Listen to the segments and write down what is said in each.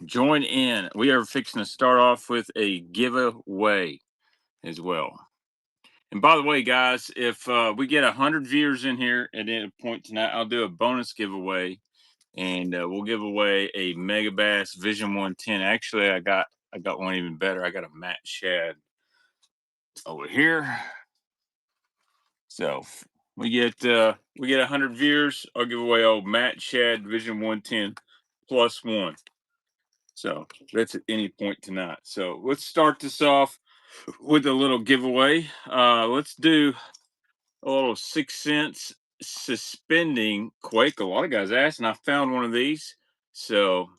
Join in. We are fixing to start off with a giveaway as well. And by the way, guys, if we get 100 viewers in here at any point tonight, I'll do a bonus giveaway, and we'll give away a Mega Bass Vision 110. Actually, I got one even better. I got a matte shad over here. So we get 100 viewers, I'll give away old matte shad Vision 110 plus one. So that's at any point tonight. So let's start this off with a little giveaway. Let's do a little 6 cents suspending quake. A lot of guys asked, and I found one of these. So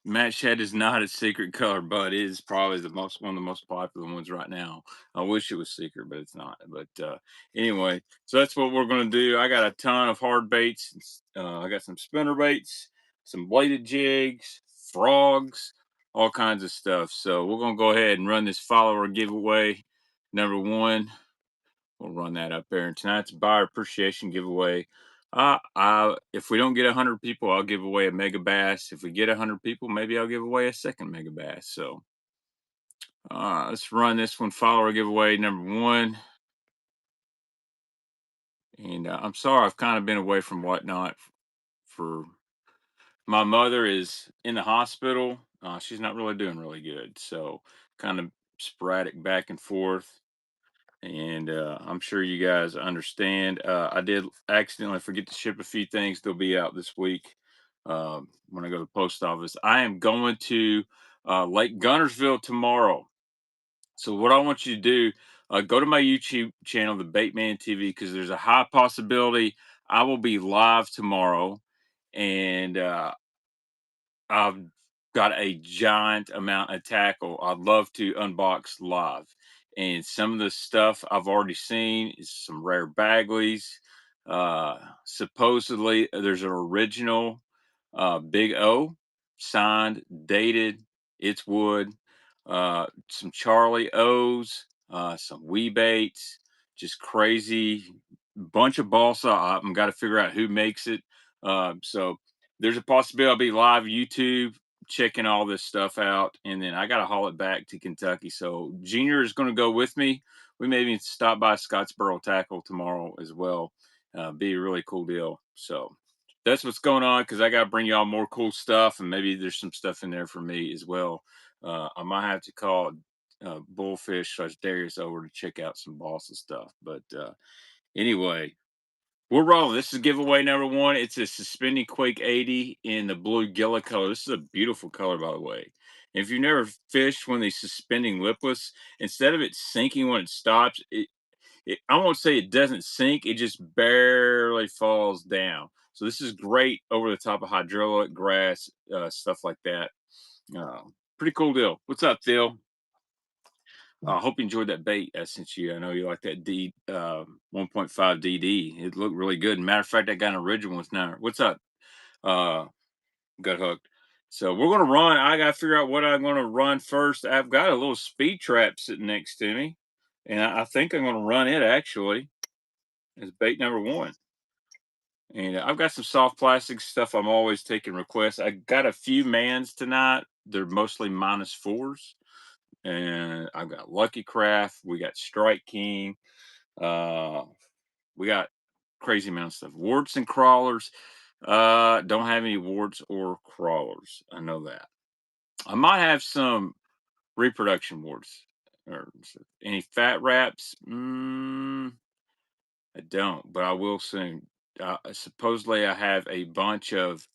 matte shed is not a secret color, but it is probably one of the most popular ones right now. I wish it was secret, but it's not. But anyway, so that's what we're going to do. I got a ton of hard baits. I got some spinner baits, some bladed jigs, frogs, all kinds of stuff. So we're going to go ahead and run this follower giveaway. Number one, we'll run that up there. And tonight's buyer appreciation giveaway. If we don't get 100 people, I'll give away a mega bass. If we get 100 people, maybe I'll give away a second mega bass. So let's run this one. Follower giveaway number one. And I'm sorry, I've kind of been away from whatnot for my mother is in the hospital. She's not really doing really good. So kind of sporadic back and forth. And I'm sure you guys understand. I did accidentally forget to ship a few things. They'll be out this week when I go to the post office. I am going to Lake Gunnersville tomorrow. So what I want you to do, go to my YouTube channel, the Baitman TV, because there's a high possibility I will be live tomorrow, and I've got a giant amount of tackle I'd love to unbox live. And some of the stuff I've already seen is some rare Bagleys. Supposedly, there's an original Big O, signed, dated, it's wood. Some Charlie O's, some Wee Baits, just crazy bunch of balsa. I've got to figure out who makes it. So there's a possibility I'll be live YouTube checking all this stuff out, and then I got to haul it back to Kentucky. So Junior is going to go with me. We may even stop by Scottsboro Tackle tomorrow as well. Be a really cool deal. So that's what's going on, because I got to bring y'all more cool stuff, and maybe there's some stuff in there for me as well. I might have to call Bullfish/Darius over to check out some balsa stuff. But anyway, we're rolling. This is giveaway number one. It's a suspending Quake 80 in the blue Gila color. This is a beautiful color, by the way. And if you've never fished one of these suspending lipless, instead of it sinking when it stops, I won't say it doesn't sink, it just barely falls down. So this is great over the top of hydraulic grass, stuff like that. Uh, Pretty cool deal. What's up, Phil? I hope you enjoyed that bait I sent you. I know you like that 1.5 DD. It looked really good. Matter of fact, I got an original one now. What's up? Uh, got hooked. So we're gonna run. I gotta figure out what I'm gonna run first. I've got a little speed trap sitting next to me, and I think I'm gonna run it actually as bait number one. And I've got some soft plastic stuff. I'm always taking requests. I got a few mans tonight. They're mostly -4s. And I've got Lucky Craft. We got Strike King. Uh, we got crazy amount of stuff. Warts and crawlers. Don't have any warts or crawlers. I know that. I might have some reproduction warts or any fat wraps. I don't, but I will soon. Supposedly, I have a bunch of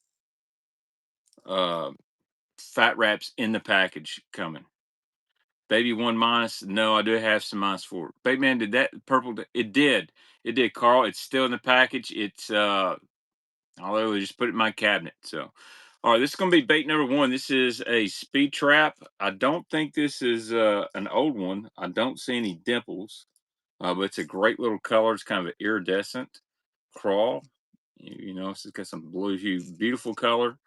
uh, fat wraps in the package coming. Baby one minus. No, I do have some -4. Baby man, did that purple? It did. It did, Carl. It's still in the package. I'll literally just put it in my cabinet. So, all right, this is gonna be bait number one. This is a speed trap. I don't think this is an old one. I don't see any dimples, but it's a great little color. It's kind of an iridescent crawl. You know, it's got some blue hue, beautiful color.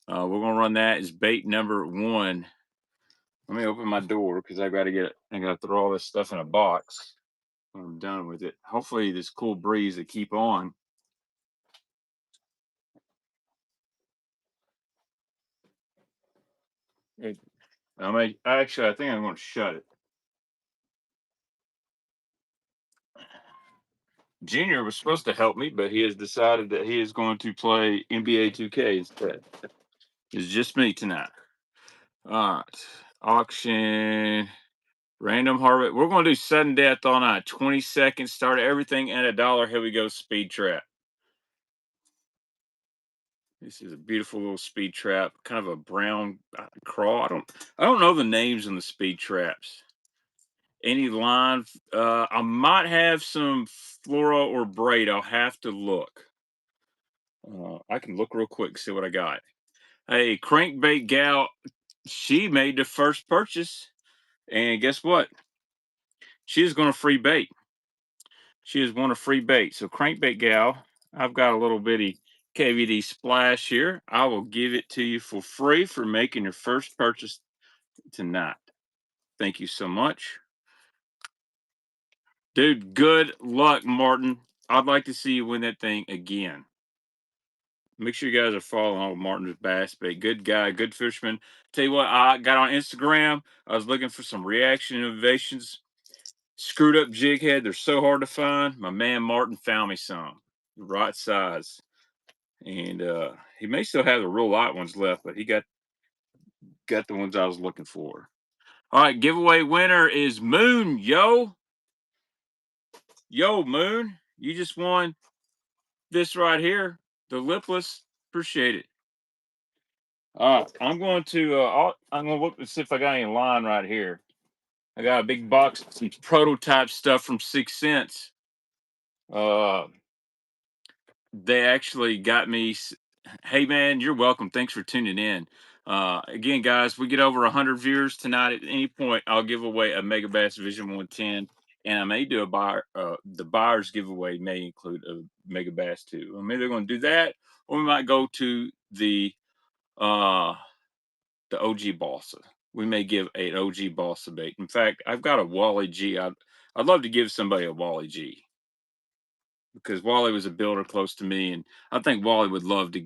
We're gonna run that as bait number one. Let me open my door because I gotta throw all this stuff in a box when I'm done with it. Hopefully this cool breeze will keep on. I think I'm going to shut it. Junior was supposed to help me, but he has decided that he is going to play NBA 2K instead. It's just me tonight. All right. Auction. Random Hardbait. We're going to do sudden death on 20 seconds. Start everything at $1. Here we go. Speed trap. This is a beautiful little speed trap. Kind of a brown crawl. I don't know the names on the speed traps. Any line? I might have some fluoro or braid. I'll have to look. I can look real quick, see what I got. Hey, crankbait gal, she made the first purchase, and guess what? She is going to free bait. She has won a free bait. So crankbait gal, I've got a little bitty KVD splash here. I will give it to you for free for making your first purchase tonight. Thank you so much. Dude, good luck, Martin. I'd like to see you win that thing again. Make sure you guys are following all Martin's bass bait. Good guy, good fisherman. Tell you what, I got on Instagram. I was looking for some reaction innovations. Screwed up jig head. They're so hard to find. My man Martin found me some. The right size. And he may still have the real light ones left, but he got the ones I was looking for. All right, giveaway winner is Moon, yo. Yo, Moon. You just won this right here. The lipless. Appreciate it. I'm going to I'm going to look and see if I got any line right here. I got a big box of some prototype stuff from 6 Cents. Uh, they actually got me. Hey man, you're welcome. Thanks for tuning in. Again, guys, we get over 100 viewers tonight. At any point, I'll give away a Mega Bass Vision 110, and I may do a buyer. The buyer's giveaway may include a Mega Bass too. Or maybe they're going to do that, or we might go to uh the OG Balsa. We may give an OG Balsa bait. In fact, I've got a Wally G. I'd love to give somebody a Wally G because Wally was a builder close to me, and I think Wally would love to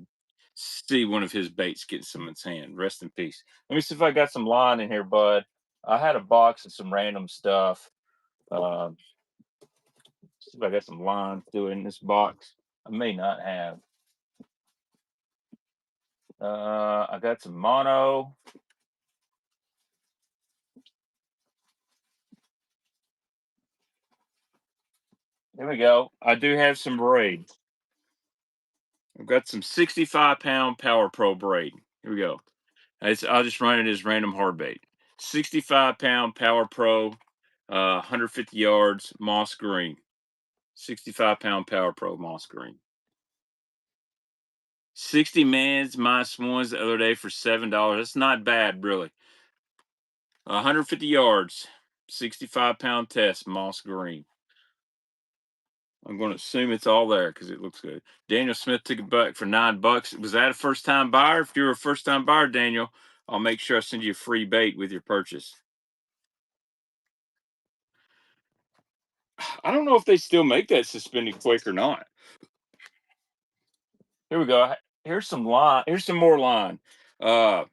see one of his baits get some in his hand. Rest in peace. Let me see if I got some line in here, bud. I had a box of some random stuff. See if I got some line still in this box. I may not have. I got some mono. There we go. I do have some braid. I've got some 65-pound Power Pro braid. Here we go. I'll just run it as random hard bait. 65-pound Power Pro, 150 yards, moss green. 65-pound Power Pro moss green. 60 mans minus ones the other day for $7. That's not bad, really. 150 yards, 65-pound test, moss green. I'm going to assume it's all there because it looks good. Daniel Smith took it back for $9. Was that a first-time buyer? If you're a first-time buyer, Daniel, I'll make sure I send you a free bait with your purchase. I don't know if they still make that suspended quake or not. Here we go. Here's some line. Here's some more line. I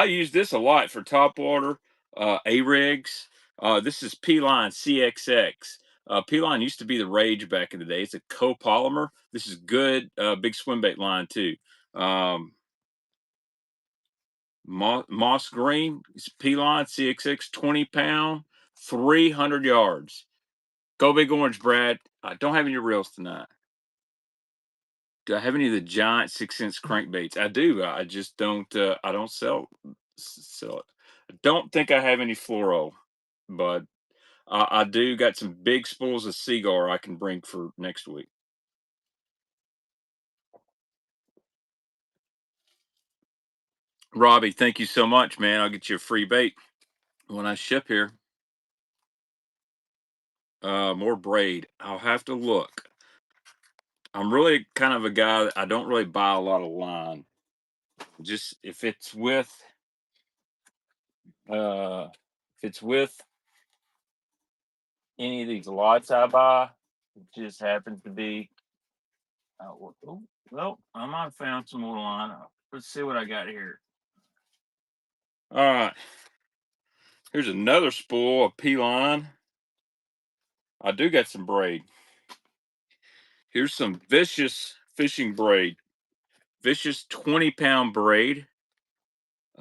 use this a lot for top water, A-rigs. This is P-Line CXX. P-Line used to be the rage back in the day. It's a copolymer. This is good. Big swim bait line too. Moss green. It's P-Line CXX 20-pound, 300 yards. Go big orange, Brad. I don't have any reels tonight. Do I have any of the giant 6 Cents crankbaits? I do. I just don't. I don't sell it. I don't think I have any fluoro, but I do got some big spools of Seaguar I can bring for next week. Robbie, thank you so much, man. I'll get you a free bait when I ship here. More braid. I'll have to look. I'm really kind of a guy that I don't really buy a lot of line. Just uh if it's with any of these lots I buy, it just happens to be. Well, I might have found some more line. Let's see what I got here. All right. Here's another spool of P-line. I do got some braid. Here's some vicious fishing braid. Vicious 20-pound braid.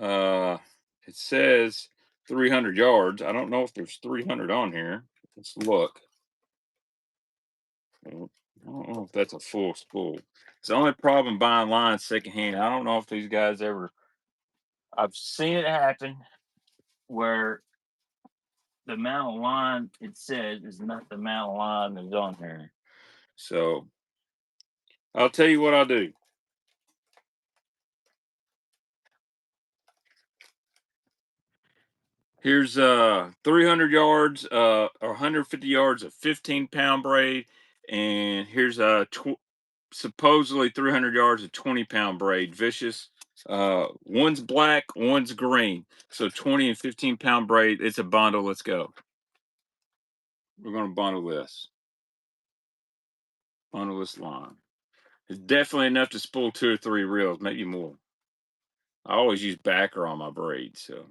Uh, it says 300 yards. I don't know if there's 300 on here. Let's look. I don't know if that's a full spool. It's the only problem buying line secondhand. I don't know if these guys ever. I've seen it happen where the amount of line it says is not the amount of line that's on here. So I'll tell you what I'll do. Here's 300 yards or 150 yards of 15-pound braid, and here's supposedly 300 yards of 20-pound braid. Vicious. One's black, one's green. So 20 and 15-pound braid. It's a bundle. Let's go. We're gonna bundle this. Bundle this line. It's definitely enough to spool 2 or 3 reels, maybe more. I always use backer on my braid, so.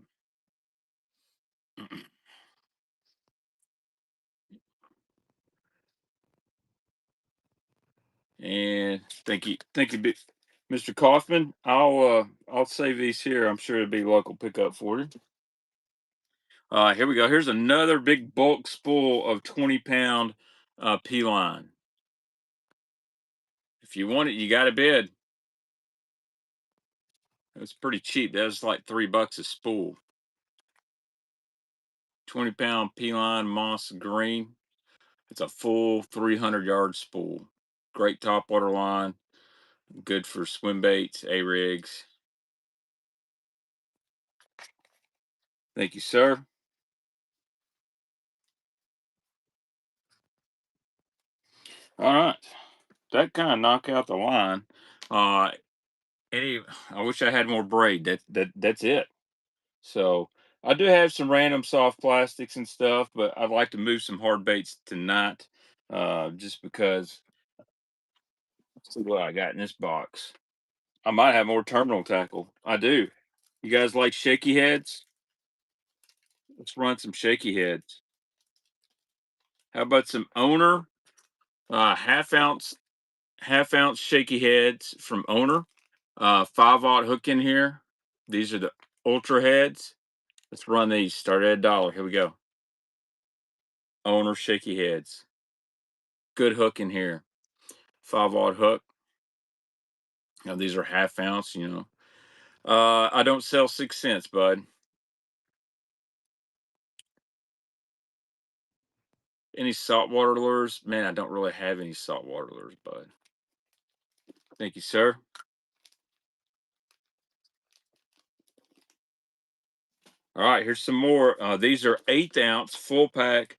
And thank you, Mr. Kaufman. I'll save these here. I'm sure it'll be local pickup for you. Here we go. Here's another big bulk spool of 20-pound P line. If you want it, you got to bid. It's pretty cheap. That's like $3 a spool. 20-pound P line moss green. It's a full 300-yard spool. Great topwater line. Good for swim baits, A rigs. Thank you, sir. All right. That kind of knock out the line. Uh, I wish I had more braid. That's it. So I do have some random soft plastics and stuff, but I'd like to move some hard baits tonight. Just because. Let's see what I got in this box. I might have more terminal tackle. I do. You guys like shaky heads? Let's run some shaky heads. How about some owner half ounce shaky heads from owner? 5/0 hook in here. These are the ultra heads. Let's run these. Start at $1. Here we go. Owner shaky heads. Good hook in here. 5/0 hook. Now these are half ounce. I don't sell 6 cents, bud. Any saltwater lures? Man, I don't really have any saltwater lures, bud. Thank you, sir. All right, here's some more. These are 1/8 ounce full pack,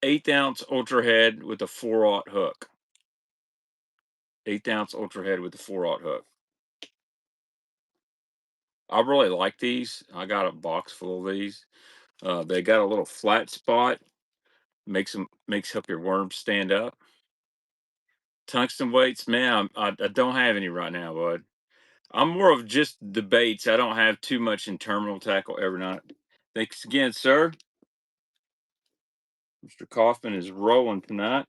1/8 ounce ultra head with a 4/0 hook. 1/8 ounce ultra head with the 4/0 hook. I really like these. I got a box full of these. They got a little flat spot. Makes help your worms stand up. Tungsten weights, man. I don't have any right now, bud. I'm more of just the baits. I don't have too much in terminal tackle every night. Thanks again, sir. Mr. Kaufman is rolling tonight.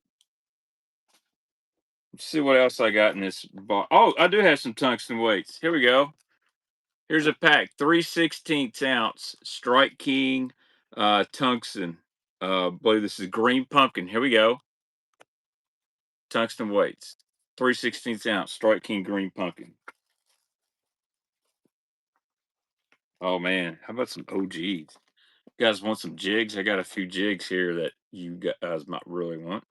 Let's see what else I got in this box. Oh, I do have some tungsten weights. Here we go. Here's a pack, 3/16 ounce Strike King tungsten. I believe this is green pumpkin. Here we go. Tungsten weights. 3/16 ounce Strike King green pumpkin. Oh man, how about some OGs? You guys want some jigs? I got a few jigs here that you guys might really want.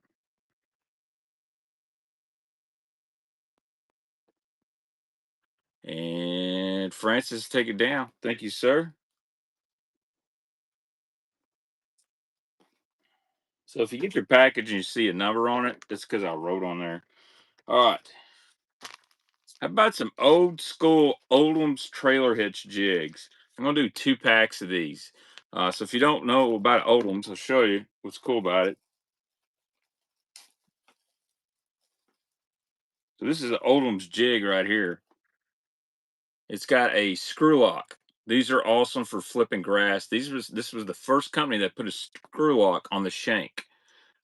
And Francis, take it down. Thank you, sir. So if you get your package and you see a number on it, that's because I wrote on there. All right. How about some old school Oldham's trailer hitch jigs? I'm gonna do 2 packs of these. So if you don't know about Oldham's, I'll show you what's cool about it. So this is an Oldham's jig right here. It's got a screw lock. These are awesome for flipping grass. This was the first company that put a screw lock on the shank.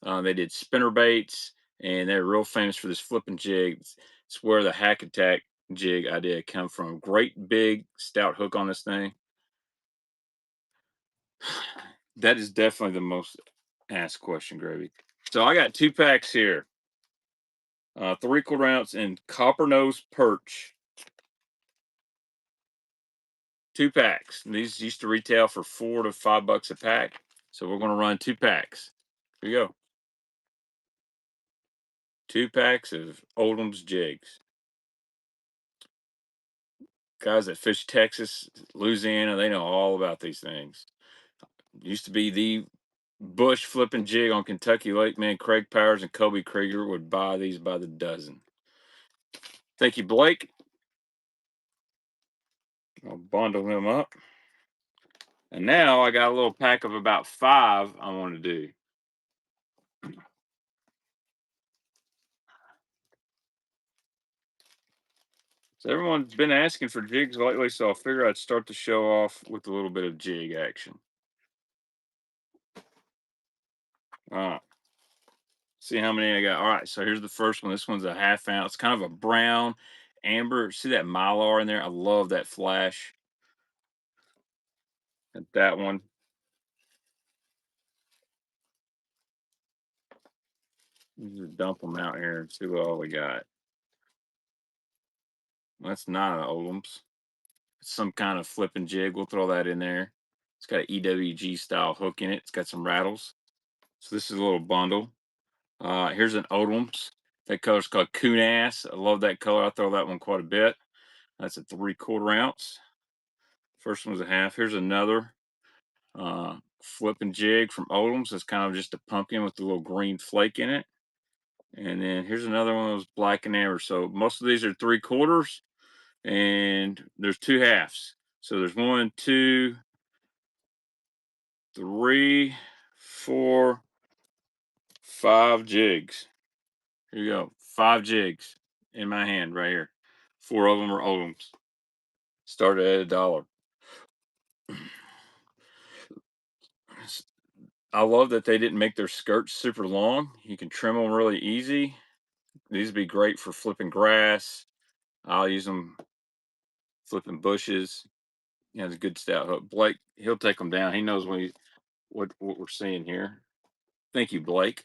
They did spinner baits, and they're real famous for this flipping jig. It's where the hack attack jig idea come from. Great big stout hook on this thing. That is definitely the most asked question, Gravy. So I got 2 packs here. 3/4 ounce and copper nose perch. 2 packs. These used to retail for $4 to $5 a pack. So we're going to run 2 packs. Here you go. 2 packs of Oldham's jigs. Guys that fish Texas, Louisiana, they know all about these things. Used to be the bush flipping jig on Kentucky Lake. Man, Craig Powers and Kobe Krieger would buy these by the dozen. Thank you, Blake. I'll bundle him up. And now I got a little pack of about 5 I want to do. So everyone's been asking for jigs lately, so I figure I'd start the show off with a little bit of jig action. All right. See how many I got. All right, so here's the first one. This one's a 1/2 ounce, kind of a brown amber. See that mylar in there? I love that flash. At that one. Let's just dump them out here and see what all we got. That's not an Oldham's. It's some kind of flipping jig. We'll throw that in there. It's got an EWG style hook in it. It's got some rattles. So this is a little bundle. Here's an Oldham's. That color's called Coon Ass. I love that color. I throw that one quite a bit. That's a 3/4 ounce. First one's a half. Here's another flipping jig from Oldham's. It's kind of just a pumpkin with a little green flake in it. And then here's another one of those black and amber. So most of these are 3/4, and there's 2 halves. So there's 1, 2, 3, 4, 5 jigs. Here you go. 5 jigs in my hand right here. 4 of them are Oldham's. Started at $1. I love that they didn't make their skirts super long. You can trim them really easy. These would be great for flipping grass. I'll use them flipping bushes. You know, it's a good stout hook. Blake, he'll take them down. He knows what we're seeing here. Thank you, Blake.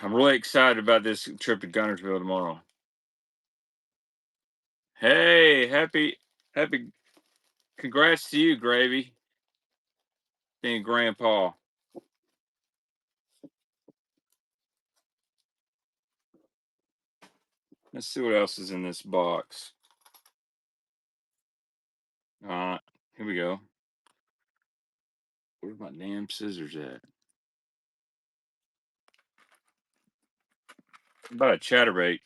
I'm really excited about this trip to Gunnersville tomorrow. Hey, happy congrats to you, Gravy, being grandpa. Let's see what else is in this box. Here we go. Where's my damn scissors at? How about a chatterbait?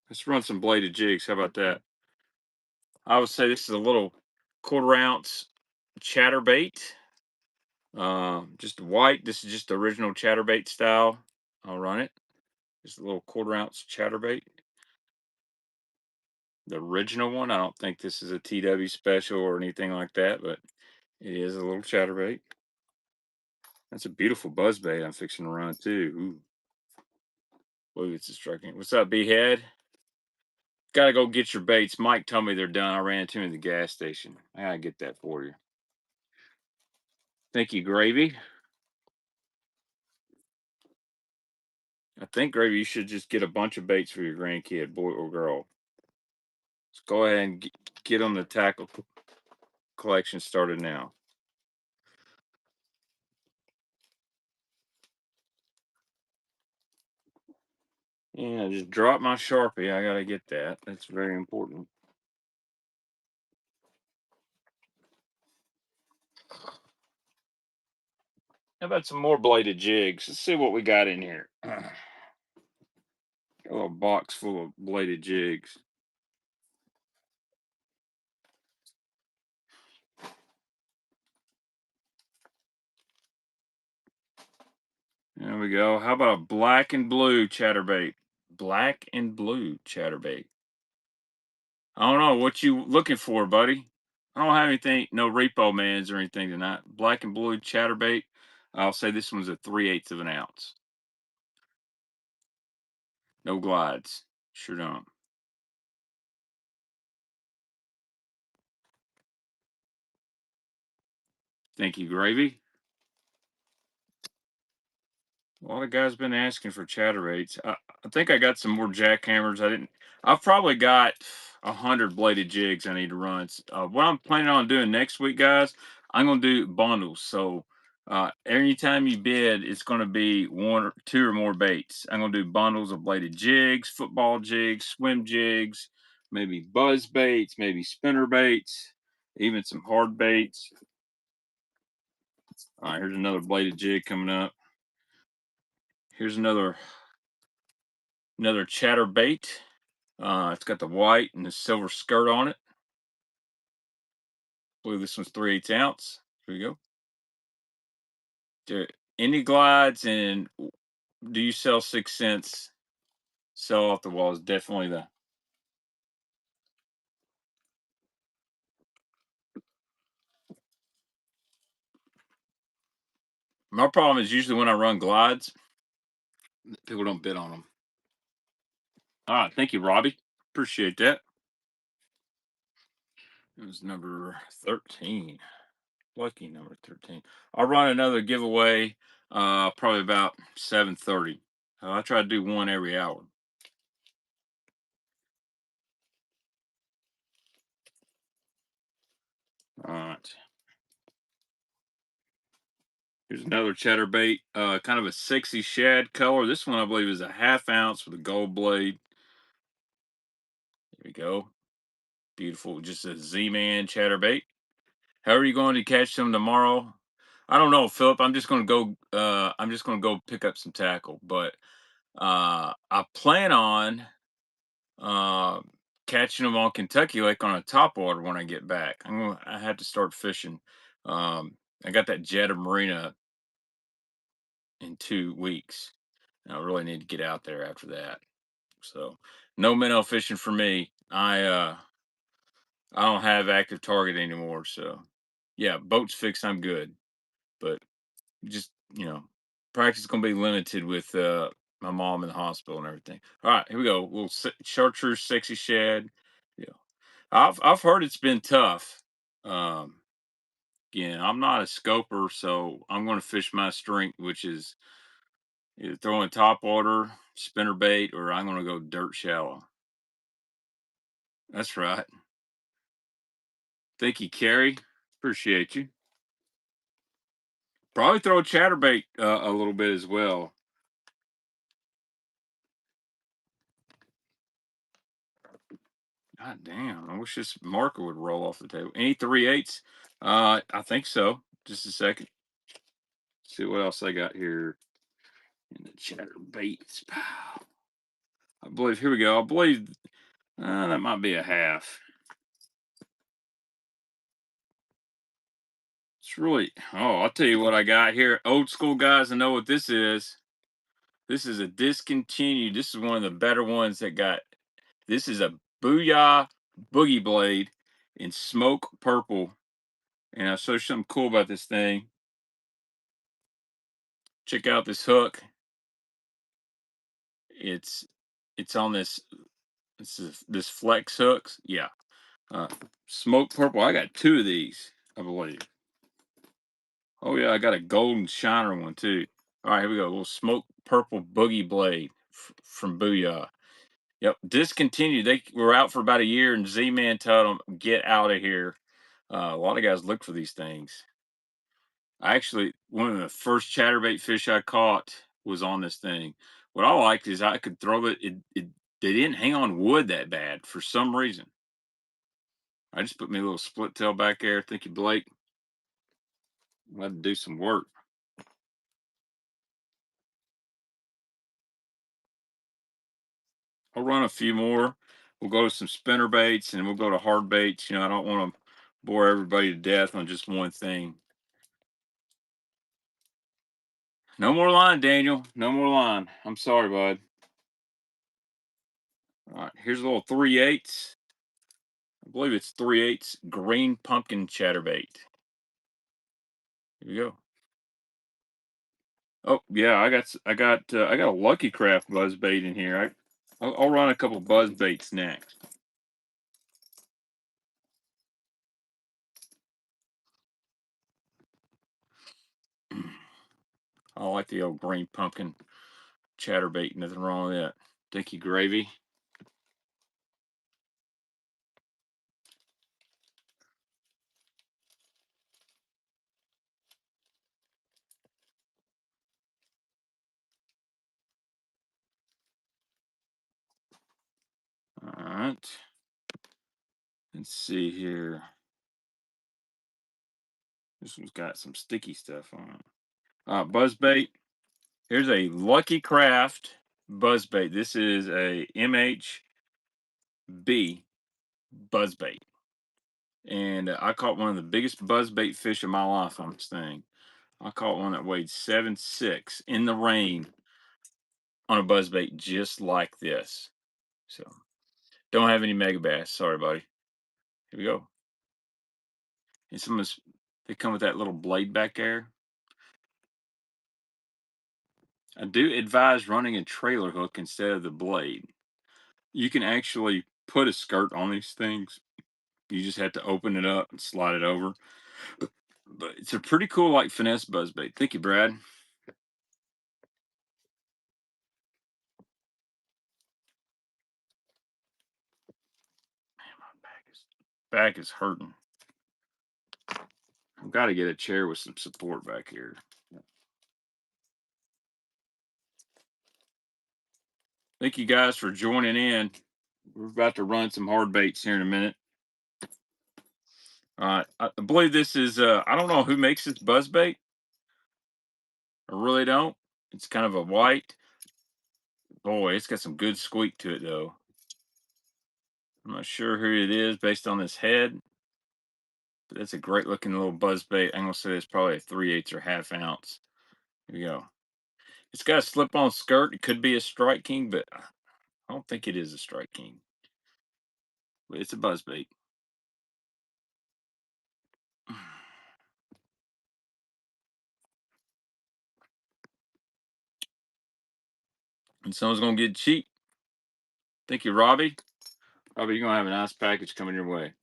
Let's run some bladed jigs. How about that? I would say this is a little 1/4 ounce chatterbait. Just white. This is just the original chatterbait style. I'll run it. Just a little 1/4 ounce chatterbait. The original one. I don't think this is a TW special or anything like that, but it is a little chatterbait. That's a beautiful buzz bait I'm fixing to run too. Ooh. Look, it's striking. What's up, B-head? Gotta go get your baits. Mike told me they're done. I ran into him at the gas station. I gotta get that for you. Thank you, Gravy. I think, Gravy, you should just get a bunch of baits for your grandkid, boy or girl. Let's go ahead and get on the tackle collection started now. Yeah, just drop my Sharpie. I gotta get that. That's very important. How about some more bladed jigs? Let's see what we got in here. A little box full of bladed jigs. There we go. How about a black and blue chatterbait? black and blue chatterbait. I don't know what you looking for, buddy. I don't have anything, no repo mans or anything tonight. Black and blue chatterbait. I'll say this one's a 3/8 of an ounce. No glides. Sure don't. Thank you, gravy. A lot of guys been asking for chatterbaits. I think I got some more jackhammers. I didn't. I've probably got 100 bladed jigs I need to run. What I'm planning on doing next week, guys, I'm gonna do bundles. So anytime you bid, it's gonna be one or two or more baits. I'm gonna do bundles of bladed jigs, football jigs, swim jigs, maybe buzz baits, maybe spinner baits, even some hard baits. All right, here's another bladed jig coming up. Here's another chatterbait. It's got the white and the silver skirt on it. I believe this one's 3/8 ounce. Here we go. There, any glides and do you sell 6 cents? Sell off the wall is definitely the. My problem is usually when I run glides, people don't bid on them. All right, thank you, Robbie. Appreciate that. It was number 13. Lucky number 13. I'll run another giveaway probably about 7:30. I try to do one every hour. All right. Here's another chatterbait, kind of a sexy shad color. This one I believe is a 1/2 ounce with a gold blade. There we go. Beautiful, just a Z-Man chatterbait. How are you going to catch them tomorrow? I don't know, Philip. I'm just gonna go. I'm just gonna go pick up some tackle, but I plan on uh, catching them on Kentucky Lake on a top water when I get back. I have to start fishing. I got that Jetta Marina in 2 weeks. And I really need to get out there after that. So no minnow fishing for me. I don't have active target anymore. So yeah, boats fixed, I'm good. But just practice is gonna be limited with my mom in the hospital and everything. All right, here we go. Little chartreuse sexy shad. Yeah. I've heard it's been tough. Um Again, I'm not a scoper, so I'm gonna fish my strength, which is either throwing top water, spinner bait, or I'm gonna go dirt shallow. That's right. Thank you, Carrie. Appreciate you. Probably throw a chatterbait a little bit as well. God damn! I wish this marker would roll off the table. Any 3/8? I think so. Just a second. See what else I got here in the chatterbaits. I believe here we go. I believe that might be a 1/2. It's really. Oh, I'll tell you what I got here. Old school guys, I know what this is. This is a discontinued. This is one of the better ones that got. This is a Booyah Boogie Blade in smoke purple. And I'll show you something cool about this thing. Check out this hook. It's it's on this flex hooks. Yeah. Uh, Smoke purple. I got 2 of these, I believe. Oh yeah, I got a golden shiner one too. All right, here we go. A little smoke purple boogie blade from Booyah. Yep, discontinued. They were out for about a year, and Z-Man told them, "Get out of here." A lot of guys look for these things. I actually, one of the first chatterbait fish I caught was on this thing. What I liked is I could throw it. They didn't hang on wood that bad for some reason. I just put me a little split tail back there. Thank you, Blake. I'm to do some work. I'll run a few more. We'll go to some spinner baits and we'll go to hard baits. I don't want to bore everybody to death on just one thing. No more line, Daniel. No more line. I'm sorry, bud. All right, here's a little 3/8. I believe it's 3/8 green pumpkin chatterbait. Here you go. Oh yeah, I got a Lucky Craft buzz bait in here. I'll run a couple buzz baits next. I like the old green pumpkin chatterbait. Nothing wrong with that. Thank you, gravy. All right. Let's see here. This one's got some sticky stuff on it. Buzz bait. Here's a Lucky Craft buzz bait. This is a MHB buzz bait. And I caught one of the biggest buzz bait fish of my life on this thing. I caught one that weighed 7.6 in the rain on a buzz bait just like this. So don't have any mega bass. Sorry, buddy. Here we go. And some of this, they come with that little blade back there. I do advise running a trailer hook instead of the blade. You can actually put a skirt on these things. You just have to open it up and slide it over. But it's a pretty cool, like, finesse buzz bait. Thank you, Brad. Man, my back is hurting. I've got to get a chair with some support back here. Thank you guys for joining in. We're about to run some hard baits here in a minute. I believe this is I don't know who makes this buzz bait. I really don't. It's kind of a white. Boy, it's got some good squeak to it though. I'm not sure who it is based on this head, but that's a great looking little buzz bait. I'm gonna say it's probably a 3/8 or half ounce. Here we go. It's got a slip on skirt. It could be a Strike King, but I don't think it is a Strike King. But it's a buzz bait. And someone's gonna get cheap. Thank you, Robbie. Robbie, you're gonna have a nice package coming your way.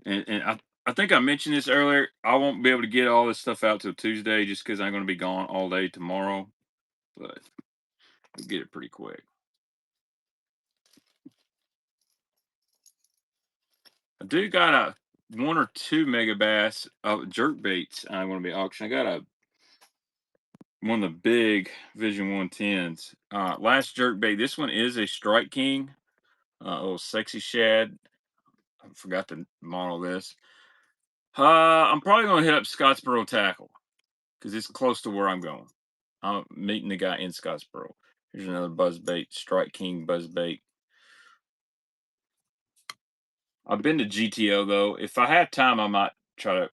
And I think I mentioned this earlier. I won't be able to get all this stuff out till Tuesday just because I'm gonna be gone all day tomorrow. But we'll get it pretty quick. I do got a one or two mega bass jerk baits I'm gonna be auctioning. I got a one of the big Vision 110s. Last jerk bait. This one is a Strike King, a little sexy shad. I forgot to model this. I'm probably gonna hit up Scottsboro Tackle because it's close to where I'm going. I'm meeting the guy in Scottsboro. Here's another buzz bait, Strike King buzz bait. I've been to GTO though. If I have time, I might try to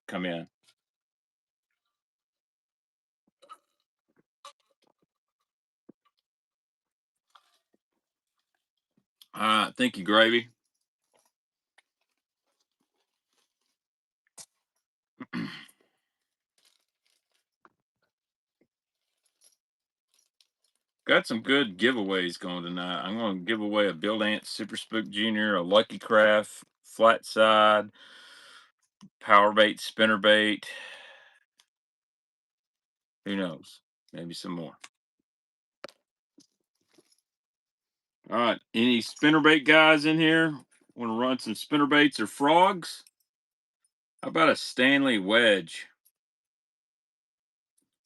come in. Thank you, Gravy. Got some good giveaways going tonight. I'm going to give away a Build Ant Super Spook Junior, a Lucky Craft flat side, power bait, spinner bait. Who knows? Maybe some more. All right. Any spinnerbait guys in here? Want to run some spinnerbaits or frogs? How about a Stanley wedge?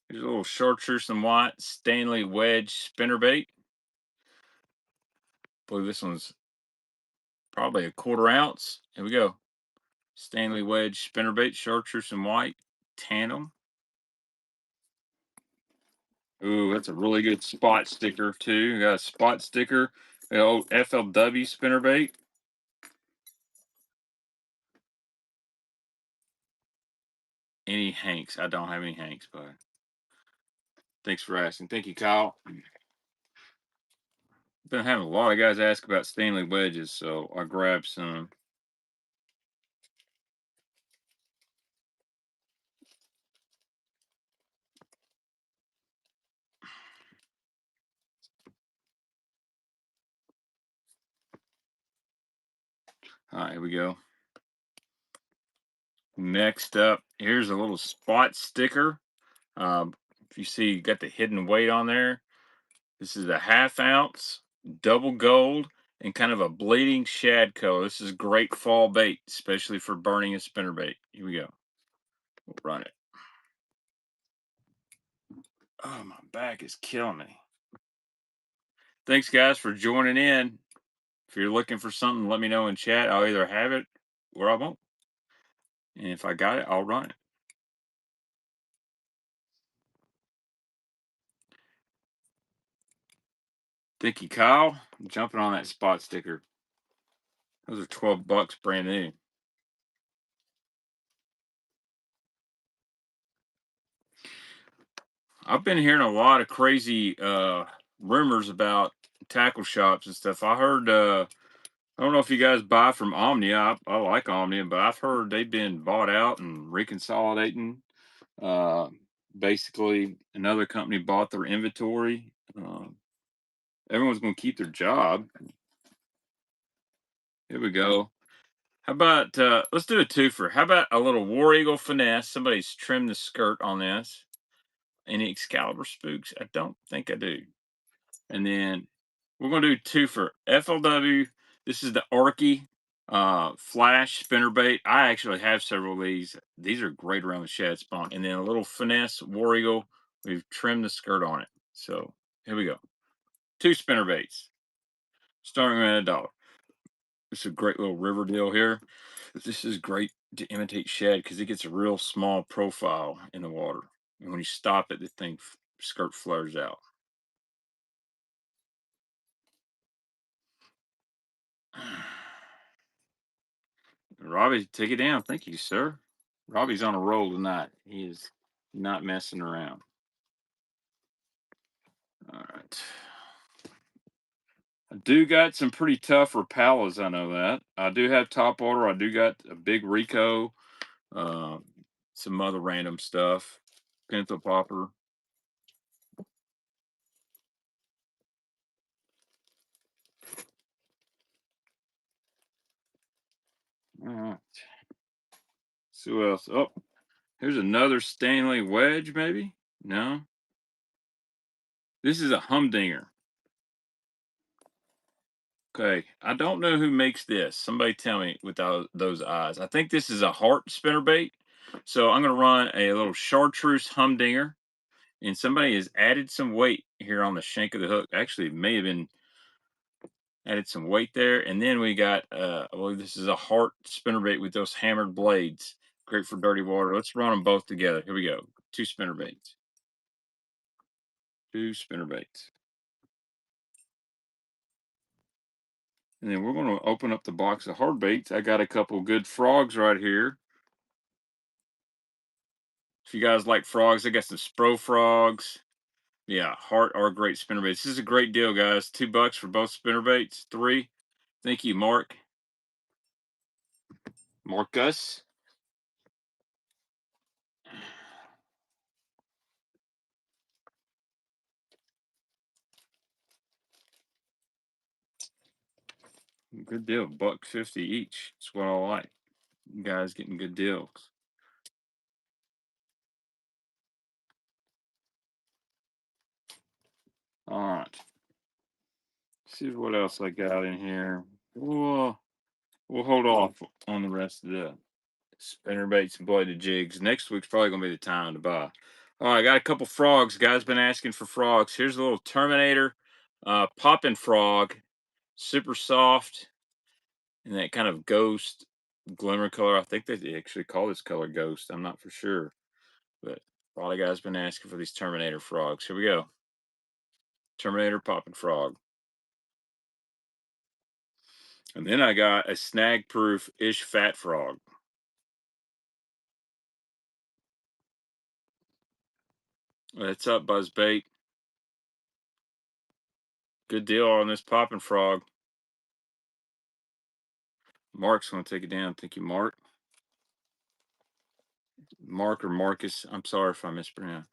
Here's a little chartreuse and white Stanley wedge spinnerbait. Believe this one's probably a 1/4 ounce. Here we go. Stanley wedge spinnerbait, chartreuse and white tandem. Ooh, that's a really good spot sticker too. We got a spot sticker. The old FLW spinnerbait. Any Hanks? I don't have any Hanks, but thanks for asking. Thank you, Kyle. Been having a lot of guys ask about Stanley wedges, so I grabbed some. All right, here we go. Next up, here's a little spot sticker. If you see, you got the hidden weight on there. This is a 1/2 ounce, double gold, and kind of a bleeding shad color. This is great fall bait, especially for burning a spinnerbait. Here we go. We'll run it. Oh, my back is killing me. Thanks, guys, for joining in. If you're looking for something, let me know in chat. I'll either have it or I won't. And if I got it, I'll run it. Thank you, Kyle. I'm jumping on that spot sticker. Those are $12 brand new. I've been hearing a lot of crazy rumors about tackle shops and stuff. I heard I don't know if you guys buy from Omnia. I like Omnia, but I've heard they've been bought out and reconsolidating. Uh, Basically, another company bought their inventory. Everyone's going to keep their job. Here we go. How about let's do a twofer? How about a little War Eagle finesse? Somebody's trimmed the skirt on this. Any Excalibur spooks? I don't think I do. And then we're gonna do two for FLW. This is the Arky Flash spinnerbait. I actually have several of these. These are great around the shad spawn. And then a little finesse War Eagle. We've trimmed the skirt on it. So here we go. Two spinnerbaits, starting at $1. This is a great little river deal here. This is great to imitate shad because it gets a real small profile in the water. And when you stop it, the thing skirt flares out. Robbie, take it down. Thank you, sir. Robbie's on a roll tonight. He is not messing around. All right. I do got some pretty tough Rapalas, I know that. I do have top water. I do got a big Rico, uh, some other random stuff. Pinto popper. All right. See what else. Oh, here's another Stanley wedge, maybe? No. This is a humdinger. Okay, I don't know who makes this. Somebody tell me with those eyes. I think this is a heart spinnerbait. So I'm going to run a little chartreuse humdinger, and somebody has added some weight here on the shank of the hook. Actually, it may have been added some weight there. And then we got, I believe this is a heart spinnerbait with those hammered blades. Great for dirty water. Let's run them both together. Here we go. Two spinnerbaits. Two spinnerbaits. And then we're going to open up the box of hard baits. I got a couple good frogs right here. If you guys like frogs, I got some Spro frogs. Yeah, heart are great spinnerbaits. This is a great deal, guys. $2 for both spinnerbaits. Three. Thank you, Mark. Marcus. Good deal. $1.50 each. That's what I like. You guys getting good deals. All right. See what else I got in here. We'll hold off on the rest of the spinnerbaits and bladed jigs. Next week's probably gonna be the time to buy. All right, I got a couple frogs. Guys been asking for frogs. Here's a little Terminator popping frog, super soft, and that kind of ghost glimmer color. I think they actually call this color ghost. I'm not for sure, but a lot of guys been asking for these Terminator frogs. Here we go. Terminator popping frog. And then I got a snag proof ish fat frog. What's up, Buzzbait? Good deal on this popping frog. Mark's going to take it down. Thank you, Mark. Mark or Marcus. I'm sorry if I mispronounce.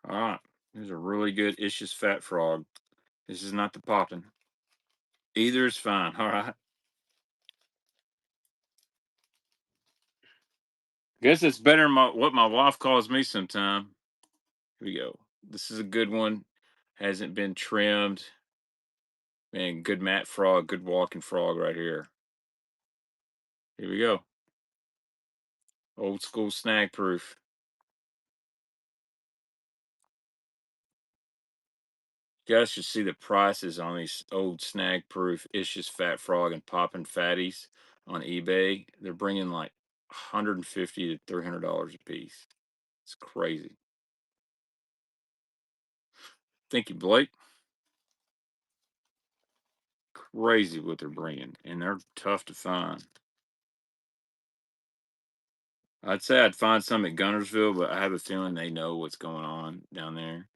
All right. Here's a really good ischius fat frog. This is not the popping. Either is fine. All right. Guess it's better than what my wife calls me sometime. Here we go. This is a good one. Hasn't been trimmed. Man, good mat frog, good walking frog right here. Here we go. Old school snag proof. You guys should see the prices on these old snag proof ischius fat frog and popping fatties on eBay. They're bringing like 150 to $300 a piece. It's crazy. Thank you, Blake. Crazy what they're bringing, and they're tough to find. I'd say I'd find some at Gunnersville, but I have a feeling they know what's going on down there.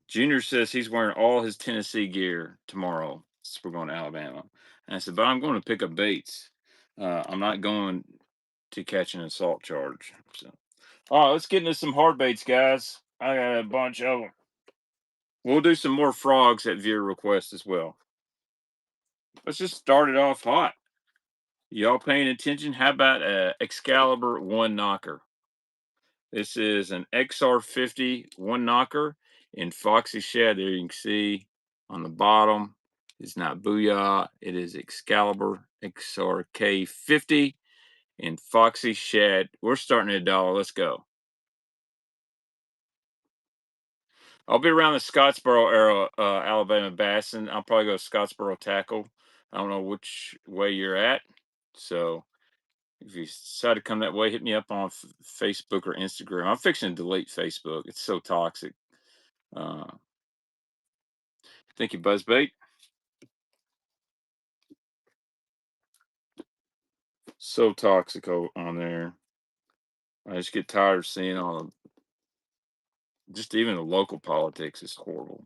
Junior says he's wearing all his Tennessee gear tomorrow. So we're going to Alabama. And I said, but I'm going to pick up baits. I'm not going to catch an assault charge. So, all right, let's get into some hard baits, guys. I got a bunch of them. We'll do some more frogs at viewer request as well. Let's just start it off hot. Y'all paying attention? How about a Excalibur one knocker? This is an XR50 one knocker in Foxy Shad. There you can see on the bottom. It's not Booyah. It is Excalibur XRK50 in Foxy Shad. We're starting at $1. Let's go. I'll be around the Scottsboro area, Alabama Bassin. I'll probably go Scottsboro Tackle. I don't know which way you're at. So if you decide to come that way, hit me up on Facebook or Instagram. I'm fixing to delete Facebook. It's so toxic. Uh, thank you, Buzzbait. So toxic on there. I just get tired of seeing all the, just even the local politics is horrible.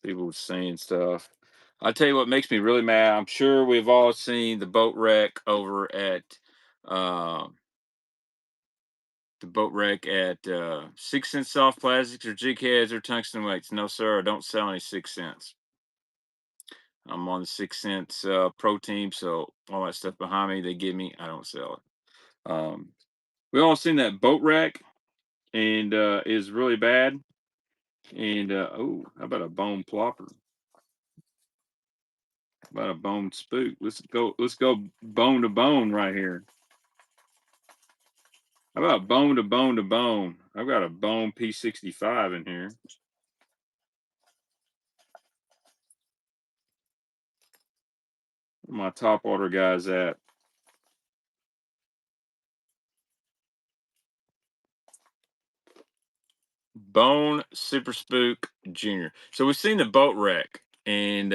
People saying stuff. I tell you what makes me really mad. I'm sure we've all seen the boat wreck over at uh, the boat wreck at 6 cent soft plastics or jig heads or tungsten weights. No, sir, I don't sell any 6 cents. I'm on the 6 cents pro team, so all that stuff behind me they give me, I don't sell it. We all seen that boat wreck and is really bad. And oh, how about a bone plopper? How about a bone spook? Let's go bone to bone right here. How about bone to bone to bone? I've got a bone P65 in here. Where my top water guys at? Bone Super Spook Junior. So we've seen the boat wreck, and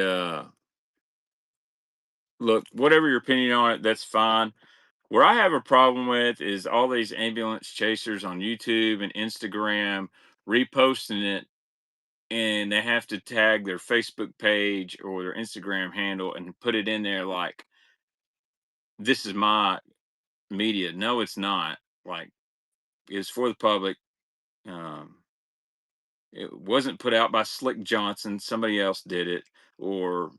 look, whatever your opinion on it, that's fine. Where I have a problem with is all these ambulance chasers on YouTube and Instagram reposting it, and they have to tag their Facebook page or their Instagram handle and put it in there like, this is my media. No, it's not. Like, it's for the public. Um, it wasn't put out by Slick Johnson. Somebody else did it, or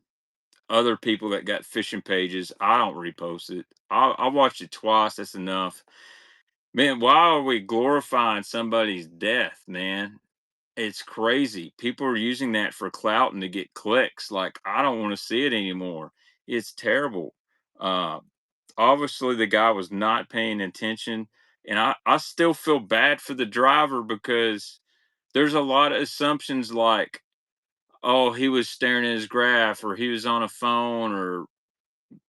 other people that got fishing pages. I don't repost it. I watched it twice. That's enough. Man, why are we glorifying somebody's death, man? It's crazy. People are using that for clout and to get clicks. Like, I don't want to see it anymore. It's terrible. Uh, Obviously, the guy was not paying attention. And I still feel bad for the driver because there's a lot of assumptions like, oh, he was staring at his graph or he was on a phone, or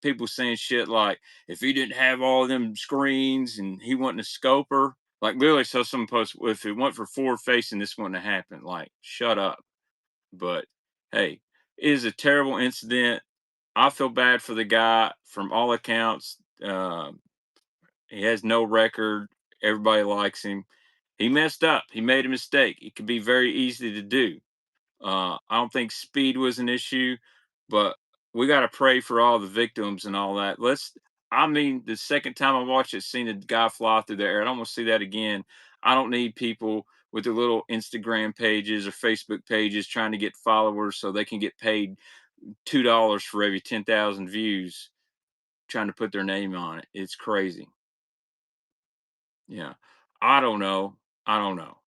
people saying shit like, if he didn't have all of them screens and he wasn't a scoper, like literally, so some post, if it went for forward facing, this wouldn't have happened. Like, shut up. But hey, it is a terrible incident. I feel bad for the guy. From all accounts, Uh, he has no record. Everybody likes him. He messed up. He made a mistake. It could be very easy to do. I don't think speed was an issue, but we got to pray for all the victims and all that. I mean, the second time I watched it, seeing a guy fly through the air, I don't want to see that again. I don't need people with their little Instagram pages or Facebook pages trying to get followers so they can get paid $2 for every 10,000 views trying to put their name on it. It's crazy. Yeah. I don't know. I don't know.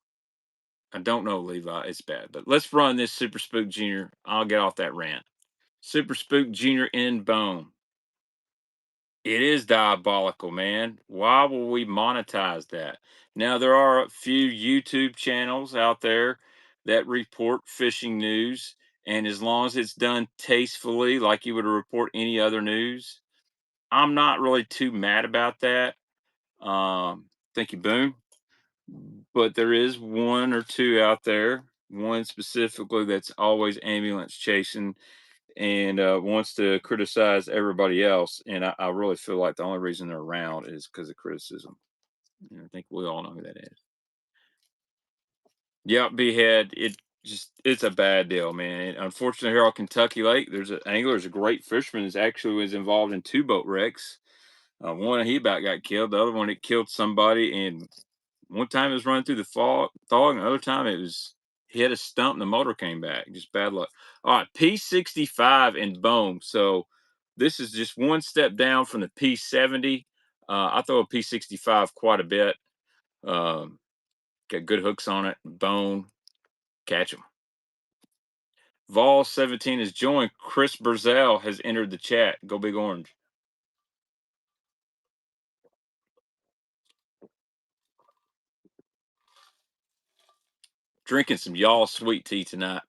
I don't know, Levi. It's bad. But let's run this Super Spook Junior. I'll get off that rant. Super Spook Junior in bone. It is diabolical, man. Why will we monetize that? Now, there are a few YouTube channels out there that report fishing news. And as long as it's done tastefully, like you would report any other news, I'm not really too mad about that. Thank you, Boone. But there is one or two out there, one specifically that's always ambulance chasing and wants to criticize everybody else. And I really feel like the only reason they're around is because of criticism. And I think we all know who that is. Yep, Behead. It's a bad deal, man. Unfortunately, here on Kentucky Lake, there's an angler, there's a great fisherman that actually was involved in two boat wrecks. One he about got killed. The other one it killed somebody, and one time it was running through the fog, and the other time it was he had a stump and the motor came back. Just bad luck. All right, P65 and Bohm. So this is just one step down from the P70. I throw a P65 quite a bit. Um, got good hooks on it. Bone, catch them. Vol 17 has joined. Chris Burzell has entered the chat. Go Big Orange. Drinking some y'all sweet tea tonight.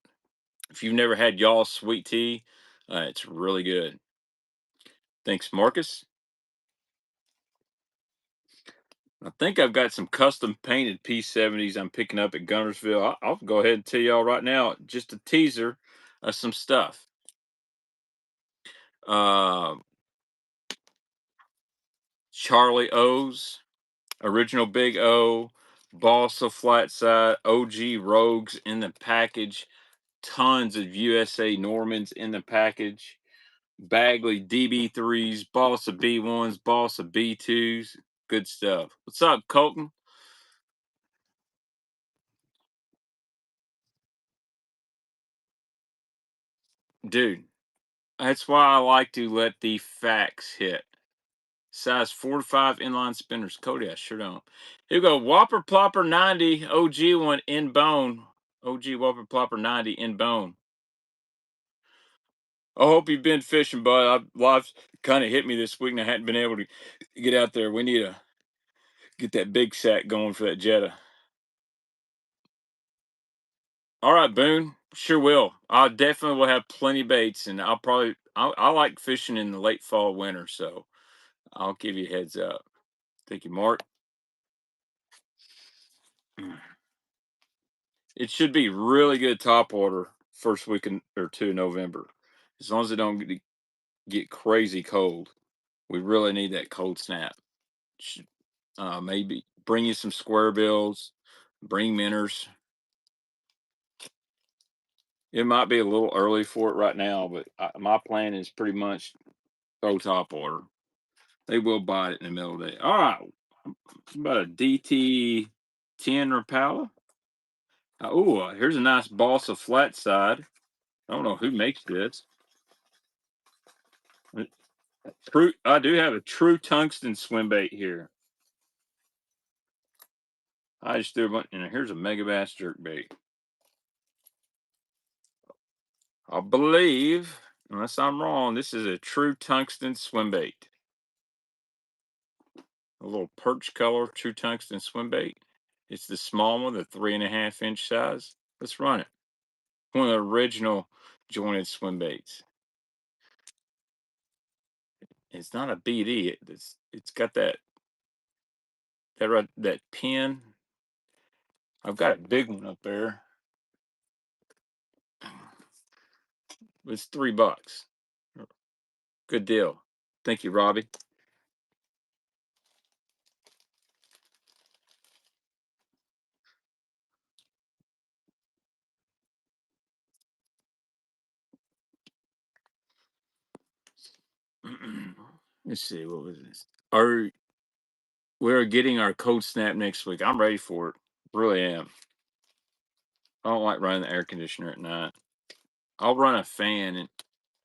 If you've never had y'all sweet tea, it's really good. Thanks, Marcus. I think I've got some custom painted P70s I'm picking up at Gunnersville. I'll go ahead and tell y'all right now, just a teaser of some stuff. Uh, Charlie O's, original Big O, Balsa Flat Side, OG Rogues in the package, tons of USA Normans in the package, Bagley DB3s, Balsa B1s, Balsa B2s, good stuff. What's up, Colton? Dude, that's why I like to let the facts hit. Size 4 to 5 inline spinners. Cody, I sure don't. Here we go. Whopper Plopper 90. OG one in bone. OG Whopper Plopper 90 in bone. I hope you've been fishing, bud. Life's kind of hit me this week and I hadn't been able to get out there. We need to get that big sack going for that Jetta. All right, Boone. Sure will. I definitely will have plenty of baits, and I like fishing in the late fall, winter, so I'll give you a heads up. Thank you, Mark. It should be really good top order first week or two in November, as long as it don't get crazy cold. We really need that cold snap. Should, maybe bring you some square bills, bring minnows. It might be a little early for it right now, but my plan is pretty much throw top order. They will bite it in the middle of the day. All right, about a DT 10 Rapala. Here's a nice balsa flat side. I don't know who makes this. True, I do have a true tungsten swim bait here. I just threw a bunch, and here's a mega bass jerk bait. I believe, unless I'm wrong, this is a true tungsten swim bait. A little perch color true tungsten swim bait. It's the small one, the 3.5 inch size. Let's run it. One of the original jointed swim baits. It's not a BD. It's got that pin. I've got a big one up there. It's $3. Good deal. Thank you, Robbie. Let's see, what was this? Are We're getting our cold snap next week. I'm ready for it. Really am. I don't like running the air conditioner at night. I'll run a fan, and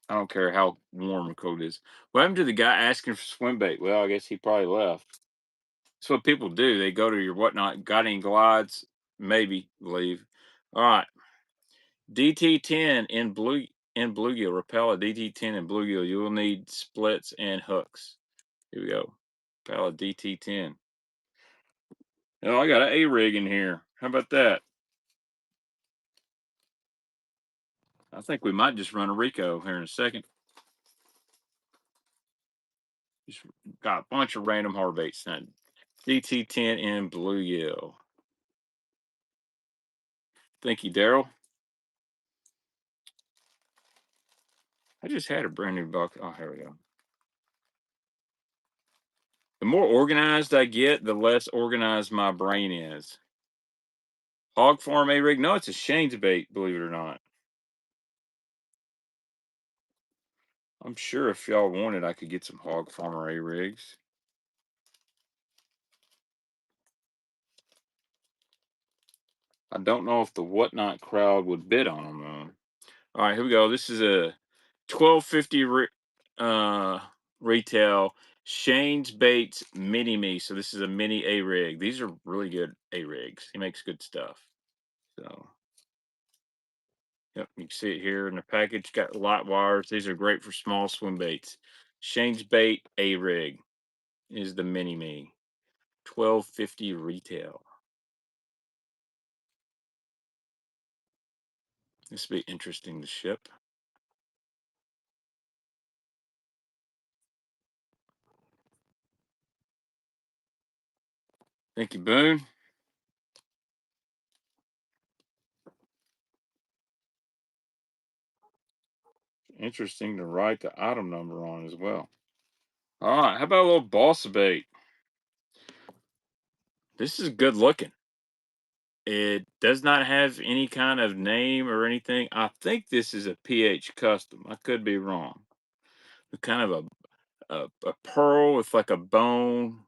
I don't care how warm or cold it is. What happened to the guy asking for swim bait? Well, I guess he probably left. That's what people do. They go to your whatnot. Got any glides? Maybe leave. All right. DT10 in bluegill. Repel a DT10 in bluegill. You will need splits and hooks. Here we go. Repel a DT10. Oh, I got an A rig in here. How about that? I think we might just run a Rico here in a second. Just got a bunch of random hardbaits now. DT10 in bluegill. Thank you, Daryl. I just had a brand new box. Oh, here we go. The more organized I get, the less organized my brain is. Hog farm A rig? No, it's a Shane's bait, believe it or not. I'm sure if y'all wanted, I could get some hog farmer A rigs. I don't know if the whatnot crowd would bid on them though. All right, here we go. This is a 1250 retail Shane's Baits Mini Me. So this is a mini A rig. These are really good A rigs. He makes good stuff. So yep, you can see it here in the package. Got light wires. These are great for small swim baits. Shane's Bait A rig is the mini me. 1250 retail. This will be interesting to ship. Thank you, Boone. Interesting to write the item number on as well. All right, how about a little balsa bait? This is good looking. It does not have any kind of name or anything. I think this is a PH custom. I could be wrong. Kind of a pearl with like a bone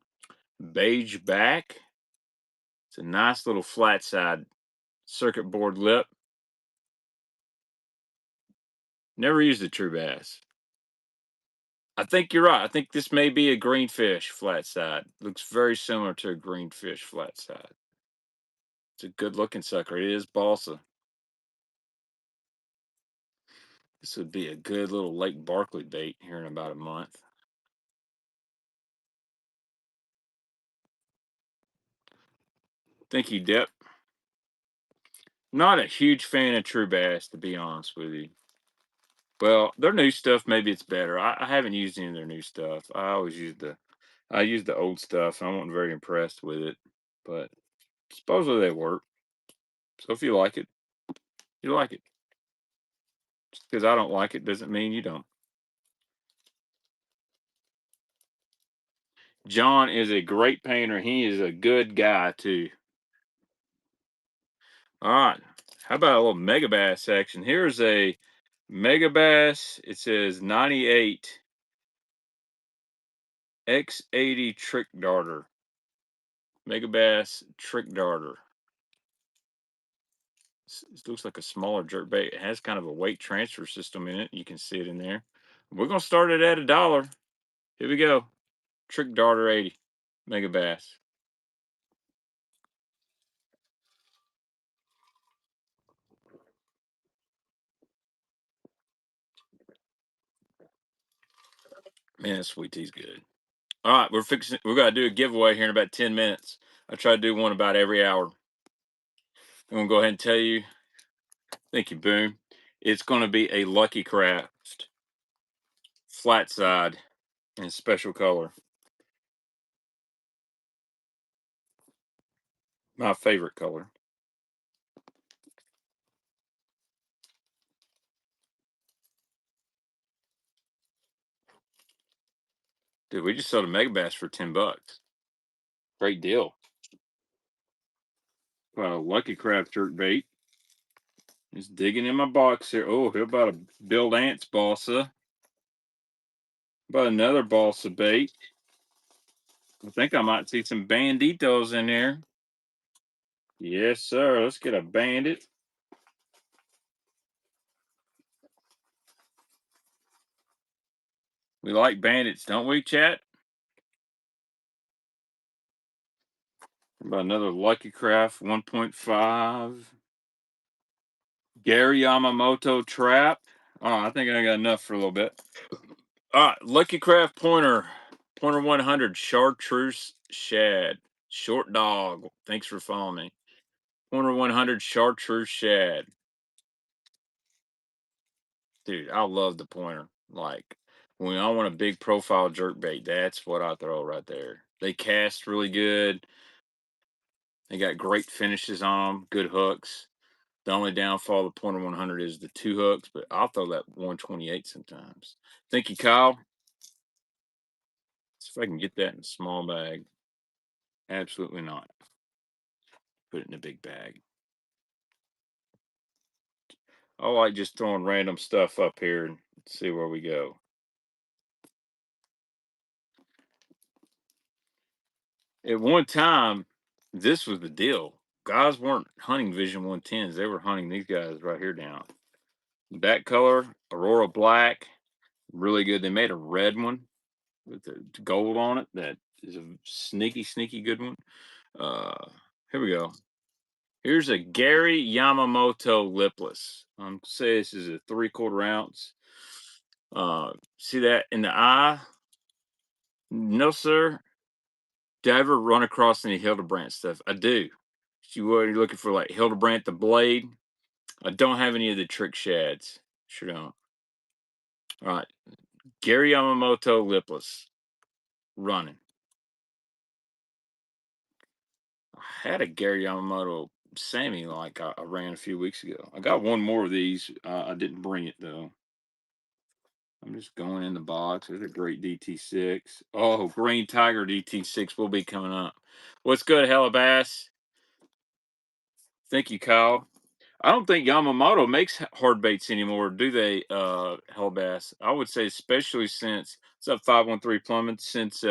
beige back. It's a nice little flat side circuit board lip. Never used a true bass. I think you're right. I think this may be a greenfish flat side. Looks very similar to a greenfish flat side. It's a good looking sucker. It is balsa. This would be a good little Lake Barkley bait here in about a month. Thank you, Dip. Not a huge fan of true bass, to be honest with you. Well, their new stuff, maybe it's better. I haven't used any of their new stuff. I use the old stuff. I wasn't very impressed with it, but supposedly they work. So if you like it, you like it. Just because I don't like it doesn't mean you don't. John is a great painter. He is a good guy too. All right. How about a little mega bass action? Here's a mega bass. It says 98 X80 trick darter. Mega bass trick darter. It looks like a smaller jerk bait. It has kind of a weight transfer system in it. You can see it in there. We're gonna start it at $1. Here we go. Trick darter 80. Mega bass. Man, that sweet tea's good. All right, we're gonna do a giveaway here in about 10 minutes. I try to do one about every hour. I'm gonna go ahead and tell you. Thank you, Boom. It's gonna be a Lucky Craft flat side in special color. My favorite color. Dude, we just sold a mega bass for $10. Great deal. Got a Lucky Craft jerk bait. Just digging in my box here. Oh, he're about to build ants, balsa. But another balsa bait. I think I might see some banditos in there. Yes, sir. Let's get a bandit. We like bandits, don't we, chat? About another Lucky Craft 1.5. Gary Yamamoto trap. Oh, I think I got enough for a little bit. All right, Lucky Craft pointer 100 chartreuse shad, short dog. Thanks for following me. Pointer 100 chartreuse shad, dude. I love the pointer. Like when I want a big profile jerk bait, that's what I throw right there. They cast really good. They got great finishes on them, good hooks. The only downfall of the pointer 100 is the two hooks, but I'll throw that 128 sometimes. Thank you, Kyle. See if I can get that in a small bag. Absolutely not. Put it in a big bag. I like just throwing random stuff up here and see where we go. At one time, this was the deal. Guys weren't hunting Vision 110s. They were hunting these guys right here down. That color, Aurora Black, really good. They made a red one with the gold on it. That is a sneaky, sneaky good one. Here we go. Here's a Gary Yamamoto lipless. Say this is a 3/4 ounce. See that in the eye? No, sir. Did I ever run across any Hildebrandt stuff? I do. You're looking for like Hildebrandt the blade. I don't have any of the trick shads. Sure don't. All right. Gary Yamamoto lipless. Running. I had a Gary Yamamoto Sammy like I ran a few weeks ago. I got one more of these. I didn't bring it though. I'm just going in the box. There's a great DT6. Oh, Green Tiger DT6 will be coming up. What's good, Hellabass? Thank you, Kyle. I don't think Yamamoto makes hard baits anymore, do they, Hellbass? I would say, especially since it's up 513 Plummet, since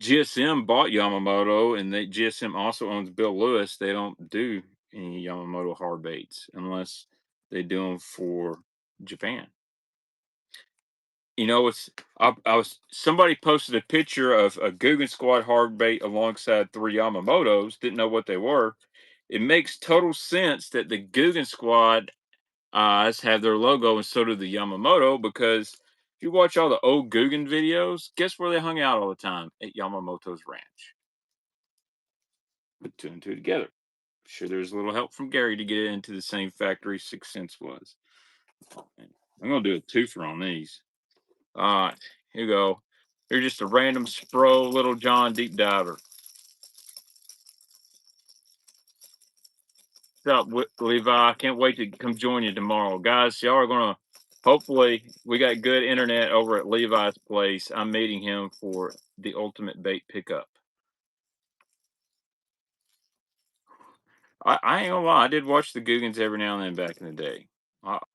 GSM bought Yamamoto and GSM also owns Bill Lewis. They don't do any Yamamoto hard baits unless they do them for Japan. You know, I was somebody posted a picture of a Guggen Squad hard bait alongside three Yamamotos. Didn't know what they were. It makes total sense that the Guggen Squad eyes have their logo, and so do the Yamamoto. Because if you watch all the old Guggen videos, guess where they hung out all the time? At Yamamoto's ranch. Put two and two together. Sure, there's a little help from Gary to get it into the same factory Six Sense was. I'm gonna do a twofer on these. All right, here you go. Here's just a random Spro Little John deep diver. What's up, Levi? I can't wait to come join you tomorrow, guys. Y'all are gonna. Hopefully, we got good internet over at Levi's place. I'm meeting him for the ultimate bait pickup. I ain't gonna lie. I did watch the Googans every now and then back in the day.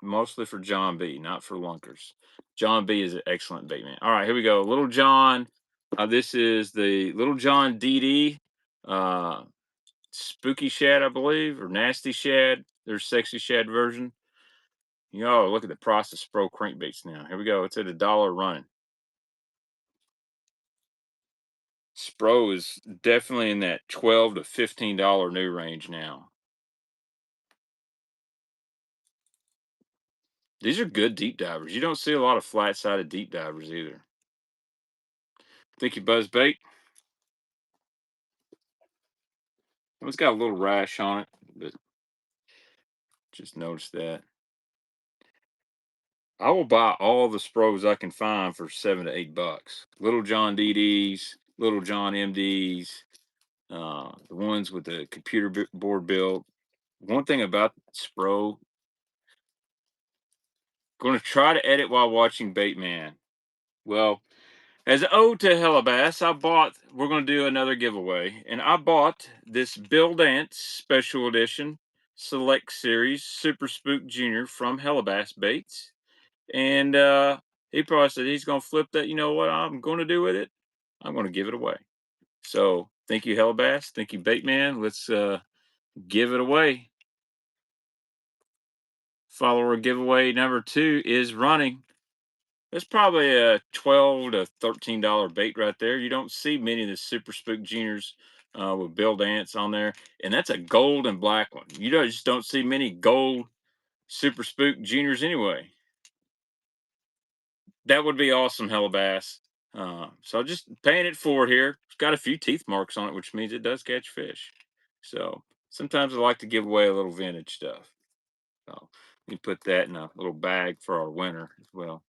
Mostly for John B, not for lunkers. John B is an excellent bait man. All right, here we go. Little John. This is the Little John DD. Spooky shad, I believe, or nasty shad. There's sexy shad version. Yo, look at the price of Spro crankbaits now. Here we go. It's at $1 running. Spro is definitely in that $12 to $15 new range now. These are good deep divers. You don't see a lot of flat-sided deep divers either. Thank you, Buzz Bait. It's got a little rash on it, but just noticed that. I will buy all the Spros I can find for $7 to $8. Little John DDs, Little John MDs, the ones with the computer board built. One thing about Spro, going to try to edit while watching Baitman. Well, as an ode to Hellabass, we're going to do another giveaway, and I bought this Bill Dance Special Edition Select Series Super Spook Junior from Hellabass Baits. And He probably said he's gonna flip that. You know what I'm gonna do with it? I'm gonna give it away. So thank you, Hellbass. Thank you, Baitman. Let's give it away. Follower giveaway number 2 is running. It's probably a $12 to $13 bait right there. You don't see many of the Super Spook Juniors with Bill Dance on there, and that's a gold and black one. Just don't see many gold Super Spook Juniors anyway. That would be awesome, Hellabass. So just paying it forward here. It's got a few teeth marks on it, which means it does catch fish. So sometimes I like to give away a little vintage stuff. So we put that in a little bag for our winter as well.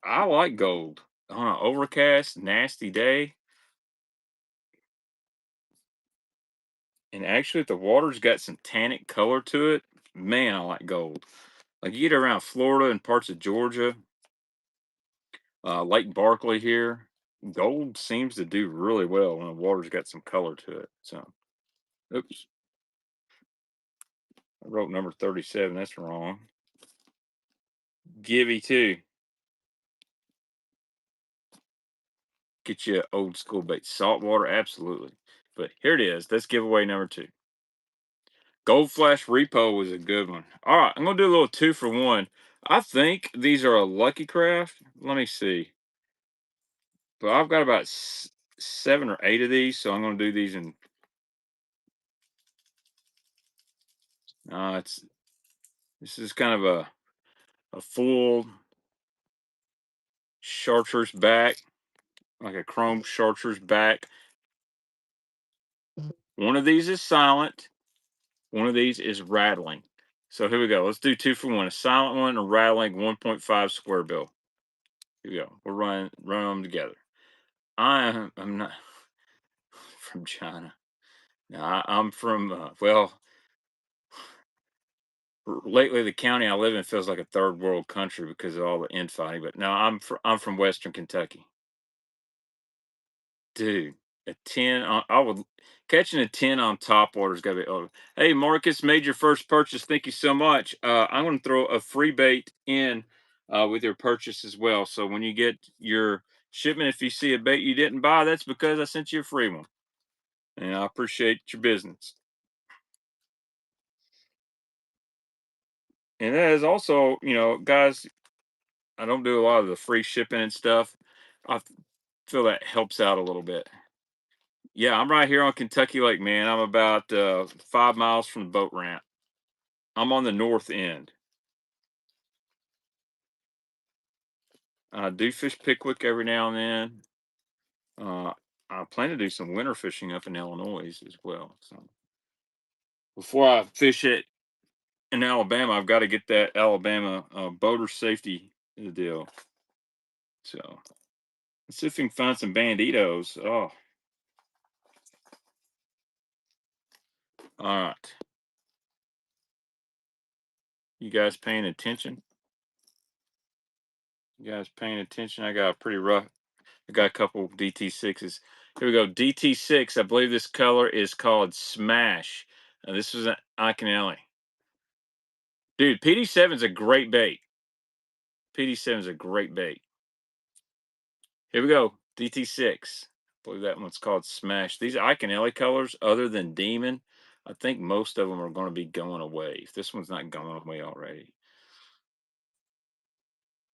I like gold on an overcast, nasty day. And actually, if the water's got some tannic color to it, man, I like gold. Like you get around Florida and parts of Georgia, Lake Barkley here, gold seems to do really well when the water's got some color to it. So, oops, I wrote number 37. That's wrong. Givey too. Get you old school bait. Saltwater, absolutely. But here it is. That's giveaway number 2. Gold Flash Repo was a good one. All right, I'm gonna do a little 2-for-1. I think these are a Lucky Craft. Let me see. But I've got about 7 or 8 of these, so I'm gonna do these in. It's this is kind of a full chartreuse back, like a chrome chartreuse back. One of these is silent. One of these is rattling. So here we go. Let's do 2-for-1. A silent one, a rattling 1.5 square bill. Here we go. We'll run them together. I'm not from China. No, I'm from lately the county I live in feels like a third world country because of all the infighting. But no, I'm from Western Kentucky. Dude, a 10 on I would catching a 10 on top water's gotta be over. Hey Marcus, made your first purchase. Thank you so much. I'm gonna throw a free bait in with your purchase as well. So when you get your shipment, if you see a bait you didn't buy, that's because I sent you a free one. And I appreciate your business. And that is also, guys, I don't do a lot of the free shipping and stuff. I feel that helps out a little bit. Yeah, I'm right here on Kentucky Lake, man. I'm about 5 miles from the boat ramp. I'm on the north end. I do fish Pickwick every now and then. I plan to do some winter fishing up in Illinois as well. So before I fish it in Alabama, I've got to get that Alabama boater safety deal. So let's see if we can find some banditos. Oh, all right. You guys paying attention? You guys paying attention? I got a pretty rough. I got a couple DT6s. Here we go. DT6. I believe this color is called Smash. This is an Iconelli. Dude, PD7 is a great bait. PD7 is a great bait. Here we go. DT6. I believe that one's called Smash. These Iconelli colors, other than Demon, I think most of them are going to be going away. If this one's not going away already.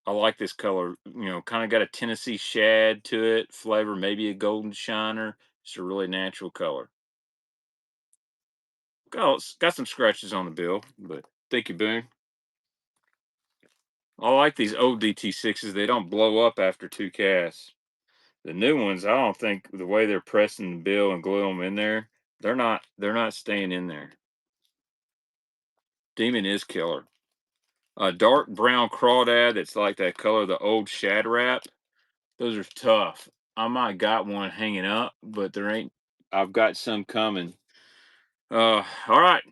I like this color. Kind of got a Tennessee shad to it, flavor, maybe a golden shiner. It's a really natural color. Got some scratches on the bill, but thank you, Boone. I like these old DT6s. They don't blow up after 2 casts. The new ones, I don't think the way they're pressing the bill and glue them in there, they're not staying in there. Demon is killer. A dark brown crawdad that's like that color of the old shad wrap. Those are tough. I might got one hanging up, but there ain't. I've got some coming. All right.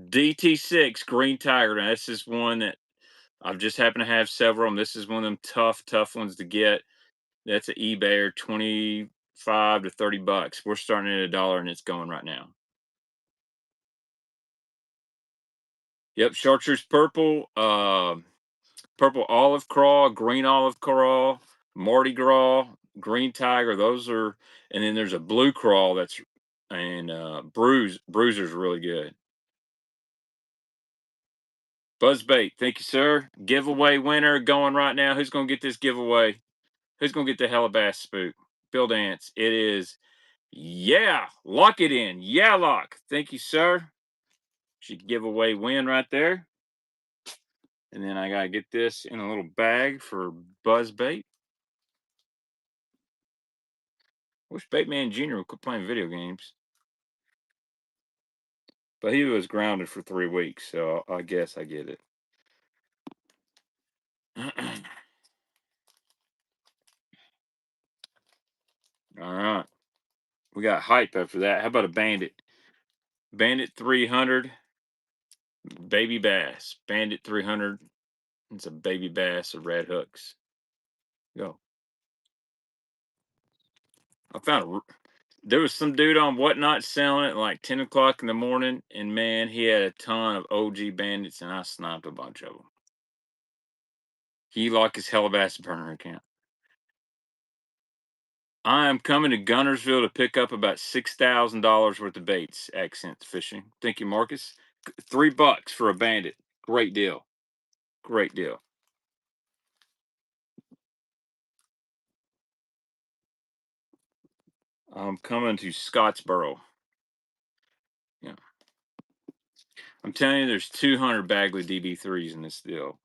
DT6 Green Tiger. Now, this is one that I've just happened to have several of them. This is one of them tough ones to get. That's an eBay 25 to $30. We're starting at $1 and it's going right now. Yep, chartreuse purple. purple olive craw, green olive craw, Mardi Gras, green tiger. Those are, and then there's a blue craw that's, and bruiser's really good. Buzzbait, thank you, sir. Giveaway winner going right now. Who's gonna get this giveaway? Who's gonna get the Hellabass spook? Bill Dance. It is, yeah. Lock it in. Yeah, lock. Thank you, sir. Should giveaway win right there. And then I gotta get this in a little bag for Buzzbait. Wish Bateman Jr. would quit playing video games. But he was grounded for 3 weeks, so I guess I get it. All right. We got hype after that. How about a bandit? Bandit 300 baby bass. Bandit 300. It's a baby bass of red hooks. Go. I found there was some dude on Whatnot selling it at like 10 o'clock in the morning, and man, he had a ton of OG bandits, and I sniped a bunch of them. He locked his Hellabass burner account. I am coming to Gunnersville to pick up about $6,000 worth of baits. Accent fishing. Thank you, Marcus. $3 for a bandit. Great deal. Great deal. I'm coming to Scottsboro. Yeah. I'm telling you, there's 200 Bagley DB3s in this deal.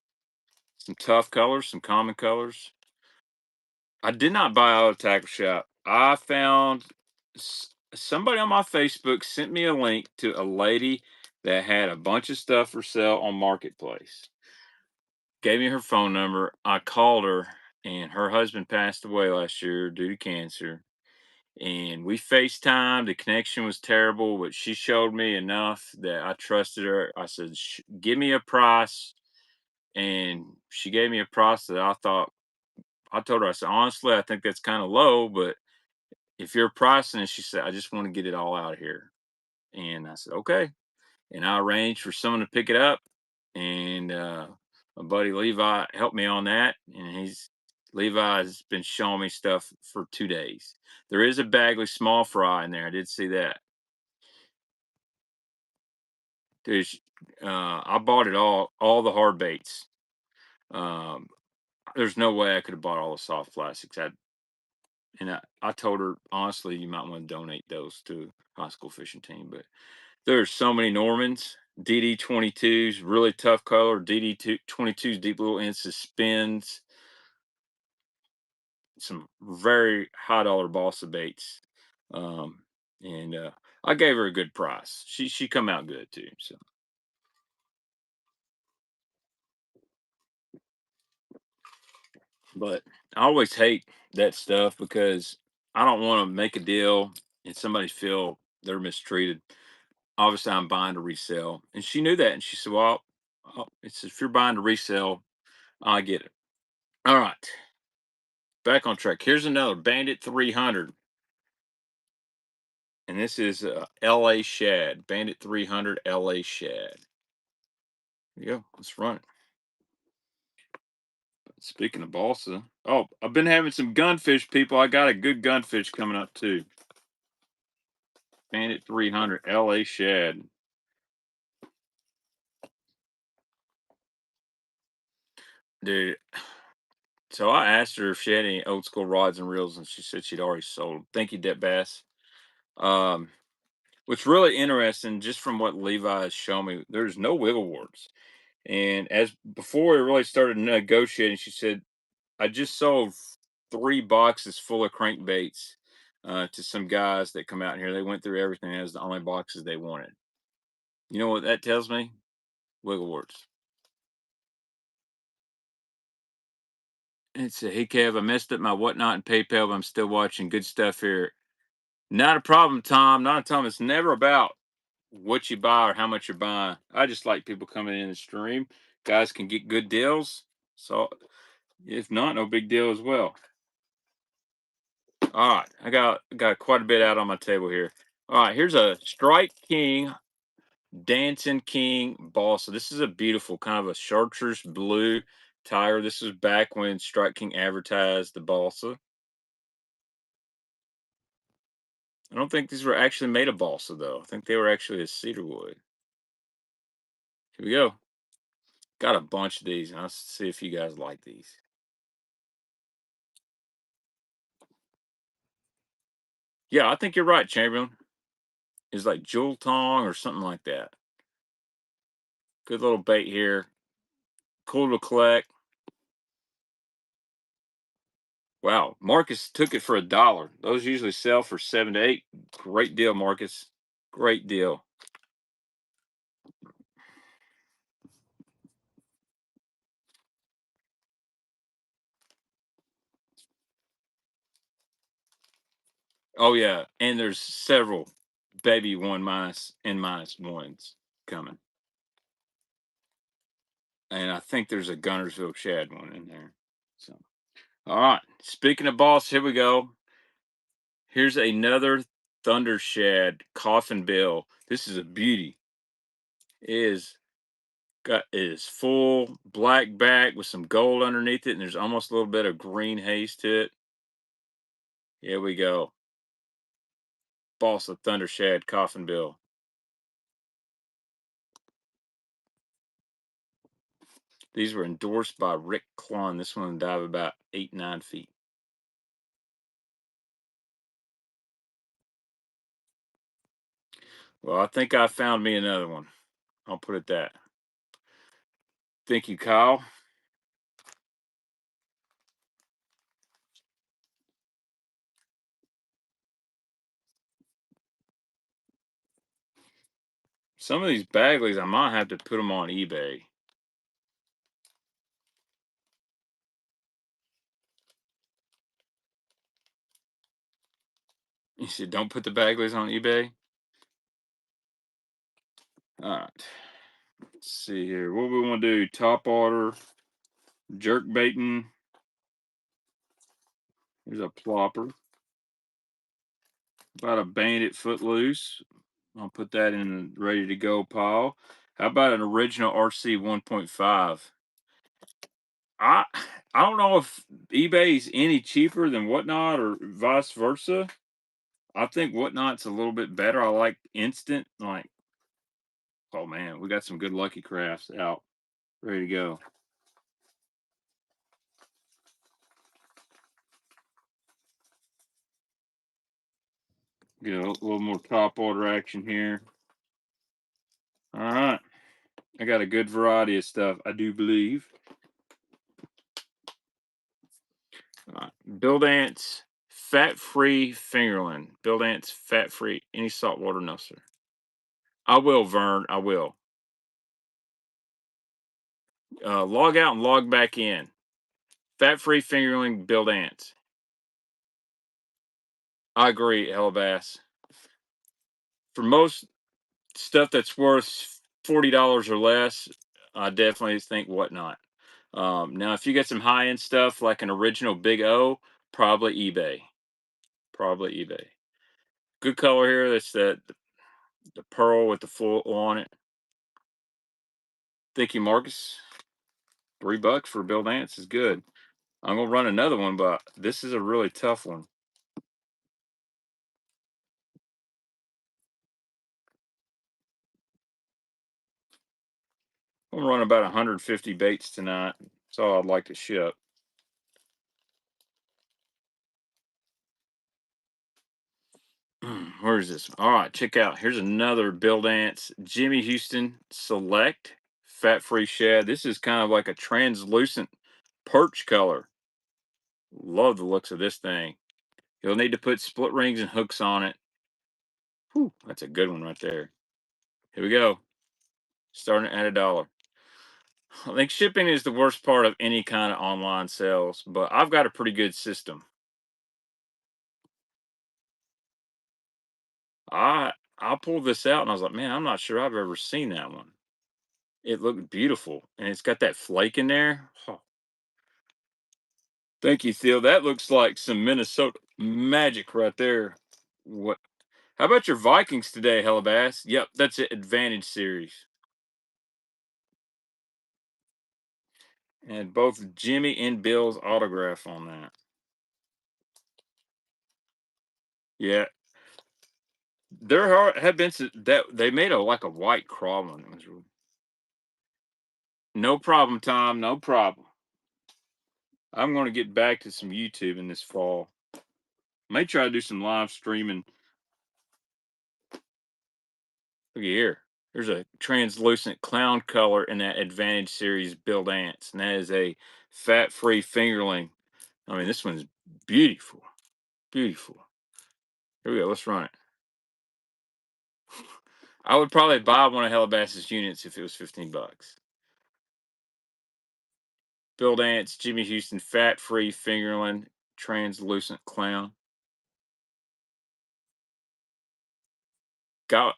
Some tough colors, some common colors. I did not buy out of the tackle shop. I found somebody on my Facebook sent me a link to a lady that had a bunch of stuff for sale on Marketplace. Gave me her phone number. I called her, and her husband passed away last year due to cancer. And we FaceTimed. The connection was terrible, but she showed me enough that I trusted her. I said, "Give me a price," and she gave me a price that I thought. I told her, I said, "Honestly, I think that's kind of low, but if you're pricing it," she said, "I just want to get it all out of here." And I said, "Okay." And I arranged for someone to pick it up, and my buddy Levi helped me on that, and Levi's been showing me stuff for 2 days. There is a Bagley small fry in there. I did see that. There's, I bought it all the hard baits. Um, there's no way I could have bought all the soft plastics. I told her honestly, you might want to donate those to high school fishing team. But there's so many Normans, DD22s, really tough color, DD22s, deep little inches, spins, some very high dollar balsa baits. Um, and I gave her a good price. She come out good too. So, but I always hate that stuff because I don't want to make a deal and somebody feel they're mistreated. Obviously, I'm buying to resell, and she knew that, and she said, "Well, it's if you're buying to resell, I get it." All right, back on track. Here's another Bandit 300, and this is L.A. Shad. Bandit 300 L.A. Shad. Here you go. Let's run it. Speaking of balsa, oh, I've been having some gunfish people. I got a good gunfish coming up too. Bandit 300 L.A. Shad. Dude, so I asked her if she had any old school rods and reels, and she said she'd already sold. Thank you, Deb Bass. Um, what's really interesting, just from what Levi has shown me, there's no wiggle warts. And as before we really started negotiating, she said, "I just sold 3 boxes full of crankbaits to some guys that come out here. They went through everything. That was the only boxes they wanted." You know what that tells me? Wiggle warts. It's a, "Hey Kev, I messed up my whatnot and PayPal, but I'm still watching. Good stuff here." Not a problem, Tom. Not a problem. It's never about what you buy or how much you're buying. I just like people coming in the stream. Guys can get good deals. So if not, no big deal as well. All right. I got quite a bit out on my table here. All right, here's a Strike King, Dancing King ball. So this is a beautiful kind of a chartreuse blue Tiger. This was back when Strike King advertised the balsa. I don't think these were actually made of balsa though. I think they were actually a cedar wood. Here we go. Got a bunch of these. I'll see if you guys like these. Yeah, I think you're right, Chamberlain. It's like jewel tong or something like that. Good little bait here. Cool to collect. Wow, Marcus took it for $1. Those usually sell for 7 to 8. Great deal, Marcus. Great deal. Oh yeah, and there's several baby 1- and -1s coming, and I think there's a Gunnersville Shad one in there. So, all right. Speaking of boss, here we go. Here's another Thunder Shad coffin bill. This is a beauty. It is full black back with some gold underneath it, and there's almost a little bit of green haze to it. Here we go. Boss of Thunder Shad coffin bill. These were endorsed by Rick Klon. This one dive about 8, 9 feet. Well, I think I found me another one. I'll put it that. Thank you, Kyle. Some of these Bagley's, I might have to put them on eBay. You said don't put the Bagleys on eBay? All right. Let's see here. What we want to do? Top water, jerk baiting. Here's a plopper. About a bandit footloose. I'll put that in the ready to go pile. How about an original RC 1.5? I I don't know if eBay's any cheaper than Whatnot or vice versa. I think Whatnot's a little bit better. I like instant. Like, oh man, we got some good Lucky Crafts out, ready to go. Get a little more top water action here. All right, I got a good variety of stuff. I do believe. Build Ants fat free fingerling. Build Ants fat free. Any salt water? No, sir. I will, Vern. I will. Log out and log back in. Fat free fingerling. Build Ants. I agree, Hellbass. For most stuff that's worth $40 or less, I definitely think Whatnot. Now, if you get some high end stuff like an original Big O, probably eBay. Probably eBay. Good color here. That's the pearl with the full on it. Thank you, Marcus. $3 for Bill Dance is good. I'm gonna run another one, but this is a really tough one. I'm gonna run about 150 baits tonight. That's all I'd like to ship. Where is this? All right, check out. Here's another Bill Dance Jimmy Houston Select Fat Free Shad. This is kind of like a translucent perch color. Love the looks of this thing. You'll need to put split rings and hooks on it. Whew, that's a good one right there. Here we go. Starting at $1. I think shipping is the worst part of any kind of online sales, but I've got a pretty good system. I pulled this out and I was like, man, I'm not sure I've ever seen that one. It looked beautiful, and it's got that flake in there. Oh, thank you, Theo. That looks like some Minnesota magic right there. What? How about your Vikings today, Hellabass? Yep, that's it. Advantage series. And both Jimmy and Bill's autograph on that. Yeah, have been that they made a like a white crawl one. It was no problem, Tom. No problem. I'm going to get back to some YouTube in this fall. May try to do some live streaming. Look here. There's a translucent clown color in that Advantage Series Build Ants, and that is a fat-free fingerling. I mean, this one's beautiful, beautiful. Here we go. Let's run it. I would probably buy one of Hellabass's units if it was $15. Build Ants, Jimmy Houston, fat-free fingerling, translucent clown.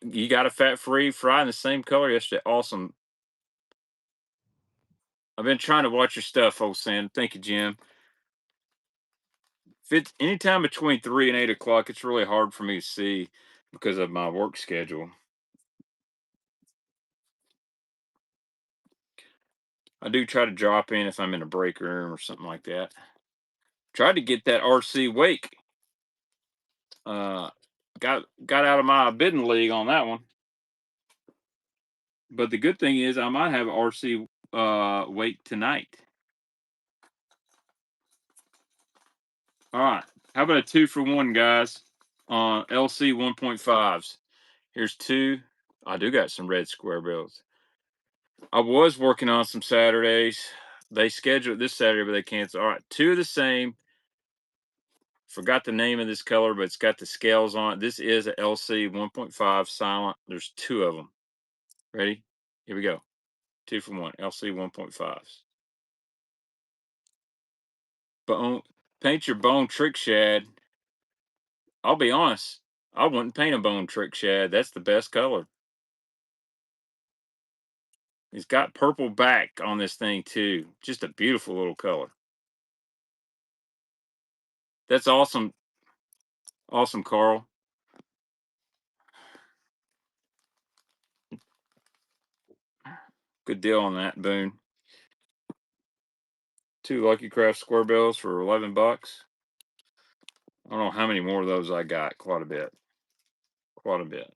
You got a fat-free fry in the same color yesterday. Awesome. I've been trying to watch your stuff, old Sam. Thank you, Jim. If it's anytime between 3 and 8 o'clock, it's really hard for me to see because of my work schedule. I do try to drop in if I'm in a break room or something like that. Tried to get that RC Wake. Got out of my bidding league on that one. But the good thing is I might have RC Wake tonight. All right. How about a 2-for-1, guys? On LC 1.5s. Here's two. I do got some red square bills. I was working on some Saturdays. They scheduled this Saturday, but they canceled. All right, two of the same. Forgot the name of this color, but it's got the scales on it. This is a LC 1.5 silent. There's two of them. Ready? Here we go. 2-for-1. LC 1.5s. Bone. Paint your bone trick shad. I'll be honest. I wouldn't paint a bone trick shad. That's the best color. It's got purple back on this thing too. Just a beautiful little color. That's awesome. Awesome, Carl. Good deal on that, Boone. Two Lucky Craft square bills for $11. I don't know how many more of those I got. Quite a bit. Quite a bit.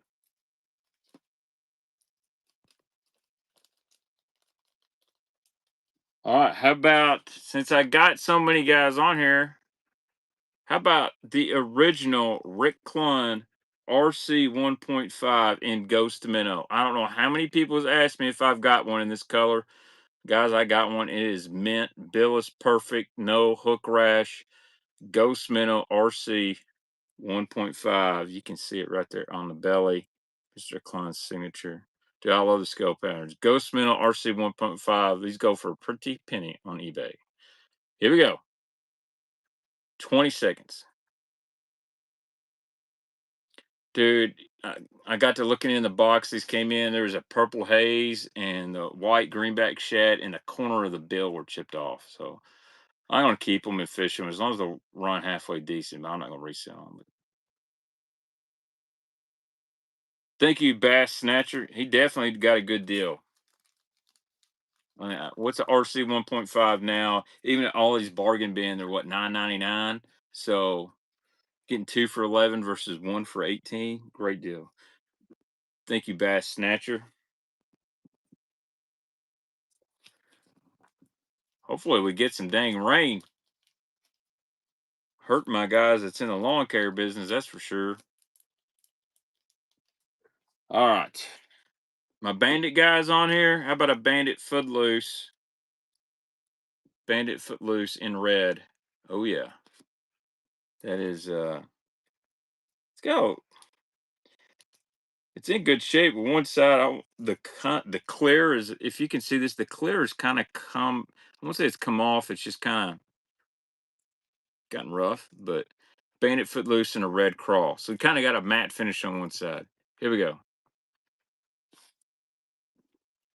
All right. How about, since I got so many guys on here, how about the original Rick Clunn RC 1.5 in Ghost Minnow? I don't know how many people has asked me if I've got one in this color. Guys, I got one. It is mint. Bill is perfect. No hook rash. Ghost Minnow RC 1.5. You can see it right there on the belly. Mr. Klein's signature. Dude, I love the scale patterns. Ghost Minnow RC 1.5. These go for a pretty penny on eBay. Here we go. 20 seconds. Dude, I got to looking in the box. These came in. There was a purple haze and the white greenback shad in the corner of the bill were chipped off. So I'm going to keep them and fish them as long as they'll run halfway decent. But I'm not going to resell them. Thank you, Bass Snatcher. He definitely got a good deal. What's the RC 1.5 now? Even at all these bargain bin, they're what, $9.99. So getting two for 11 versus one for 18, great deal. Thank you, Bass Snatcher. Hopefully we get some dang rain. Hurt my guys that's in the lawn care business, that's for sure. All right. My bandit guys on here. How about a bandit footloose? Bandit footloose in red. Oh yeah. That is let's go. It's in good shape. One side, the clear is, if you can see this, the clear is kind of come. I won't say it's come off. It's just kind of gotten rough. But Bandit Footloose and a red crawl, so we kind of got a matte finish on one side. Here we go.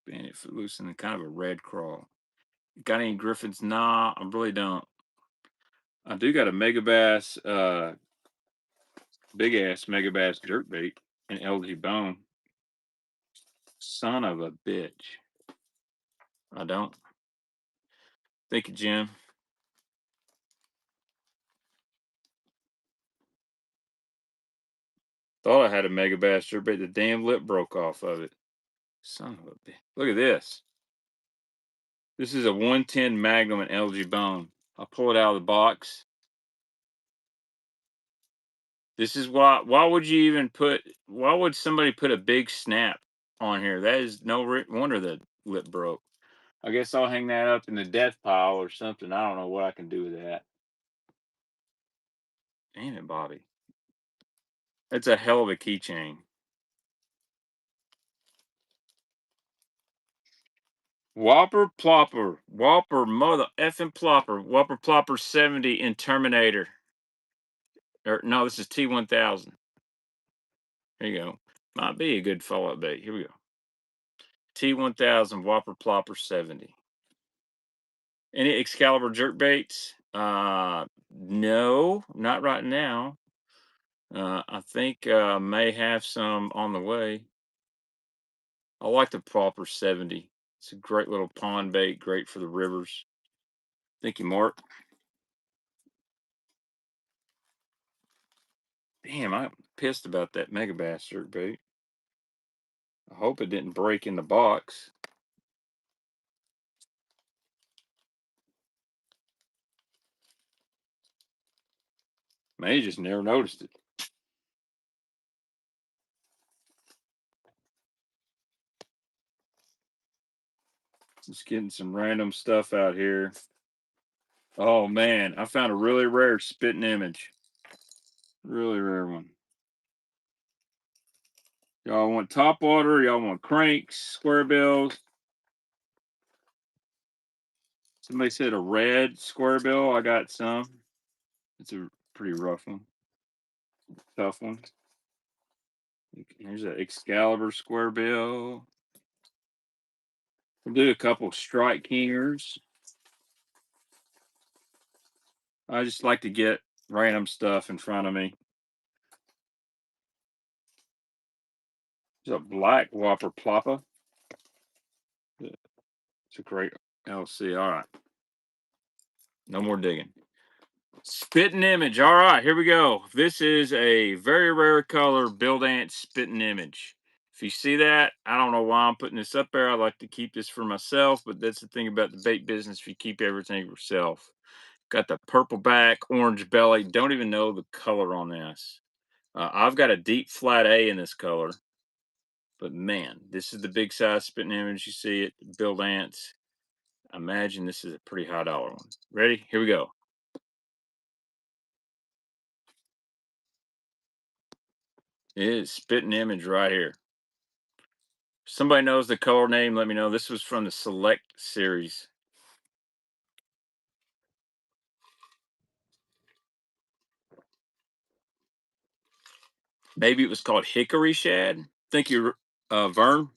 Bandit Footloose and kind of a red crawl. Got any Griffins? Nah, I really don't. I do got a Megabass, big ass Megabass jerkbait and LG bone. Son of a bitch. I don't. Thank you, Jim. Thought I had a mega bass but the damn lip broke off of it. Son of a bitch. Look at this. This is a 110 Magnum and LG bone. I'll pull it out of the box. This is why would you even why would somebody put a big snap on here? That is no wonder the lip broke. I guess I'll hang that up in the death pile or something. I don't know what I can do with that. Damn it, Bobby. That's a hell of a keychain. Whopper Plopper. Whopper mother effing Plopper. Whopper Plopper 70 in Terminator. Or no, this is T1000. There you go. Might be a good follow-up bait. Here we go. T1000 Whopper Plopper 70. Any Excalibur jerk baits? No, not right now. I think may have some on the way. I like the Plopper 70. It's a great little pond bait, great for the rivers. Thank you, Mark. Damn, I'm pissed about that mega bass jerk bait. I hope it didn't break in the box. May just never noticed it. Just getting some random stuff out here. Oh man, I found a really rare spitting image. Really rare one. Y'all want top water? Y'all want cranks, square bills? Somebody said a red square bill. I got some. It's a pretty rough one. Tough one. Here's an Excalibur square bill. We'll do a couple strike kingers. I just like to get random stuff in front of me. There's a black Whopper Plopper. It's a great LC. All right. No more digging. Spitting image. All right, here we go. This is a very rare color Build Ant spitting image. If you see that, I don't know why I'm putting this up there. I like to keep this for myself, but that's the thing about the bait business. If you keep everything yourself, got the purple back, orange belly. Don't even know the color on this. I've got a deep flat A in this color, but man, this is the big size spitting image. You see it, Build Ants. I imagine this is a pretty high dollar one. Ready? Here we go. It is spitting image right here. Somebody knows the color name, let me know. This was from the Select series. Maybe it was called Hickory Shad. Thank you, Vern.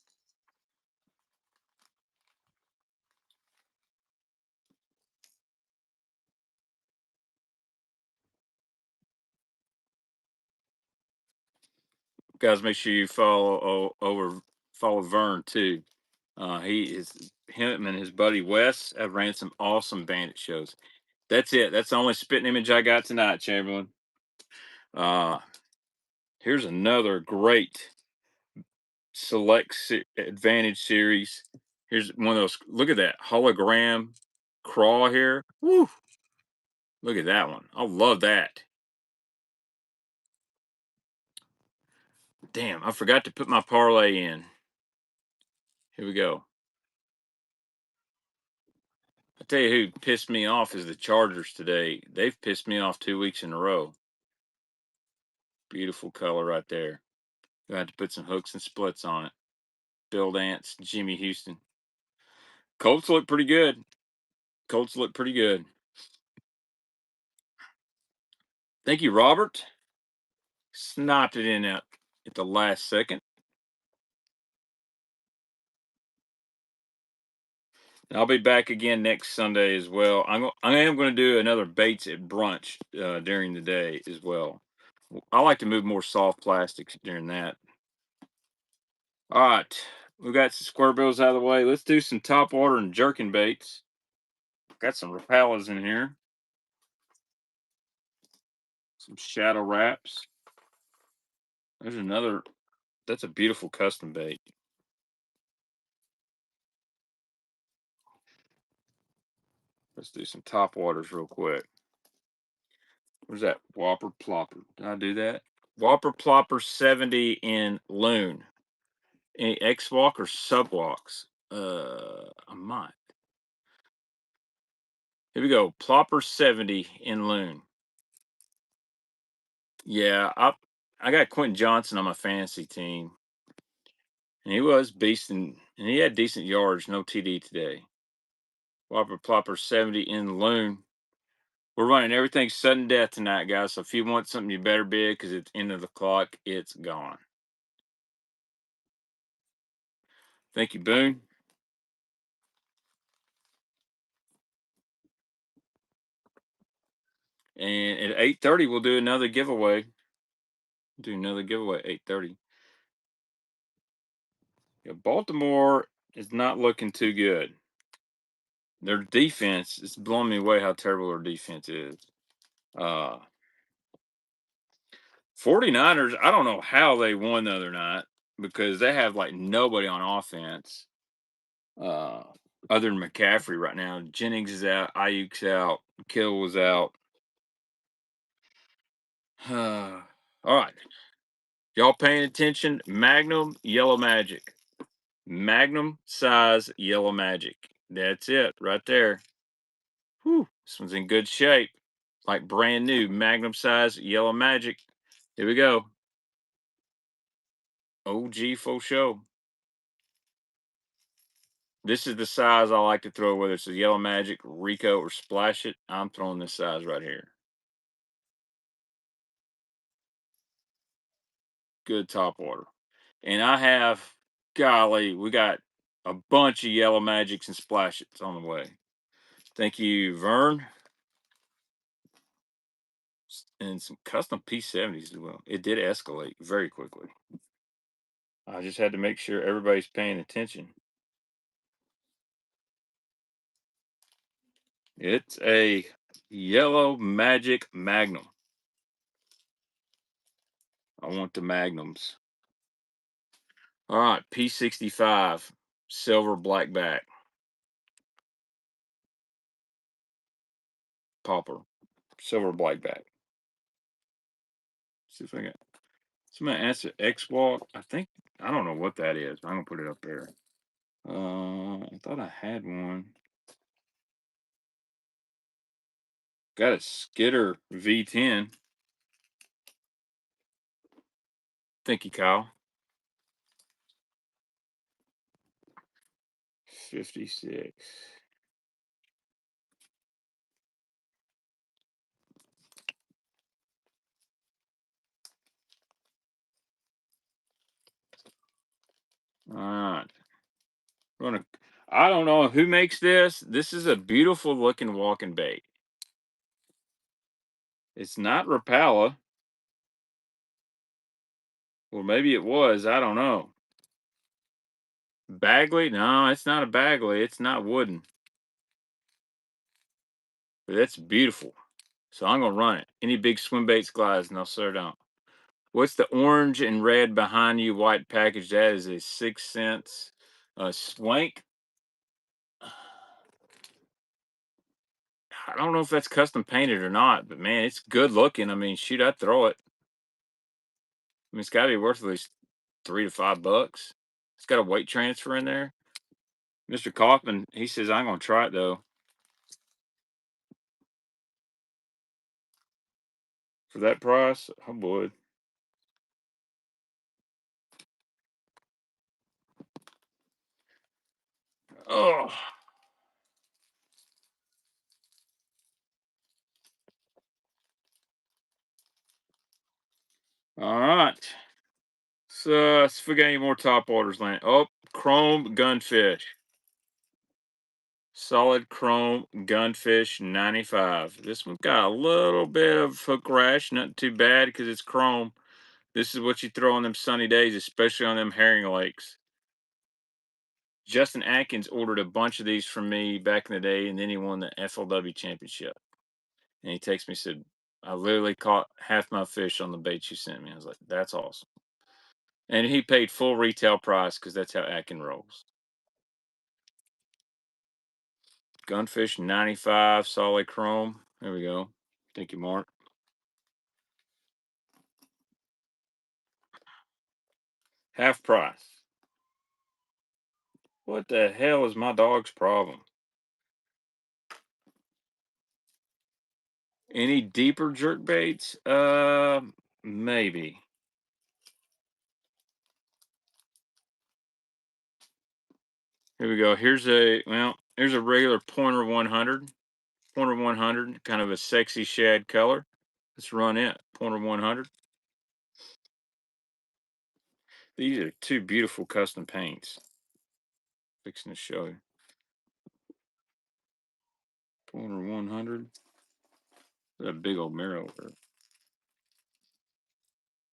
Guys, make sure you follow Vern too. He is him and his buddy Wes have ran some awesome bandit shows. That's it. That's the only spitting image I got tonight, Chamberlain. Uh, here's another great Advantage series. Here's one of those. Look at that hologram crawl here. Woo! Look at that one. I love that. Damn, I forgot to put my parlay in. Here we go. I tell you who pissed me off is the Chargers today. They've pissed me off 2 weeks in a row. Beautiful color right there. I had to put some hooks and splits on it. Build Ants, Jimmy Houston. Colts look pretty good. Colts look pretty good. Thank you, Robert. Sniped it in at the last second. And I'll be back again next Sunday as well. I am going to do another baits at brunch during the day as well. I like to move more soft plastics during that. All right, we got some square bills out of the way. Let's do some top water and jerking baits. Got some Rapalas in here. Some shadow wraps. There's another. That's a beautiful custom bait. Let's do some top waters real quick. Where's that Whopper Plopper? Did I do that? Whopper Plopper 70 in Loon. Any X walk or sub walks? I might. Here we go. Plopper 70 in Loon. Yeah, I got Quentin Johnson on my fantasy team. And he was beasting, and he had decent yards, no TD today. Whopper Plopper 70 in Loon. We're running everything sudden death tonight, guys. So if you want something, you better bid because it's end of the clock. It's gone. Thank you, Boone. And at 8:30, we'll do another giveaway. Do another giveaway at 8:30. Yeah, Baltimore is not looking too good. Their defense is blowing me away how terrible their defense is. Uh 49ers, I don't know how they won the other night because they have like nobody on offense. Uh Other than McCaffrey right now. Jennings is out, Ayuk's out, Kill was out. All right. Y'all paying attention? Magnum Yellow Magic. Magnum size Yellow Magic. That's it right there. Whew, this one's in good shape. Like brand new Magnum size Yellow Magic. Here we go. OG full show. This is the size I like to throw, whether it's a Yellow Magic, Rico, or Splash It. I'm throwing this size right here. Good top water. And I have, golly, we got a bunch of Yellow Magics and Splash It's on the way. Thank you, Vern. And some custom P70s as well. It did escalate very quickly. I just had to make sure everybody's paying attention. It's a Yellow Magic Magnum. I want the Magnums. All right, P65, silver black back, popper, silver black back. See if I got somebody asked the X Walk. I don't know what that is. I'm gonna put it up there. I thought I had one. Got a Skitter V10. Thank you, Kyle. 56. All right. I don't know who makes this. This is a beautiful looking walking bait. It's not Rapala. Or maybe it was. I don't know. Bagley? No, it's not a Bagley. It's not wooden. But that's beautiful. So I'm going to run it. Any big swim baits glides? No, sir, don't. What's the orange and red behind you white package? That is a 6 cents swank. I don't know if that's custom painted or not, but man, it's good looking. I mean, shoot, I'd throw it. I mean, it's got to be worth at least $3 to $5. It's got a weight transfer in there. Mr. Kaufman, he says, I'm going to try it though. For that price, I would. Oh. All right. So, let's if we got any more top waters land. Oh, chrome gunfish. Solid chrome gunfish 95. This one's got a little bit of hook rash, not too bad because it's chrome. This is what you throw on them sunny days, especially on them herring lakes. Justin Atkins ordered a bunch of these from me back in the day, and then he won the FLW championship. And he texted me and said, "I literally caught half my fish on the bait you sent me." I was like, "That's awesome." And he paid full retail price because that's how Atkins rolls. Gunfish 95 solid chrome. There we go. Thank you, Mark. Half price. What the hell is my dog's problem? Any deeper jerk baits? Maybe. Here we go. Here's a regular pointer 100. Pointer 100, kind of a sexy shad color. Let's run it. Pointer 100. These are two beautiful custom paints. Fixing to show you. Pointer 100. That big old mirror over there.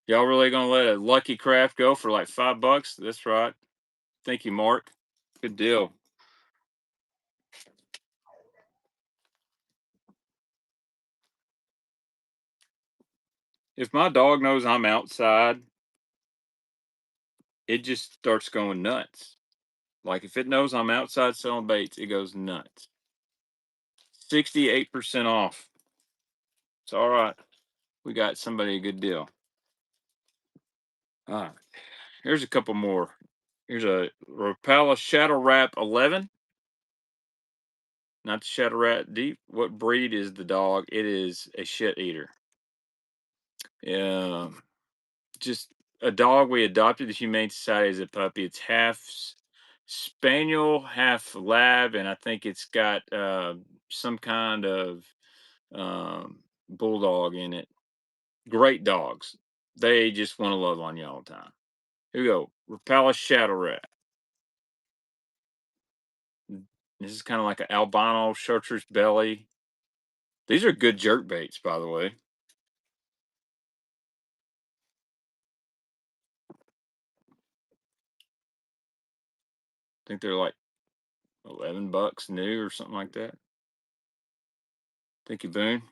Y'all really gonna let a Lucky Craft go for like $5? That's right. Thank you, Mark. Good deal. If my dog knows I'm outside, it just starts going nuts. Like if it knows I'm outside selling baits, it goes nuts. 68% off. It's all right. We got somebody a good deal. All right. Here's a couple more. Here's a Rapala Shadow Wrap 11. Not the Shadow Rat Deep. What breed is the dog? It is a shit eater. Yeah. Just a dog we adopted the Humane Society as a puppy. It's half spaniel, half lab, and I think it's got some kind of bulldog in it. Great dogs. They just want to love on you all the time. Here we go. Rapala Shadow Rat. This is kind of like an albino chartreuse belly. These are good jerk baits, by the way. I think they're like $11 new or something like that. Thank you, Boone.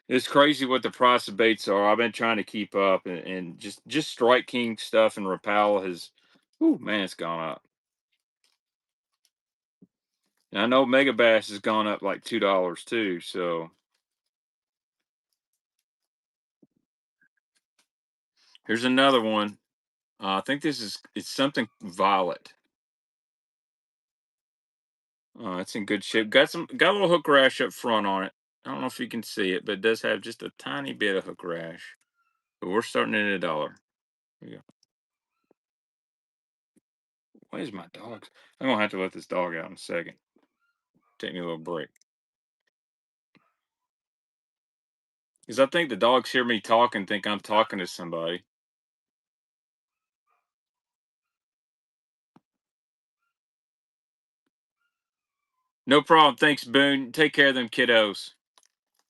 It's crazy what the price of baits are. I've been trying to keep up, and just Strike King stuff and Rapala has, oh man, it's gone up. And I know Mega Bass has gone up like $2 too. So here's another one. I think it's something violet. It's in good shape. Got a little hook rash up front on it. I don't know if you can see it, but it does have just a tiny bit of hook rash. But we're starting at $1. Here you go. Where's my dogs? I'm gonna have to let this dog out in a second. Take me a little break. Because I think the dogs hear me talk and think I'm talking to somebody. No problem. Thanks, Boone. Take care of them kiddos.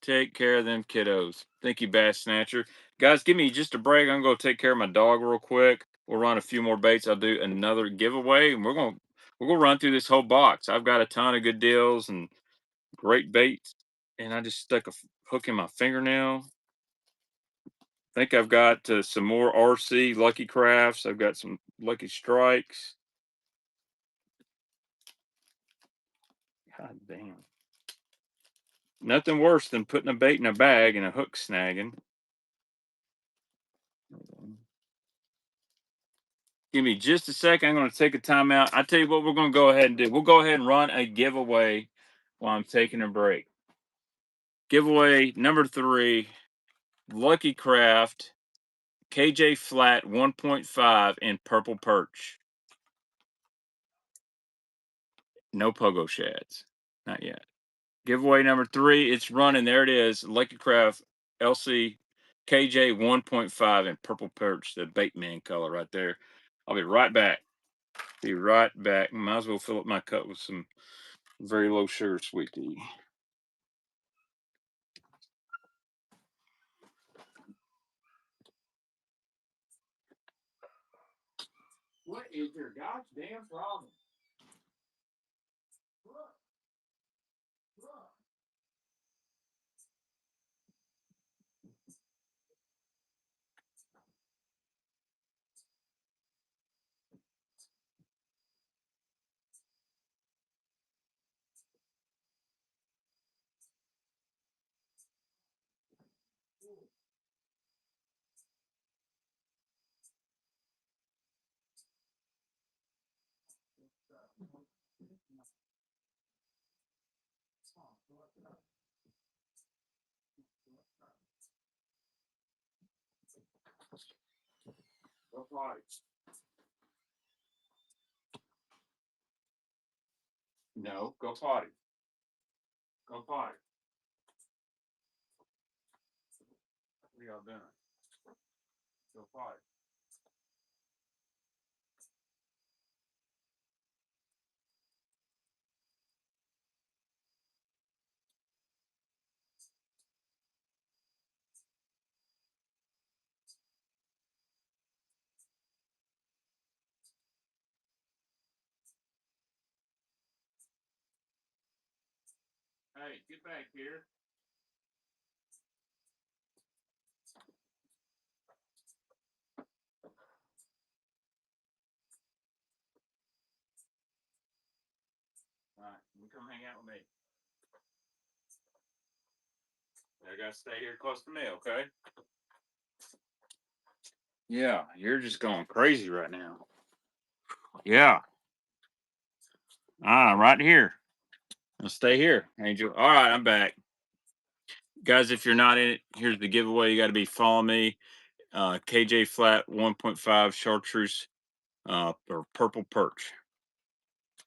Take care of them kiddos. Thank you, Bass Snatcher. Guys, give me just a break. I'm going to take care of my dog real quick. We'll run a few more baits. I'll do another giveaway, and we're gonna run through this whole box. I've got a ton of good deals and great baits, and I just stuck a hook in my fingernail. I think I've got some more RC Lucky Crafts. I've got some Lucky Strikes. God damn. Nothing worse than putting a bait in a bag and a hook snagging. Give me just a second. I'm going to take a timeout. I tell you what, we're going to go ahead and do. We'll go ahead and run a giveaway while I'm taking a break. Giveaway number 3, Lucky Craft, KJ Flat 1.5 and Purple Perch. No pogo shads. Not yet. Giveaway number 3, it's running. There it is. Lucky Craft LC KJ 1.5 and Purple Perch, the Baitman color right there. I'll be right back. Be right back. Might as well fill up my cup with some very low sugar sweet tea. What is your goddamn problem? Go potty. No, go potty. Go potty. What are y'all doing? Go potty. Hey, get back here. All right, you come hang out with me. I gotta stay here close to me, okay? Yeah, you're just going crazy right now. Yeah. Right here. I'll stay here, Angel. All right, I'm back. Guys, if you're not in it, here's the giveaway. You got to be following me. KJ Flat 1.5 Chartreuse or Purple Perch.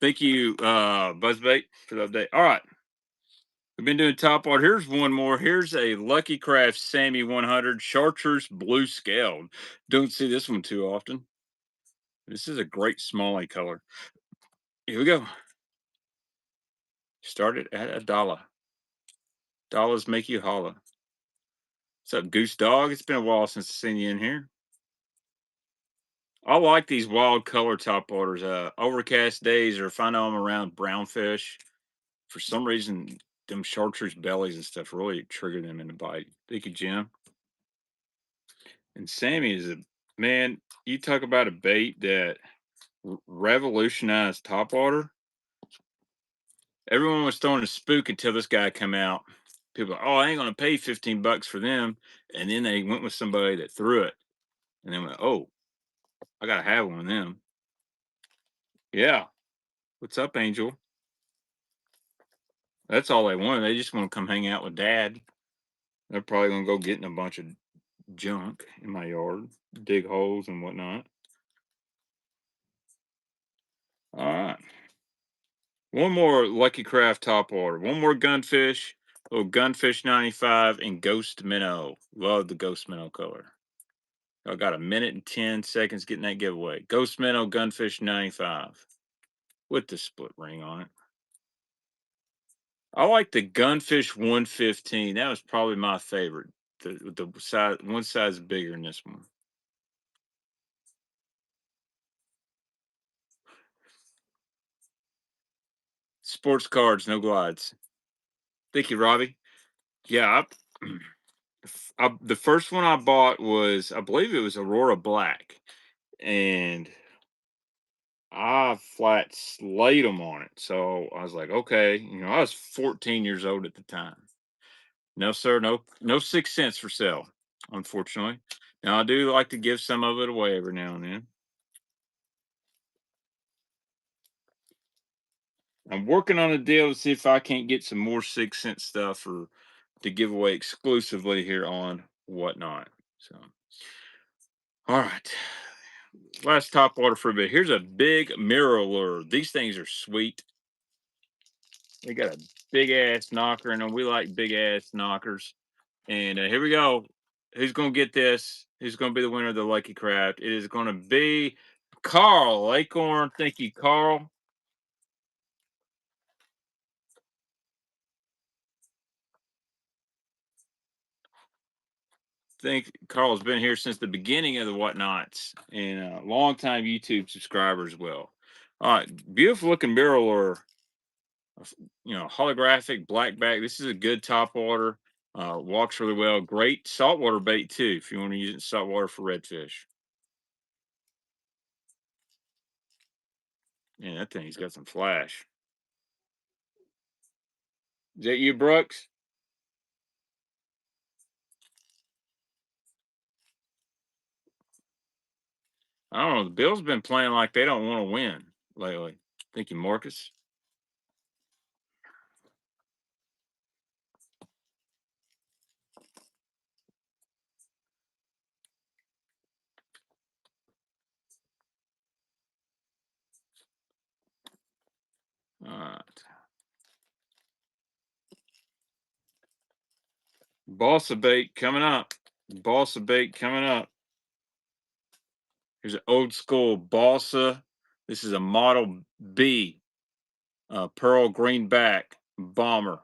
Thank you, Buzzbait, for the update. All right. We've been doing top water. Here's one more. Here's a Lucky Craft Sammy 100 Chartreuse Blue Scaled. Don't see this one too often. This is a great smallie color. Here we go. Started at $1. Dollars make you holla. What's up, Goose Dog? It's been a while since I've seen you in here. I like these wild color top waters. Overcast days, or if I know I'm around brownfish, for some reason, them chartreuse bellies and stuff really trigger them into bite. Thank you, Jim. And Sammy is a man. You talk about a bait that revolutionized topwater. Everyone was throwing a spook until this guy come out. People, oh, I ain't gonna pay $15 for them. And then they went with somebody that threw it, and they went, oh, I gotta have one of them. Yeah. What's up, Angel? That's all they want. They just want to come hang out with Dad. They're probably gonna go getting a bunch of junk in my yard, dig holes and whatnot. All right. One more Lucky Craft top water. One more gunfish. Little gunfish 95 and ghost minnow. Love the ghost minnow color. I got a minute and 10 seconds getting that giveaway. Ghost minnow gunfish 95 with the split ring on it. I like the gunfish 115. That was probably my favorite. The size, one size bigger than this one. Sports cards, no glides. Thank you, Robbie. Yeah, the first one I bought was, I believe it was Aurora Black, and I flat slayed them on it. So I was like, okay, I was 14 years old at the time. No, sir, no 6 cents for sale, unfortunately. Now I do like to give some of it away every now and then. I'm working on a deal to see if I can't get some more 6 cent stuff or to give away exclusively here on Whatnot. So, all right. Last top water for a bit. Here's a big mirror lure. These things are sweet. They got a big ass knocker in them. We like big ass knockers. And here we go. Who's going to get this? Who's going to be the winner of the Lucky Craft? It is going to be Carl Acorn. Thank you, Carl. think Carl's been here since the beginning of the whatnots and a long time YouTube subscriber as well. All right, beautiful looking barrel or holographic blackback. This is a good top water. Walks really well. Great saltwater bait too if you want to use it in saltwater for redfish. Yeah, that thing's got some flash. Is that you, Brooks? I don't know. The Bills been playing like they don't want to win lately. Thank you, Marcus. All right. Balsa bait coming up. Balsa bait coming up. Here's an old school balsa. This is a Model B, pearl greenback bomber.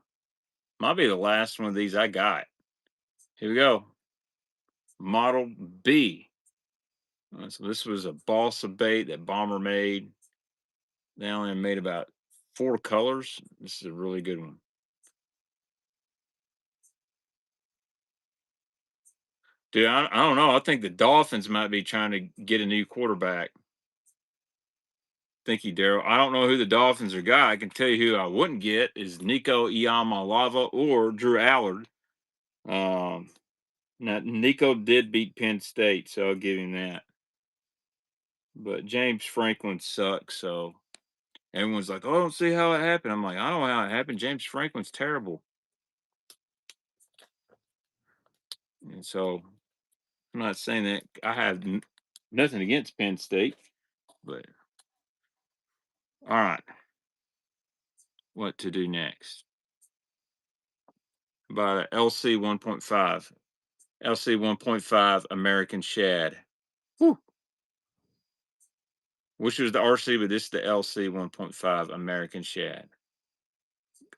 Might be the last one of these I got. Here we go. Model B. So this was a balsa bait that Bomber made. They only made about 4 colors. This is a really good one. Dude, I don't know. I think the Dolphins might be trying to get a new quarterback. Thank you, Daryl. I don't know who the Dolphins are got. I can tell you who I wouldn't get is Nico Iamalava or Drew Allard. Um, Now Nico did beat Penn State, so I'll give him that. But James Franklin sucks, so everyone's like, "Oh, I don't see how it happened." I'm like, "I don't know how it happened. James Franklin's terrible." And so I'm not saying that I have nothing against Penn State, but all right, what to do next? About a LC 1.5, LC 1.5 American Shad. Whew. Which was the RC, but this is the LC 1.5 American Shad.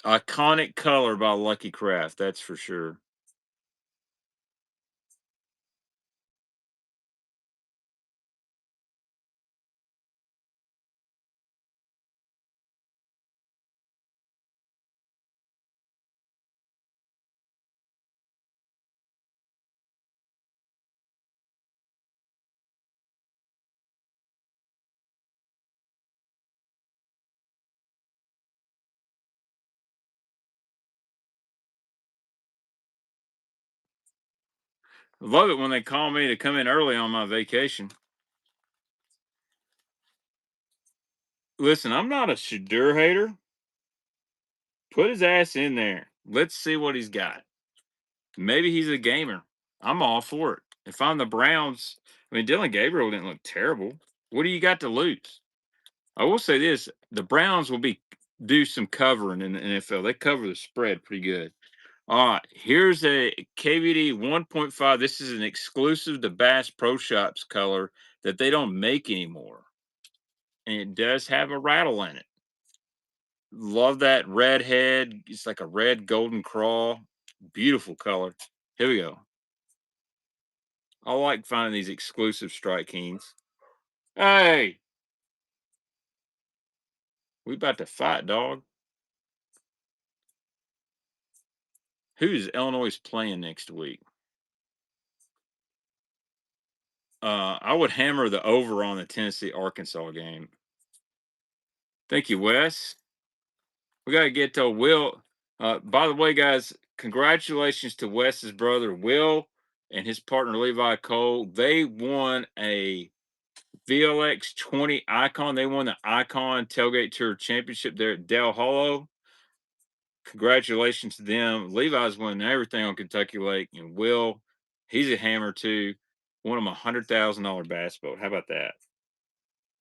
Iconic color by Lucky Craft, that's for sure. Love it when they call me to come in early on my vacation. Listen, I'm not a Shadur hater. Put his ass in there. Let's see what he's got. Maybe he's a gamer. I'm all for it. If I'm the Browns, I mean, Dylan Gabriel didn't look terrible. What do you got to lose? I will say this: the Browns will be do some covering in the NFL. They cover the spread pretty good. All right, here's a KVD 1.5. This is an exclusive to Bass Pro Shops color that they don't make anymore, and it does have a rattle in it. Love that red head. It's like a red golden crawl. Beautiful color. Here we go. I like finding these exclusive Strike Kings. Hey, we about to fight, dog. Who's Illinois playing next week? I would hammer the over on the Tennessee Arkansas game. Thank you, Wes. We got to get to Will. By the way, guys, congratulations to Wes's brother Will and his partner Levi Cole. They won a VLX 20 Icon. They won the Icon Tailgate Tour Championship there at Del Hollow. Congratulations to them. Levi's winning everything on Kentucky Lake, and Will, he's a hammer too. Won him $100,000 bass boat. How about that?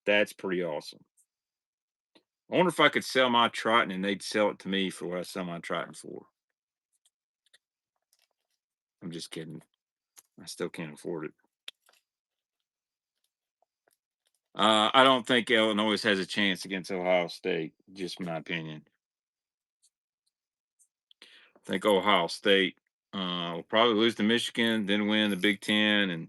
That's pretty awesome. I wonder if I could sell my Triton and they'd sell it to me for what I sell my Triton for. I'm just kidding. I still can't afford it. I don't think Illinois has a chance against Ohio State. Just my opinion. I think Ohio State We'll probably lose to Michigan, then win the Big Ten, and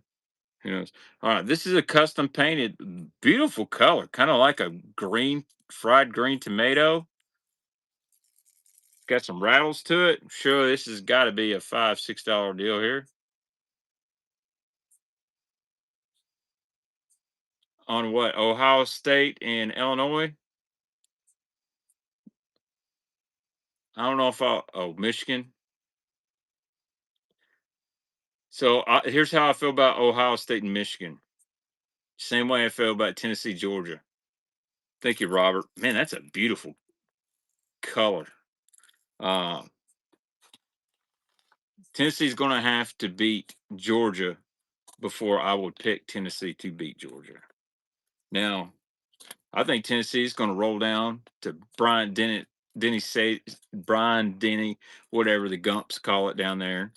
who knows? All right, this is a custom painted, beautiful color, kind of like a green, fried green tomato. Got some rattles to it. Sure, this has got to be a $5, $6 deal here. On what? Ohio State and Illinois? I don't know if I. Oh, Michigan. So here's how I feel about Ohio State and Michigan. Same way I feel about Tennessee, Georgia. Thank you, Robert. Man, that's a beautiful color. Uh, Tennessee's going to have to beat Georgia before I would pick Tennessee to beat Georgia. Now, I think Tennessee is going to roll down to Brian Denny, whatever the Gumps call it down there,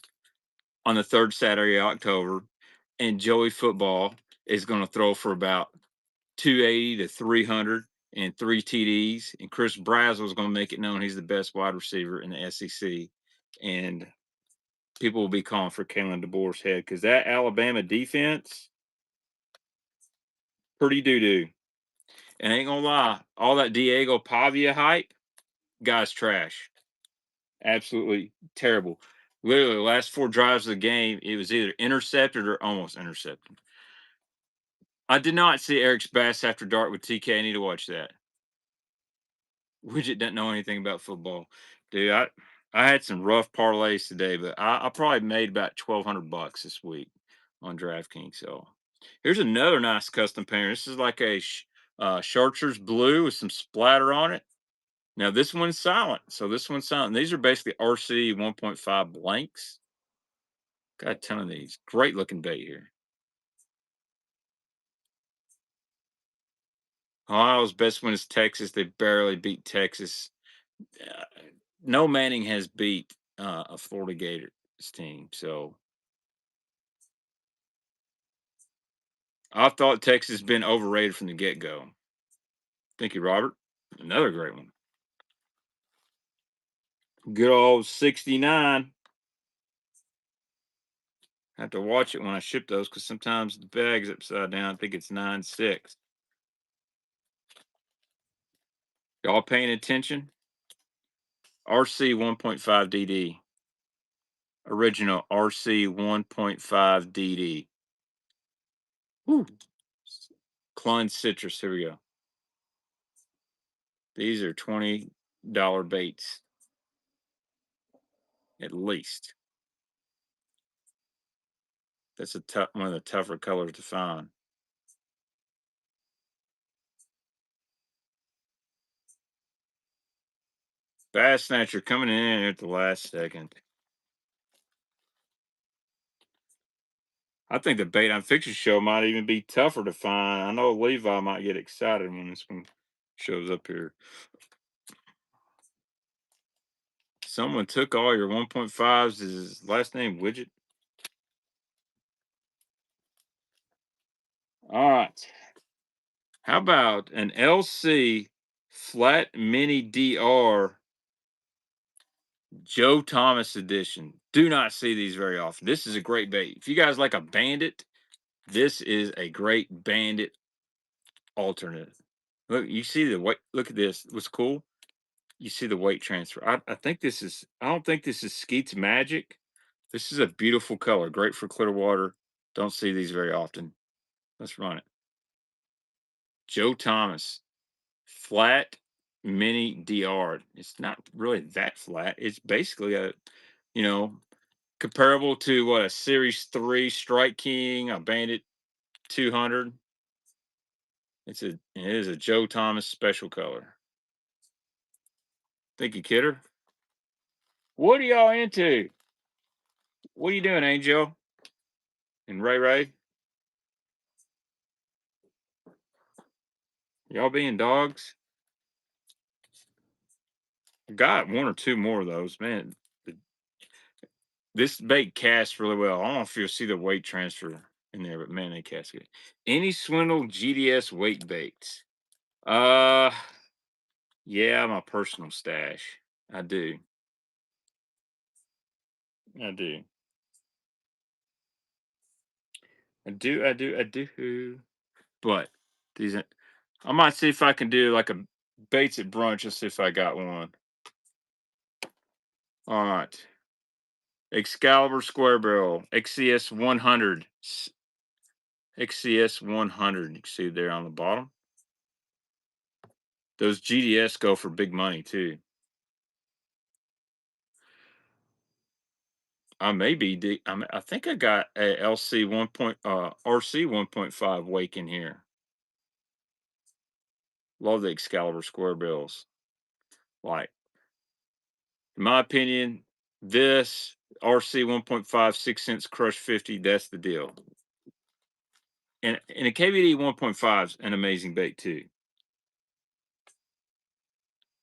on the third Saturday of October, and Joey Football is going to throw for about 280 to 300 and 3 TDs, and Chris Brazzell is going to make it known he's the best wide receiver in the SEC, and people will be calling for Kalen DeBoer's head because that Alabama defense, pretty doo doo. And ain't gonna lie, all that Diego Pavia hype, guy's trash. Absolutely terrible. Literally, the last 4 drives of the game, it was either intercepted or almost intercepted. I did not see Eric's Bass After Dark with TK. I need to watch that. Widget doesn't know anything about football. Dude, I had some rough parlays today, but I probably made about $1,200 this week on DraftKings. So here's another nice custom painter. This is like a Chartreuse blue with some splatter on it. Now this one's silent. So this one's silent. These are basically RC 1.5 blanks. Got a ton of these. Great looking bait here. Ohio's best win is Texas. They barely beat Texas. Uh, no Manning has beat a Florida Gators team. So I thought Texas has been overrated from the get go. Thank you, Robert. Another great one. Good old 69. Have to watch it when I ship those because sometimes the bag's upside down. I think it's 9.6. Y'all paying attention? RC 1.5 DD. Original RC 1.5 DD. Woo. Clun Citrus. Here we go. These are $20 baits. At least. That's one of the tougher colors to find. Bass Snatcher coming in at the last second. I think the bait on Fiction Show might even be tougher to find. I know Levi might get excited when this one shows up here. Someone took all your 1.5s. Is his last name Widget? All right. How about an LC Flat Mini DR Joe Thomas edition? Do not see these very often. This is a great bait. If you guys like a bandit, this is a great bandit alternate. Look, you see the weight. Look at this. What's cool? You see the weight transfer. I think this is. I don't think this is Skeet's Magic. This is a beautiful color. Great for clear water. Don't see these very often. Let's run it. Joe Thomas, flat mini DR. It's not really that flat. It's basically a, you know, comparable to what a Series 3 Strike King, a Bandit 200. It is a Joe Thomas special color. Thank you, Kidder. What are y'all into? What are you doing, Angel? And Ray Ray? Y'all being dogs? Got one or two more of those, man. This bait casts really well. I don't know if you'll see the weight transfer in there, but man, they cast good. Any Swindle GDS weight baits? Uh, yeah, my personal stash. I do. I do. I do. But these, I might see if I can do like a baits at brunch. Let's see if I got one. All right. Excalibur Square Barrel, XCS 100. XCS 100. You can see there on the bottom. Those GDS go for big money too. I may be. I think I got a LC RC 1.5 wake in here. Love the Excalibur Square Bills. Like, in my opinion, this RC 1.5 6 cents crush 50. That's the deal. And a KVD 1.5 is an amazing bait too.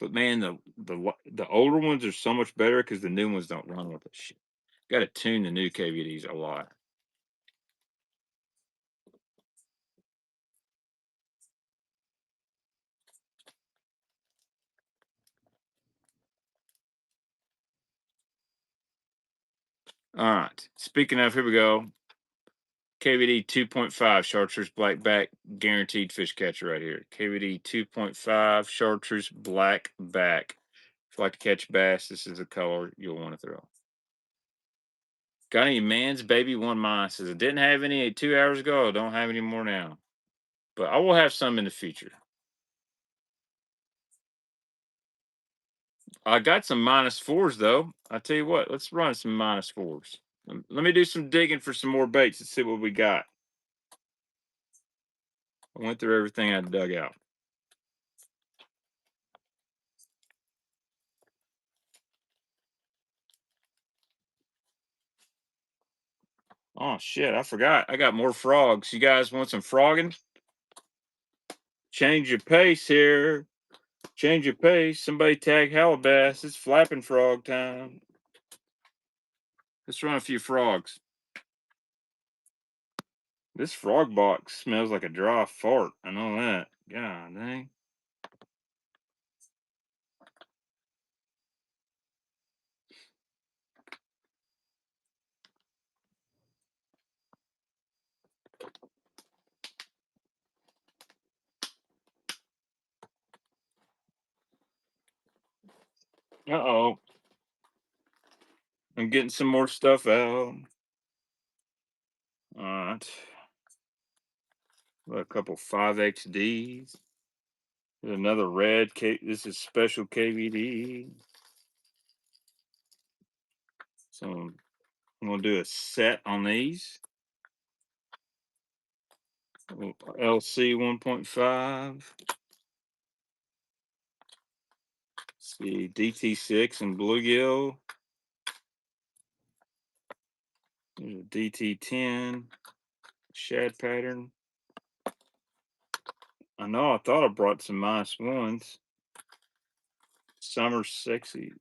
But man, the older ones are so much better because the new ones don't run with it. Shit. Got to tune the new KVDs a lot. All right. Speaking of, here we go. KVD 2.5 chartreuse black back guaranteed fish catcher right here. KVD 2.5 chartreuse black back. If you like to catch bass, this is the color you'll want to throw. Got any man's baby one mine? Says I didn't have any 2 hours ago. I don't have any more now. But I will have some in the future. I got some -4s though. I tell you what, let's run some -4s. Let me do some digging for some more baits and see what we got. I went through everything I dug out. Oh shit, I forgot. I got more frogs. You guys want some frogging? Change your pace here. Change your pace. Somebody tag Halibass. It's flapping frog time. Let's run a few frogs. This frog box smells like a dry fart. I know that. God dang. Uh-oh. I'm getting some more stuff out. All right. A couple 5XDs. There's another red this is special KVD. So I'm gonna do a set on these. LC 1.5. See DT6 and bluegill. There's a DT10 shad pattern. I know I thought I brought some -1s. Summer sexy.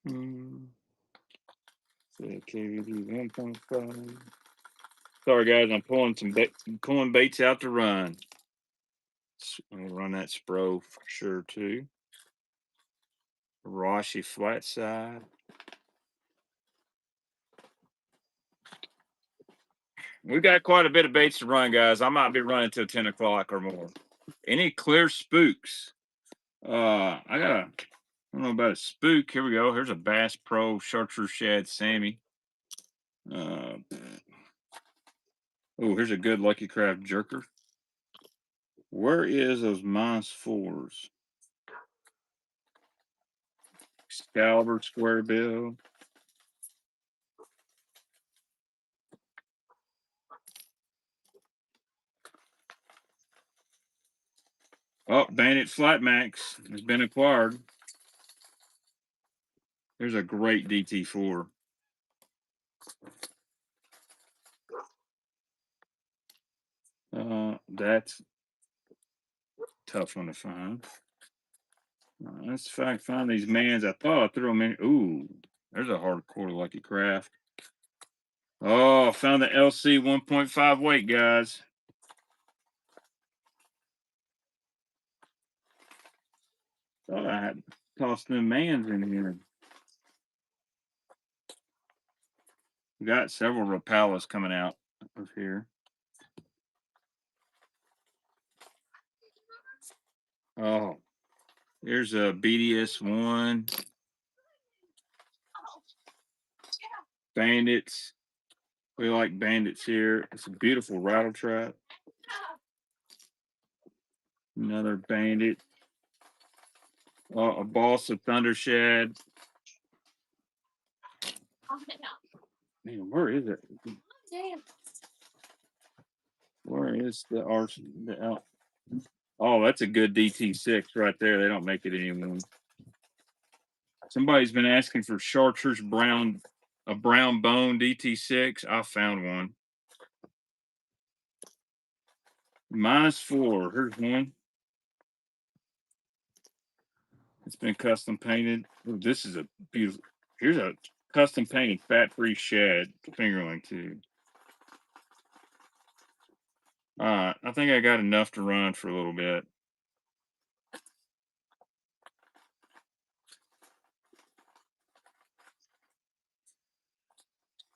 So KVD 1.5. Sorry guys, I'm pulling baits out to run. I'm gonna run that Spro for sure too. Rashi flat side. We got quite a bit of baits to run, guys. I might be running till 10 o'clock or more. Any clear spooks? I don't know about a spook. Here we go. Here's a Bass Pro Chartreuse Shad Sammy. Oh, here's a good Lucky Craft Jerker. Where is those -4s? Excalibur Square Bill. Oh, Bandit Flat Max has been acquired. There's a great DT4. That's a tough one to find. Let's find these mans. I thought I threw them in. Ooh, there's a hardcore Lucky Craft. Oh, found the LC 1.5 weight, guys. Thought I had tossed them mans in here. We got several Rapalas coming out of here. Oh, here's a BDS1. Bandits. We like bandits here. It's a beautiful rattle trap. Another bandit. A boss of thunder shad. Man, where is it? Where is the arson? Oh, that's a good DT6 right there. They don't make it anymore. Somebody's been asking for chartreuse brown, a brown bone DT6. I found one. -4. Here's one. It's been custom painted. Ooh, this is a beautiful. Here's a custom painted fat-free shad fingerling too. All right, I think I got enough to run for a little bit.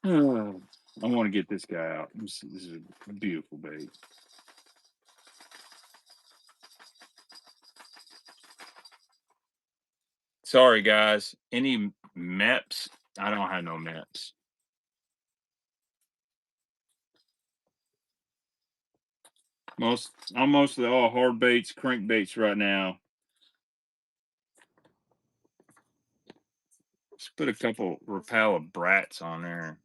I want to get this guy out. This is a beautiful bait. Sorry, guys. Any MEPs? I don't have no MEPs. I'm mostly all hard baits, crankbaits right now. Let's put a couple Rapala brats on there.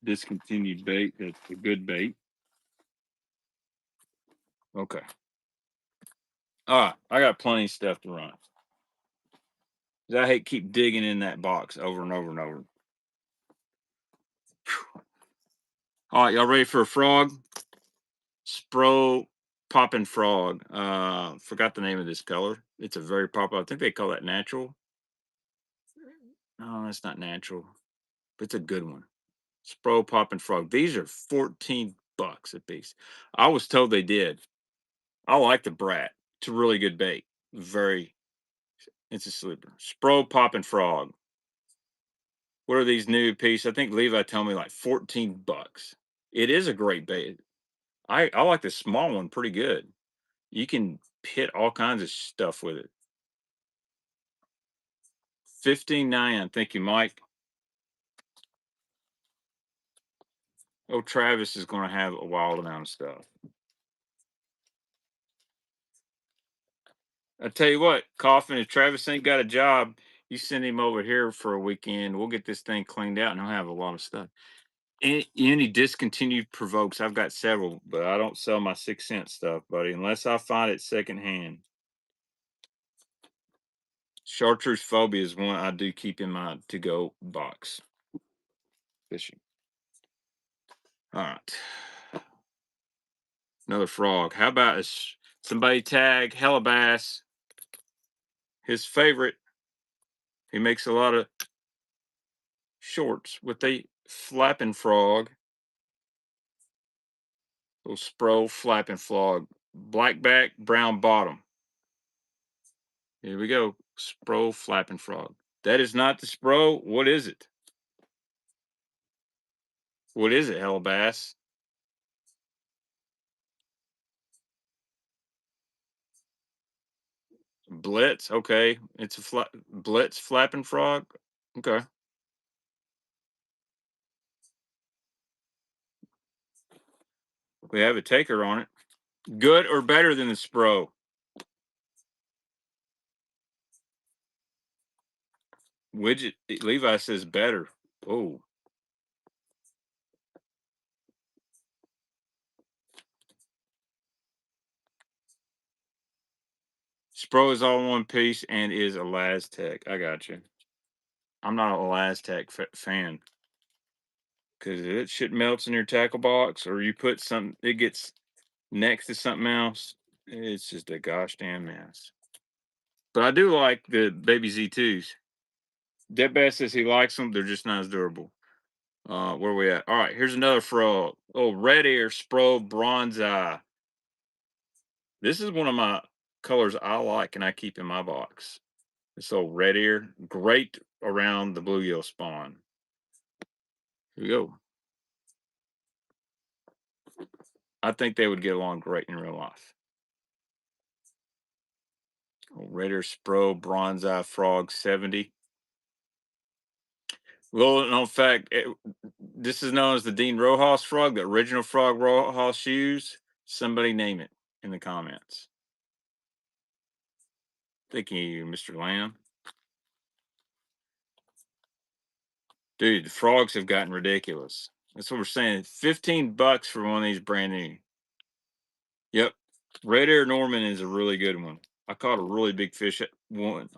Discontinued bait. That's a good bait. Okay. All right. I got plenty of stuff to run. I hate keep digging in that box over and over and over. Whew. All right, y'all ready for a frog? Spro popping frog. Forgot the name of this color. It's a very popular. I think they call that natural. No, that's not natural. But it's a good one. Spro popping frog. These are 14 bucks a piece. I was told they did. I like the brat. It's a really good bait. Very. It's a sleeper. Spro popping frog. What are these new pieces? I think Levi told me like 14 bucks. It is a great bait. I like the small one pretty good. You can hit all kinds of stuff with it. 15.9. Thank you, Mike. Oh, Travis is going to have a wild amount of stuff. I tell you what, Coffin, if Travis ain't got a job, you send him over here for a weekend. We'll get this thing cleaned out and he'll have a lot of stuff. Any discontinued provokes, I've got several, but I don't sell my 6 cent stuff, buddy, unless I find it secondhand. Chartreuse phobia is one I do keep in my to-go box. Fishing. All right. Another frog. How about somebody tag Hellabass, his favorite. He makes a lot of shorts with a flapping frog. Little Spro flapping frog. Black back, brown bottom. Here we go. Spro flapping frog. That is not the Spro. What is it? What is it, Hellabass? Blitz. Okay. It's a Blitz flapping frog. Okay. We have a taker on it. Good or better than the Spro? Widget Levi says better. Oh. Spro is all in one piece and is a Laz-Tech. I got you. I'm not a Laz-Tech fan because it shit melts in your tackle box, or you put something, it gets next to something else. It's just a gosh damn mess. But I do like the baby Z2s. Deadbass says he likes them. They're just not as durable. Where are we at? All right, here's another frog. Oh, red ear Spro bronze eye. This is one of my colors I like and I keep in my box. This old red ear, great around the bluegill spawn. Here we go. I think they would get along great in real life. Old red ear Spro bronze eye frog 70. Well, in fact, this is known as the Dean Rojas frog, the original frog Rojas shoes. Somebody name it in the comments. Thank you, Mr. Lamb. Dude, the frogs have gotten ridiculous. That's what we're saying. $15 for one of these brand new. Yep. Red Air Norman is a really good one. I caught a really big fish at one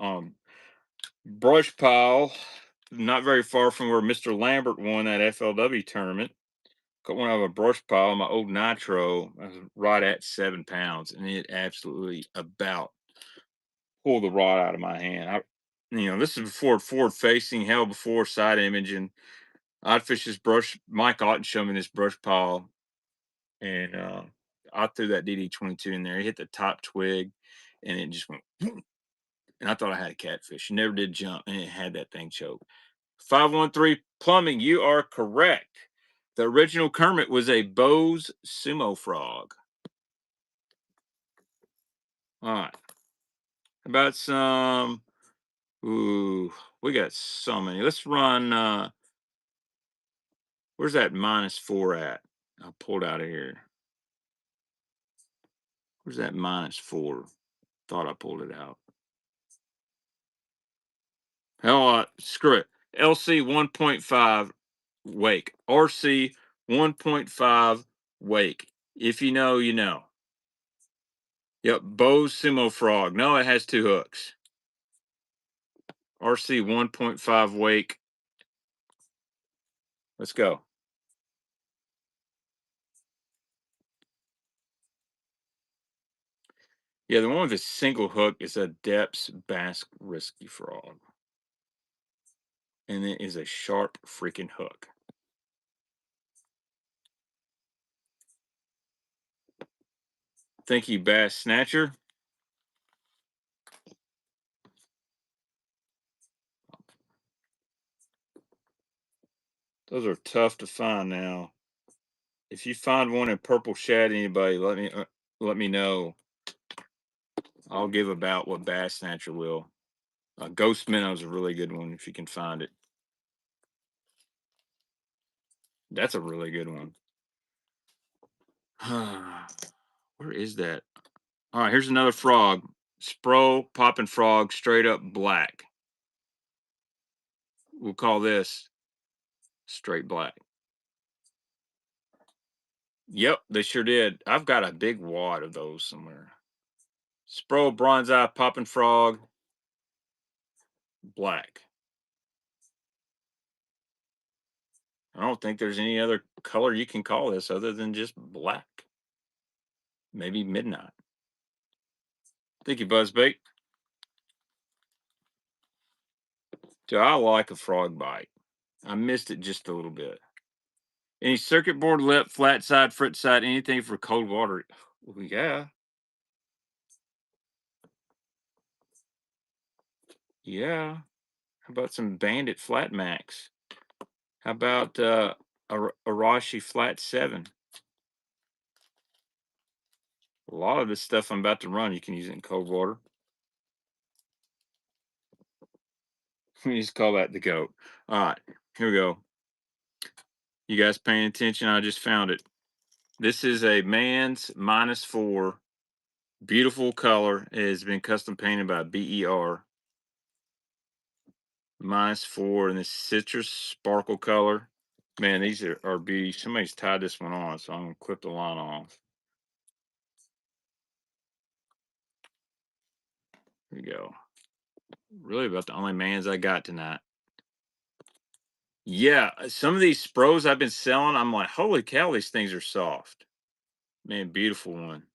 brush pile, not very far from where Mr. Lambert won that FLW tournament. Caught one out of a brush pile, my old nitro. I was right at 7 pounds, and it absolutely about pulled the rod out of my hand. This is before forward facing, hell before side imaging. I'd fish this brush. Mike Otten showed me this brush pile, and I threw that DD22 in there. He hit the top twig, and it just went. And I thought I had a catfish. It never did jump, and it had that thing choked. 513 Plumbing, you are correct. The original Kermit was a Bose sumo frog. All right. How about some? Ooh, we got so many. Let's run. Where's that -4 at? I pulled out of here. Where's that -4? Thought I pulled it out. Hell, screw it. LC 1.5 wake. RC 1.5 wake. If you know, you know. Yep, Bose Sumo Frog. No, it has 2 hooks. RC 1.5 wake. Let's go. Yeah, the one with a single hook is a Depths Basque Risky Frog. And it is a sharp freaking hook. Thank you, Bass Snatcher. Those are tough to find now. If you find one in purple shad, anybody, let me know. I'll give about what Bass Snatcher will. Ghost Minnow is a really good one if you can find it. That's a really good one. Where is that? All right, here's another frog. Spro popping frog, straight up black. We'll call this straight black. Yep, they sure did. I've got a big wad of those somewhere. Spro bronze eye popping frog, black. I don't think there's any other color you can call this other than just black. Maybe midnight. Thank you, Buzzbait. Do I like a frog bite? I missed it just a little bit. Any circuit board lip, flat side, foot side, anything for cold water? Well, yeah. Yeah. How about some Bandit Flat Max? How about Arashi Flat 7? A lot of this stuff I'm about to run, you can use it in cold water. We just call that the goat. All right, here we go. You guys paying attention? I just found it. This is a man's -4. Beautiful color. It has been custom painted by BER. -4 in this citrus sparkle color. Man, these are beauty. Somebody's tied this one on, so I'm gonna clip the line off. Here we go. Really about the only mans I got tonight. Yeah, some of these Spros I've been selling, I'm like, holy cow, these things are soft. Man, beautiful one.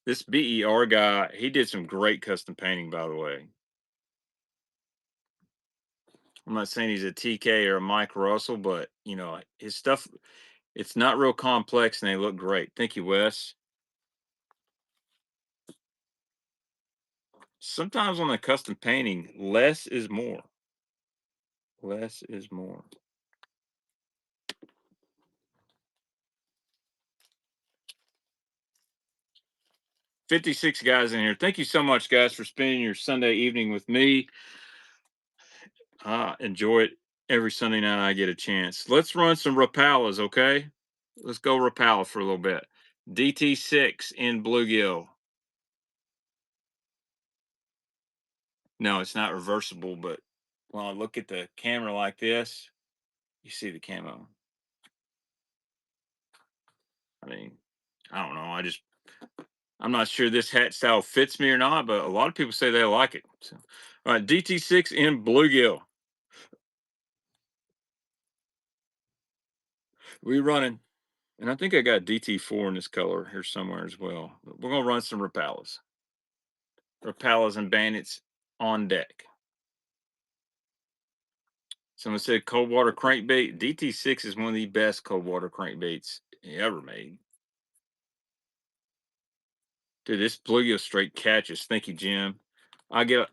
This BER guy, he did some great custom painting, by the way. I'm not saying he's a TK or a Mike Russell, but his stuff, it's not real complex and they look great. Thank you, Wes. Sometimes on a custom painting, less is more. Less is more. 56 guys in here. Thank you so much, guys, for spending your Sunday evening with me. Enjoy it every Sunday night I get a chance. Let's run some Rapalas, okay? Let's go Rapala for a little bit. DT6 in bluegill. No, it's not reversible, but when I look at the camera like this, you see the camo. I mean, I don't know. I'm not sure this hat style fits me or not, but a lot of people say they like it. So, all right, DT6 in bluegill. We running, and I think I got DT4 in this color here somewhere as well. But we're gonna run some Rapalas. Rapalas and bandits on deck. Someone said cold water crankbait. DT6 is one of the best cold water crankbaits ever made. Dude, this bluegill straight catches. Thank you, Jim. I get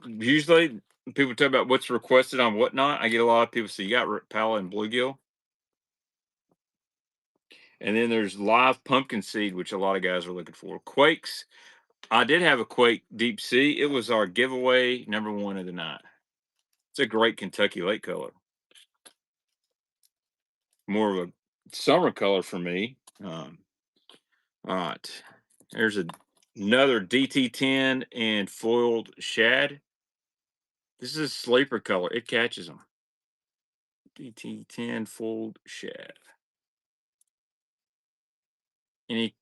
usually people talk about what's requested on whatnot. I get a lot of people say you got Rapala and bluegill, and then there's live pumpkin seed, which a lot of guys are looking for. Quakes. I did have a quake deep sea. It was our giveaway #1 of the night. It's a great Kentucky lake color. More of a summer color for me. All right. There's another DT10 and foiled shad. This is a sleeper color. It catches them. DT10 foiled shad. Any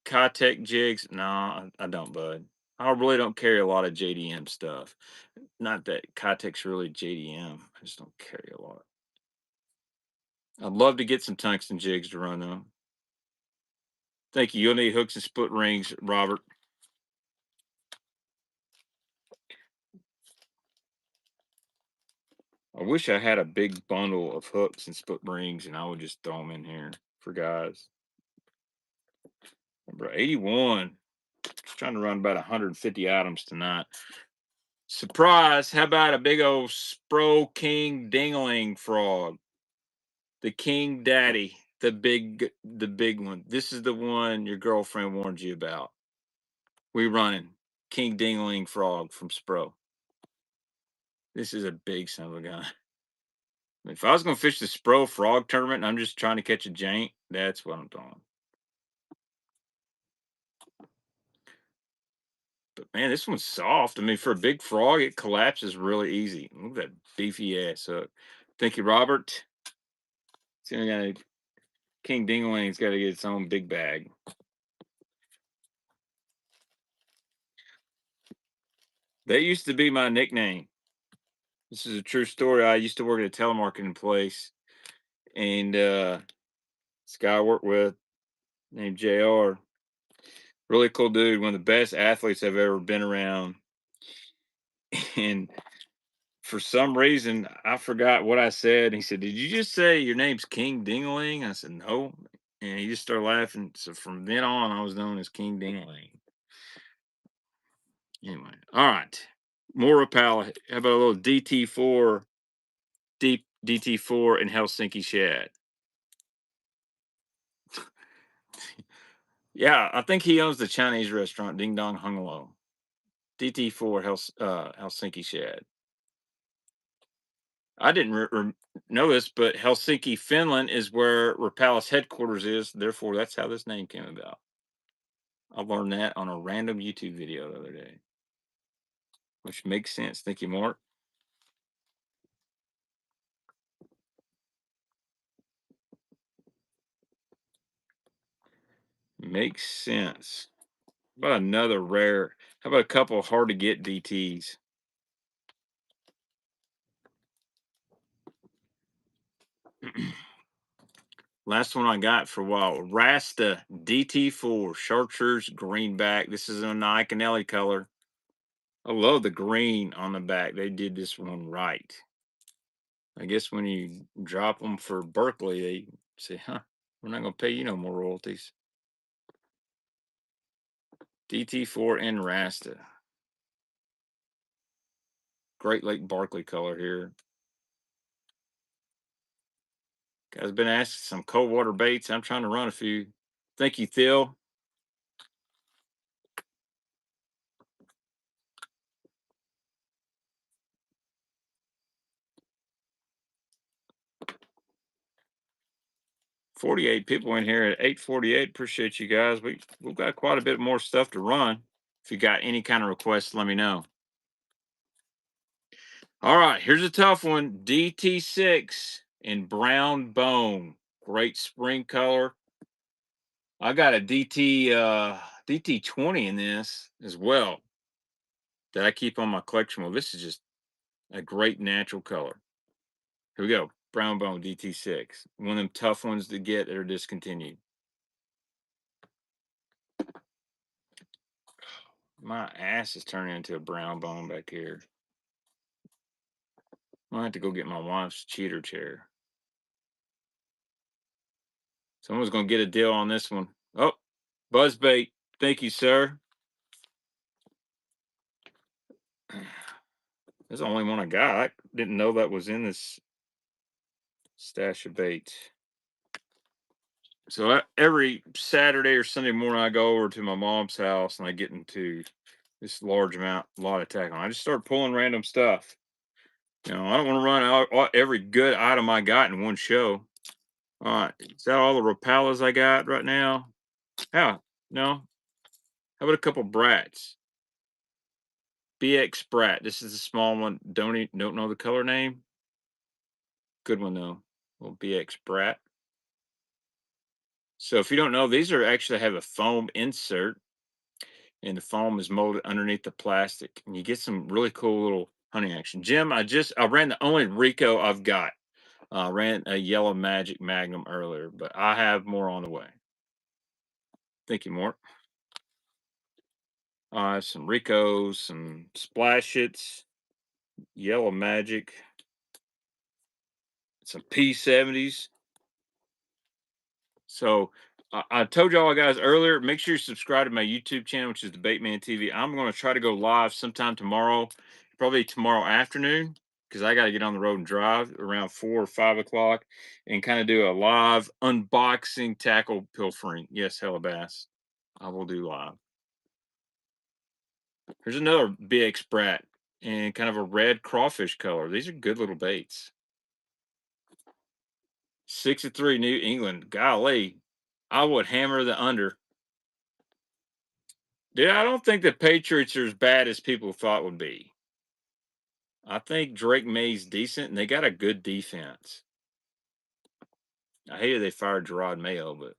Tech jigs? No, I don't, bud. I really don't carry a lot of JDM stuff. Not that Tech's really JDM. I just don't carry a lot. I'd love to get some tungsten jigs to run though. Thank you. You'll need hooks and split rings, Robert. I wish I had a big bundle of hooks and split rings and I would just throw them in here for guys. Number 81. Just trying to run about 150 items tonight. Surprise! How about a big old Spro King Dingling frog? The King Daddy, the big one. This is the one your girlfriend warned you about. We running King Dingling frog from Spro. This is a big son of a gun. If I was gonna fish the Spro frog tournament and I'm just trying to catch a jank, that's what I'm doing. But man, this one's soft. I mean, for a big frog, it collapses really easy. Look at that beefy ass hook. Thank you, Robert. See, I got King Dingling's got to get its own big bag. That used to be my nickname. This is a true story. I used to work at a telemarketing place, and this guy I worked with named JR, really cool dude, one of the best athletes I've ever been around. And for some reason, I forgot what I said. He said, "Did you just say your name's King Dingling?" I said, "No." And he just started laughing. So from then on, I was known as King Dingling. Anyway, all right. More Rapala. How about a little DT4, deep DT4 and Helsinki shad? Yeah, I think he owns the Chinese restaurant Ding Dong Hungalo. DT4 Helsinki shad. I didn't know this, but Helsinki, Finland is where Rapala's headquarters is. Therefore, that's how this name came about. I learned that on a random YouTube video the other day, which makes sense. Thank you, Mark. Makes sense. How about another rare? How about a couple of hard to get DTs? Last one I got for a while, Rasta DT4 Chartreuse greenback. This is a Nike and Ellie color. I love the green on the back. They did this one right. I guess when you drop them for Berkeley, they say, "Huh, we're not going to pay you no more royalties." DT4 and Rasta. Great Lake Barkley color here. Guys been asking some cold water baits. I'm trying to run a few. Thank you, Phil. 48 people in here at 8:48. Appreciate you guys. We've got quite a bit more stuff to run. If you got any kind of requests, let me know. All right, here's a tough one. DT6 in brown bone. Great spring color. I got a DT20 in this as well that I keep on my collection. Well, this is just a great natural color. Here we go. Brown bone DT6. One of them tough ones to get that are discontinued. My ass is turning into a brown bone back here. I'll have to go get my wife's cheater chair. Someone's going to get a deal on this one. Oh, Buzzbait. Thank you, sir. That's the only one I got. I didn't know that was in this stash of baits. So every Saturday or Sunday morning, I go over to my mom's house and I get into this lot of tackle. I just start pulling random stuff. You know, I don't want to run every good item I got in one show. All right, is that all the Rapalas I got right now? Yeah, no. How about a couple Brats? BX Brat. This is a small one. Don't know the color name. Good one though. Little BX Brat. So if you don't know, these are actually have a foam insert, and the foam is molded underneath the plastic, and you get some really cool little hunting action. Jim, I ran the only Rico I've got. Ran a Yellow Magic Magnum earlier, but I have more on the way. Thank you, Mark. Some Ricos, some Splash Hits, Yellow Magic, some P70s. So I told y'all guys earlier, make sure you subscribe to my YouTube channel, which is the Baitman TV. I'm going to try to go live sometime tomorrow, probably tomorrow afternoon, because I got to get on the road and drive around 4 or 5 o'clock and kind of do a live unboxing tackle pilfering. Yes, Hellabass. I will do live. Here's another BX Brat and kind of a red crawfish color. These are good little baits. 63 New England. Golly, I would hammer the under. Dude, I don't think the Patriots are as bad as people thought would be. I think Drake May's decent, and they got a good defense. I hated they fired Gerard Mayo, but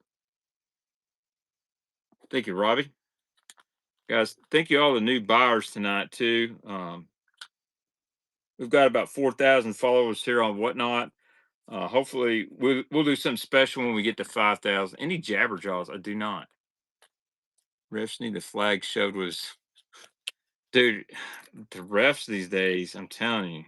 thank you, Robbie. Guys, thank you all the new buyers tonight, too. We've got about 4,000 followers here on Whatnot. Hopefully, we'll do something special when we get to 5,000. Any Jabberjaws? I do not. Refs need the flag showed was, dude, the refs these days, I'm telling you,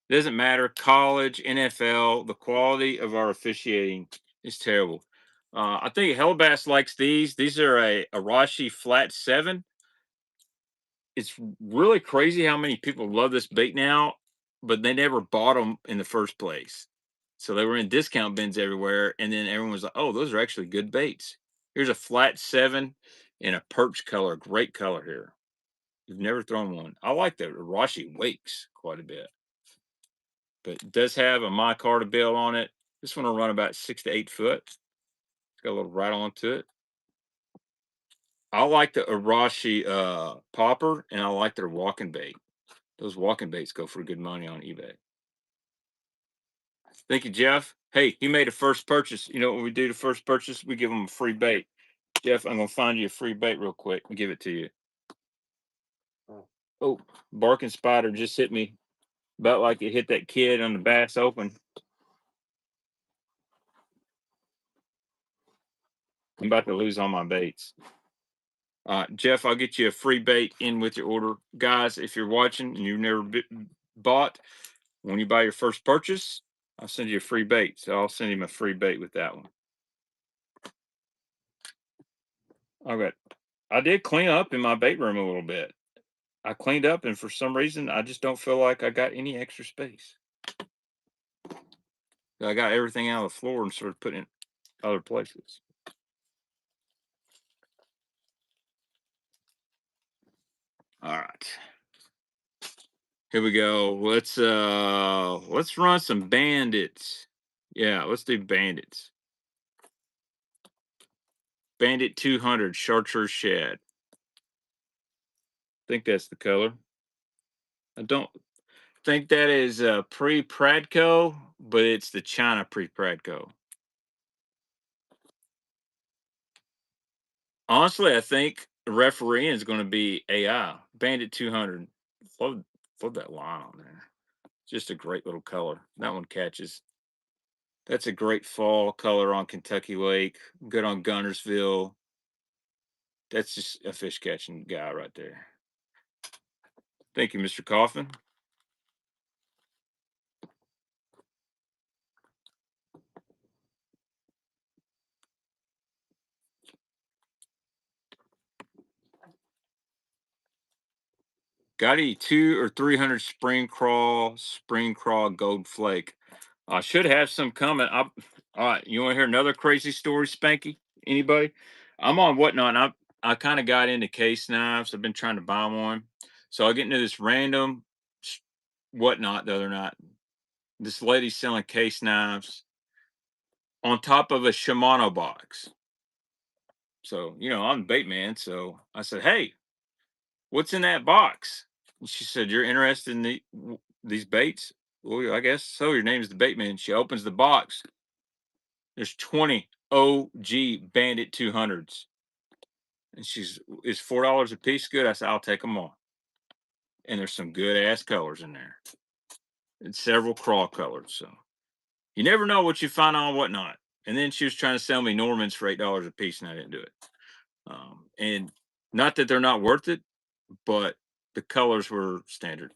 it doesn't matter. College, NFL, the quality of our officiating is terrible. I think Hellbass likes these. These are a Arashi Flat 7. It's really crazy how many people love this bait now, but they never bought them in the first place. So they were in discount bins everywhere, and then everyone was like, "Oh, those are actually good baits." Here's a Flat 7 in a perch color. Great color here. You've never thrown one. I like the Arashi Wakes quite a bit, but it does have a micarta bill on it. This one will run about 6 to 8 foot. It's got a little rattle onto it. I like the Arashi popper, and I like their walking bait. Those walking baits go for good money on eBay. Thank you, Jeff. Hey, he made a first purchase. You know what we do the first purchase? We give him a free bait. Jeff, I'm gonna find you a free bait real quick and give it to you. Oh, barking spider just hit me about like it hit that kid on the Bass Open. I'm about to lose all my baits. Jeff, I'll get you a free bait in with your order. Guys, if you're watching and you've never bought, when you buy your first purchase, I'll send you a free bait. So I'll send him a free bait with that one. Okay. I did clean up in my bait room a little bit. I cleaned up, and for some reason, I just don't feel like I got any extra space. I got everything out of the floor and started putting it in other places. All right. Here we go. Let's run some bandits. Yeah, let's do bandits. Bandit 200 chartreuse shad. I think that's the color. I don't think that is pre-Pradco, but it's the China pre-Pradco. Honestly, I think refereeing is going to be AI. Bandit 200. Float that line on there. Just a great little color. That one catches. That's a great fall color on Kentucky Lake. Good on Gunnersville. That's just a fish catching guy right there. Thank you, Mr. Coffin. Got any 200 or 300 spring crawl gold flake. I should have some coming. All right, you want to hear another crazy story, Spanky? Anybody? I'm on Whatnot. And I kind of got into case knives. I've been trying to buy one, so I get into this random Whatnot the other night. This lady's selling case knives on top of a Shimano box. So I'm a bait man. So I said, "Hey, what's in that box?" And she said, "You're interested in these baits?" Well, yeah, I guess so. Your name's the bait man. She opens the box. There's 20 OG Bandit 200s. And is $4 a piece good? I said, I'll take them all. And there's some good ass colors in there. And several crawl colors. So you never know what you find on Whatnot. And then she was trying to sell me Normans for $8 a piece, and I didn't do it. And not that they're not worth it, but the colors were standard.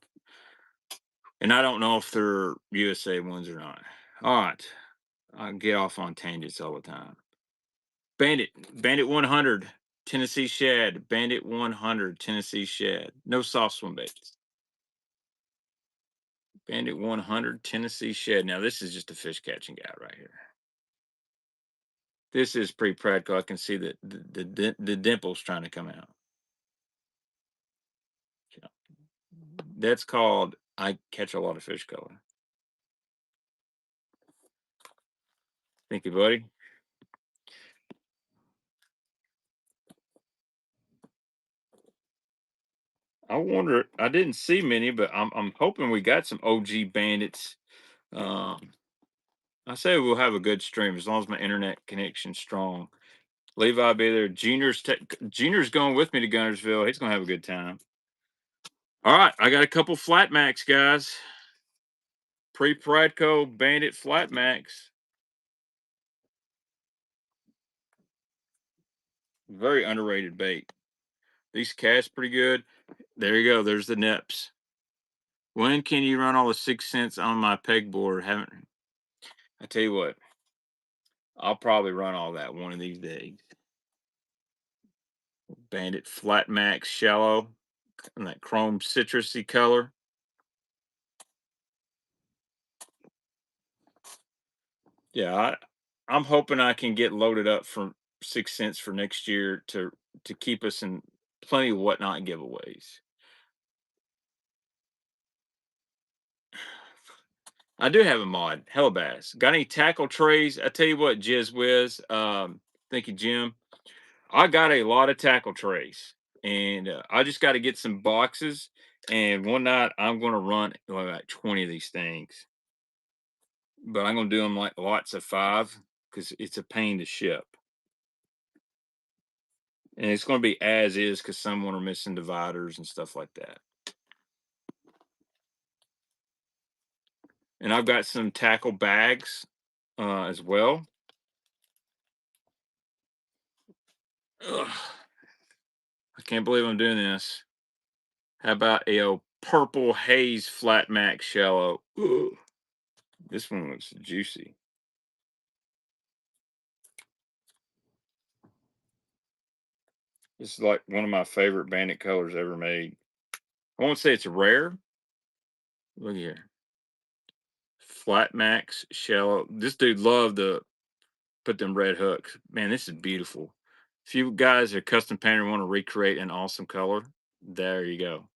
And I don't know if they're USA ones or not. All right. I get off on tangents all the time. Bandit 100, Tennessee shad. Bandit 100, Tennessee shad. No soft swim baits. Bandit 100, Tennessee shad. Now, this is just a fish catching guy right here. This is pre-Pradco. I can see that the dimples trying to come out. That's called I catch a lot of fish color. Thank you, buddy. I wonder. I didn't see many, but I'm hoping we got some OG bandits. Um, I say we'll have a good stream as long as my internet connection's strong. Levi be there. Junior's going with me to Gunnersville. He's gonna have a good time. All right, I got a couple flat max guys. Pre-Pradco Bandit flat max. Very underrated bait. These cast pretty good. There you go. There's the neps. When can you run all the 6 cents on my pegboard? Haven't I tell you what? I'll probably run all that one of these days. Bandit flat max shallow and that chrome citrusy color. Yeah, I'm hoping I can get loaded up for 6 cents for next year to keep us in plenty of Whatnot giveaways. I do have a mod, Hellabass. Got any tackle trays? I tell you what, Jizz Whiz. Thank you, Jim. I got a lot of tackle trays, and I just got to get some boxes. And one night I'm going to run like 20 of these things, but I'm going to do them like lots of 5 because it's a pain to ship. And it's going to be as is because some are missing dividers and stuff like that. And I've got some tackle bags as well. Ugh, I can't believe I'm doing this. How about a purple haze flat max shallow? Ugh. This one looks juicy. This is like one of my favorite bandit colors ever made. I won't say it's rare. Look here. Flat max, shallow. This dude loved to put them red hooks. Man, this is beautiful. If you guys are custom painter and want to recreate an awesome color, there you go.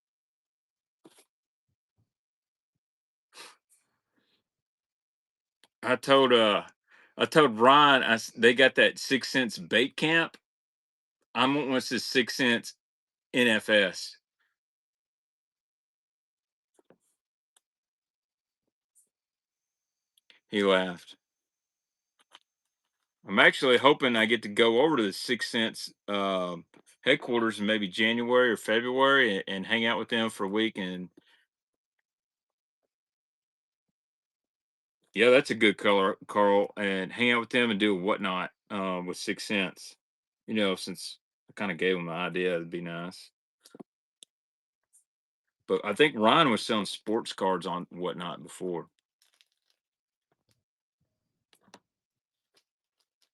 I told uh I told Ryan they got that 6 cents bait camp. I'm wanting what's this 6 cents NFS. He laughed. I'm actually hoping I get to go over to the 6 cents headquarters in maybe January or February and hang out with them for a week. And yeah, that's a good color, Carl. And hang out with them and do a whatnot with 6 cents. Since I kind of gave them the idea, it'd be nice. But I think Ryan was selling sports cards on whatnot before.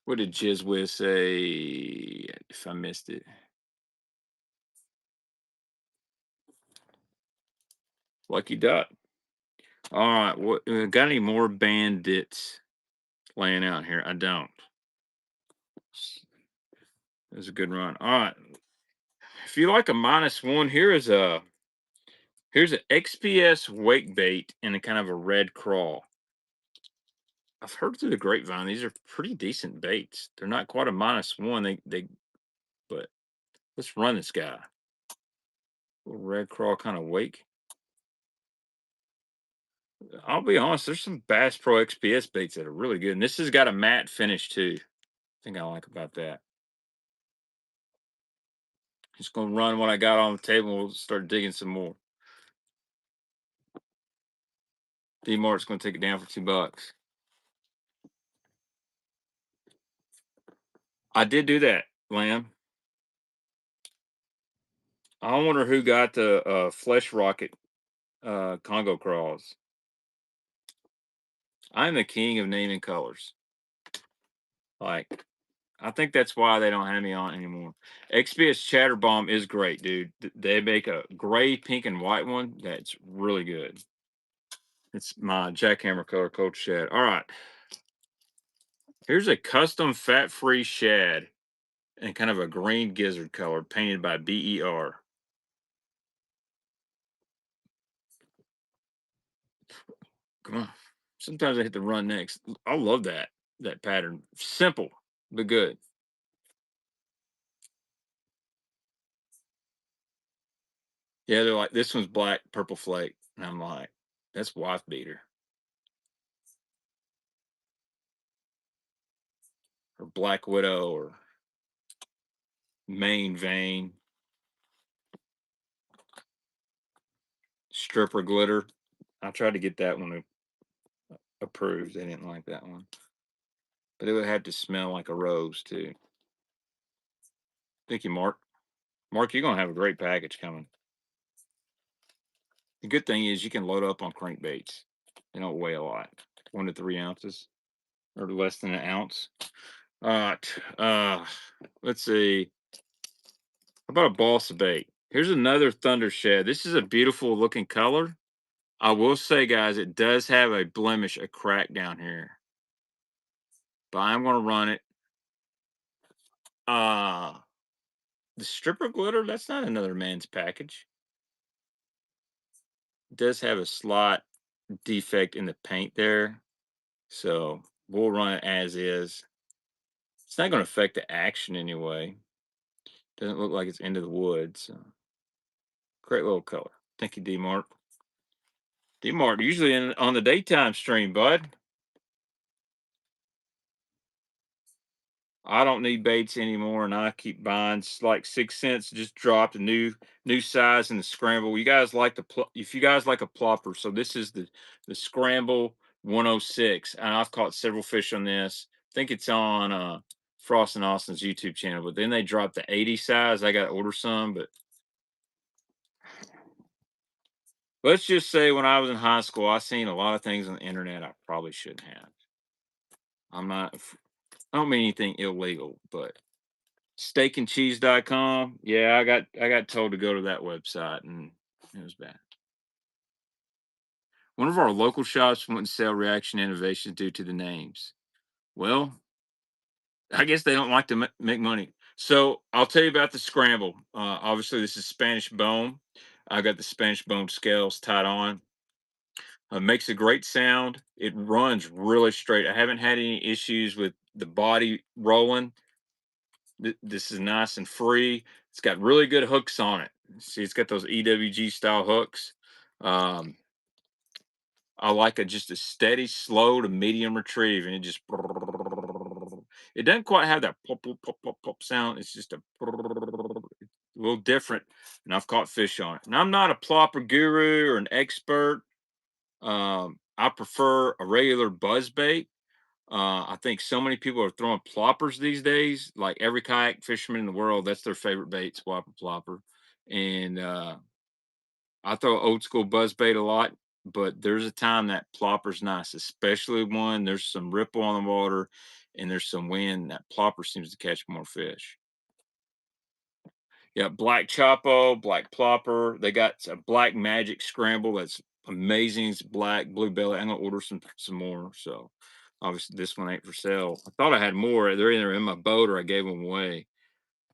What did Jizwiz say? If I missed it, Lucky Duck. All right, what got any more bandits laying out here? I don't. It was a good run. All right, if you like a -1, here's an XPS wake bait and a kind of a red crawl. I've heard through the grapevine these are pretty decent baits. They're not quite a -1. But let's run this guy. Little red crawl kind of wake. I'll be honest, there's some Bass Pro XPS baits that are really good. And this has got a matte finish too. I think I like about that. Just gonna run what I got on the table and we'll start digging some more. D Mart's gonna take it down for $2. I did do that, Lamb. I wonder who got the flesh rocket Congo crawls. I'm the king of naming colors. Like, I think that's why they don't have me on anymore. XPS Chatterbomb is great, dude. They make a gray, pink, and white one that's really good. It's my jackhammer color, Coach Shad. All right. Here's a custom fat-free shad and kind of a green gizzard color painted by BER. Come on. Sometimes I hit the run next. I love that pattern. Simple, but good. Yeah, they're like, this one's black, purple flake. And I'm like, that's wife beater. Or Black Widow or Main Vein. Stripper glitter. I tried to get that one approved. They didn't like that one. But it would have to smell like a rose too. Thank you, Mark. Mark, you're gonna have a great package coming. The good thing is you can load up on crankbaits. They don't weigh a lot. 1 to 3 ounces or less than an ounce. All right. Let's see. How about a balsa bait? Here's another thunder shed. This is a beautiful looking color. I will say, guys, it does have a blemish, a crack down here. But I'm gonna run it. Uh the stripper glitter, that's not another man's package. It does have a slight defect in the paint there. So we'll run it as is. It's not gonna affect the action anyway. Doesn't look like it's into the woods. So. Great little color. Thank you, D Mart. D Mart, usually on the daytime stream, bud. I don't need baits anymore, and I keep buying. It's like 6 cents. Just dropped a new size in the scramble. You guys like if you guys like a plopper, so this is the scramble 106, and I've caught several fish on this. I think it's on Frost and Austin's YouTube channel. But then they dropped the 80 size. I got to order some, but let's just say when I was in high school, I seen a lot of things on the internet I probably shouldn't have. I'm not. I don't mean anything illegal, but steakandcheese.com. Yeah, I got told to go to that website and It was bad. One of our local shops wouldn't sell Reaction Innovations due to the names. Well, I guess they don't like to make money. So I'll tell you about the scramble. Obviously, this is Spanish bone. I got the Spanish bone scales tied on. Makes a great sound. It runs really straight. I haven't had any issues with the body rolling. This is nice and free. It's got really good hooks on it. See, it's got those EWG style hooks. Um, I like just a steady, slow to medium retrieve, and it just it doesn't quite have that pop pop pop pop pop sound. It's just a little different, and I've caught fish on it. And I'm not a plopper guru or an expert. I prefer a regular buzz bait. I think so many people are throwing ploppers these days. Like every kayak fisherman in the world, that's their favorite bait, swapper plopper. And I throw old school buzz bait a lot, but there's a time that plopper's nice, especially when there's some ripple on the water and there's some wind. That plopper seems to catch more fish. Yeah, black Chapo, black plopper. They got a black magic scramble that's amazing. It's black, blue belly. I'm gonna order some more. So obviously this one ain't for sale. I thought I had more. They're either in my boat or I gave them away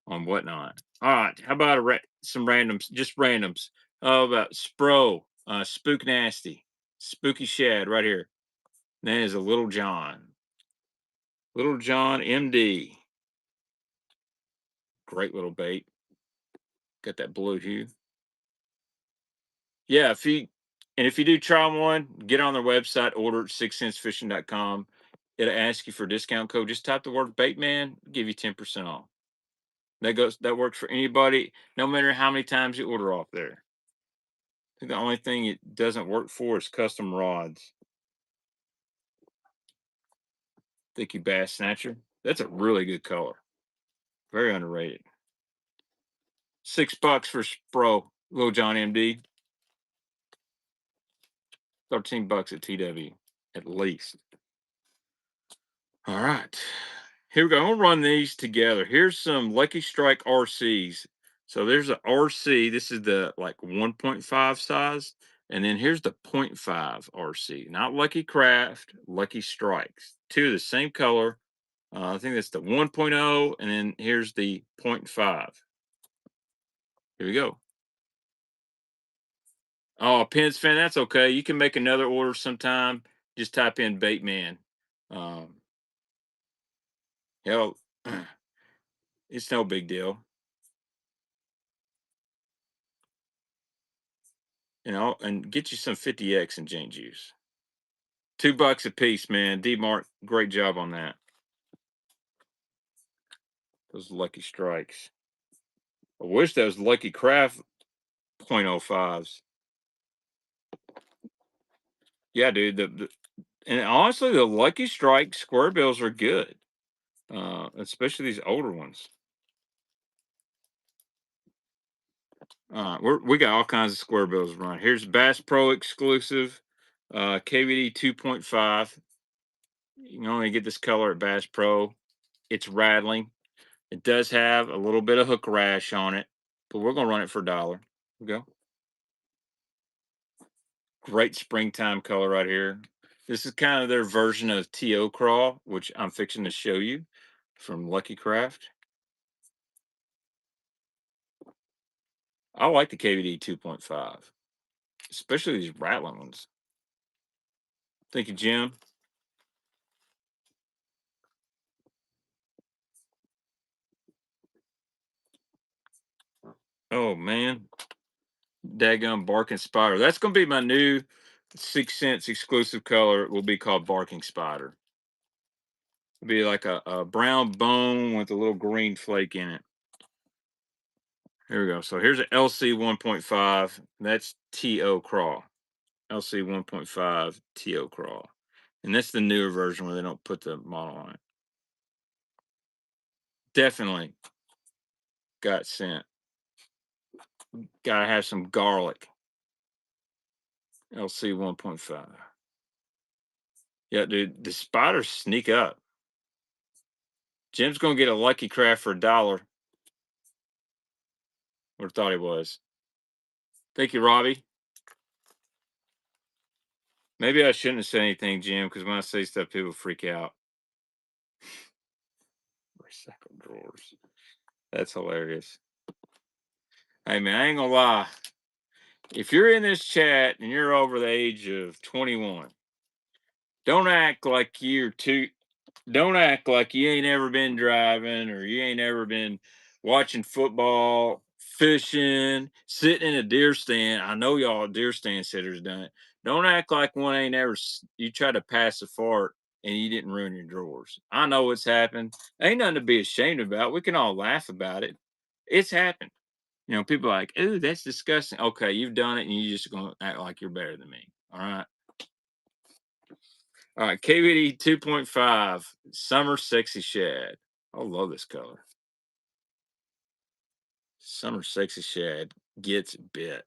on whatnot. All right, how about some randoms, just randoms? How about Spro, Spook Nasty, Spooky Shad right here. That is a Little John MD. Great little bait. Got that blue hue. Yeah, if you do try one, get on their website, order at sixcentfishing.com. It'll ask you for a discount code. Just type the word Baitman, give you 10% off. That works for anybody, no matter how many times you order off there. I think the only thing it doesn't work for is custom rods. Thicky Bass Snatcher. That's a really good color. Very underrated. $6 for Spro, Little John MD. $13 at TW, at least. All right. Here we go. I'm gonna run these together. Here's some Lucky Strike RCs. So there's a RC. This is the like 1.5 size. And then here's the point 0.5 RC. Not Lucky Craft, Lucky Strikes. Two of the same color. I think that's the 1.0. And then here's the point 0.5. Here we go. Oh, Pins fan, that's okay. You can make another order sometime. Just type in Baitman. Um, hell, it's no big deal. And get you some 50X and Jane juice. $2 a piece, man. D Mark, great job on that. Those Lucky Strikes. I wish those Lucky Craft .05s. Yeah, dude. And honestly, the Lucky Strike square bills are good, especially these older ones. We got all kinds of square bills run. Here's Bass Pro exclusive, KVD 2.5. You can only get this color at Bass Pro. It's rattling. It does have a little bit of hook rash on it, but we're gonna run it for $1. We go. Great springtime color right here. This is kind of their version of TO Crawl, which I'm fixing to show you from Lucky Craft. I like the KVD 2.5, especially these rattling ones. Thank you, Jim. Oh man, daggum barking spider. That's gonna be my new 6 cents exclusive color. It will be called barking spider. It'll be like a brown bone with a little green flake in it. Here we go. So here's an LC 1.5. That's TO Crawl. LC 1.5 TO Crawl. And that's the newer version where they don't put the model on it. Definitely got sent. Gotta have some garlic. LC 1.5. Yeah, dude, the spiders sneak up. Jim's gonna get a Lucky Craft for $1. Or thought he was. Thank you, Robbie. Maybe I shouldn't have said anything, Jim, because when I say stuff, people freak out. Recycled drawers. That's hilarious. Hey, man, I ain't gonna lie. If you're in this chat and you're over the age of 21, don't act like you're too. Don't act like you ain't ever been driving or you ain't ever been watching football, fishing, sitting in a deer stand. I know y'all deer stand sitters done it. Don't act like one ain't ever. You try to pass a fart and you didn't ruin your drawers. I know it's happened. Ain't nothing to be ashamed about. We can all laugh about it. It's happened. You know, people are like, "Ooh, that's disgusting." Okay, you've done it, and you just gonna act like you're better than me. All right. KVD 2.5 Summer Sexy Shad. I love this color. Summer Sexy Shad gets bit.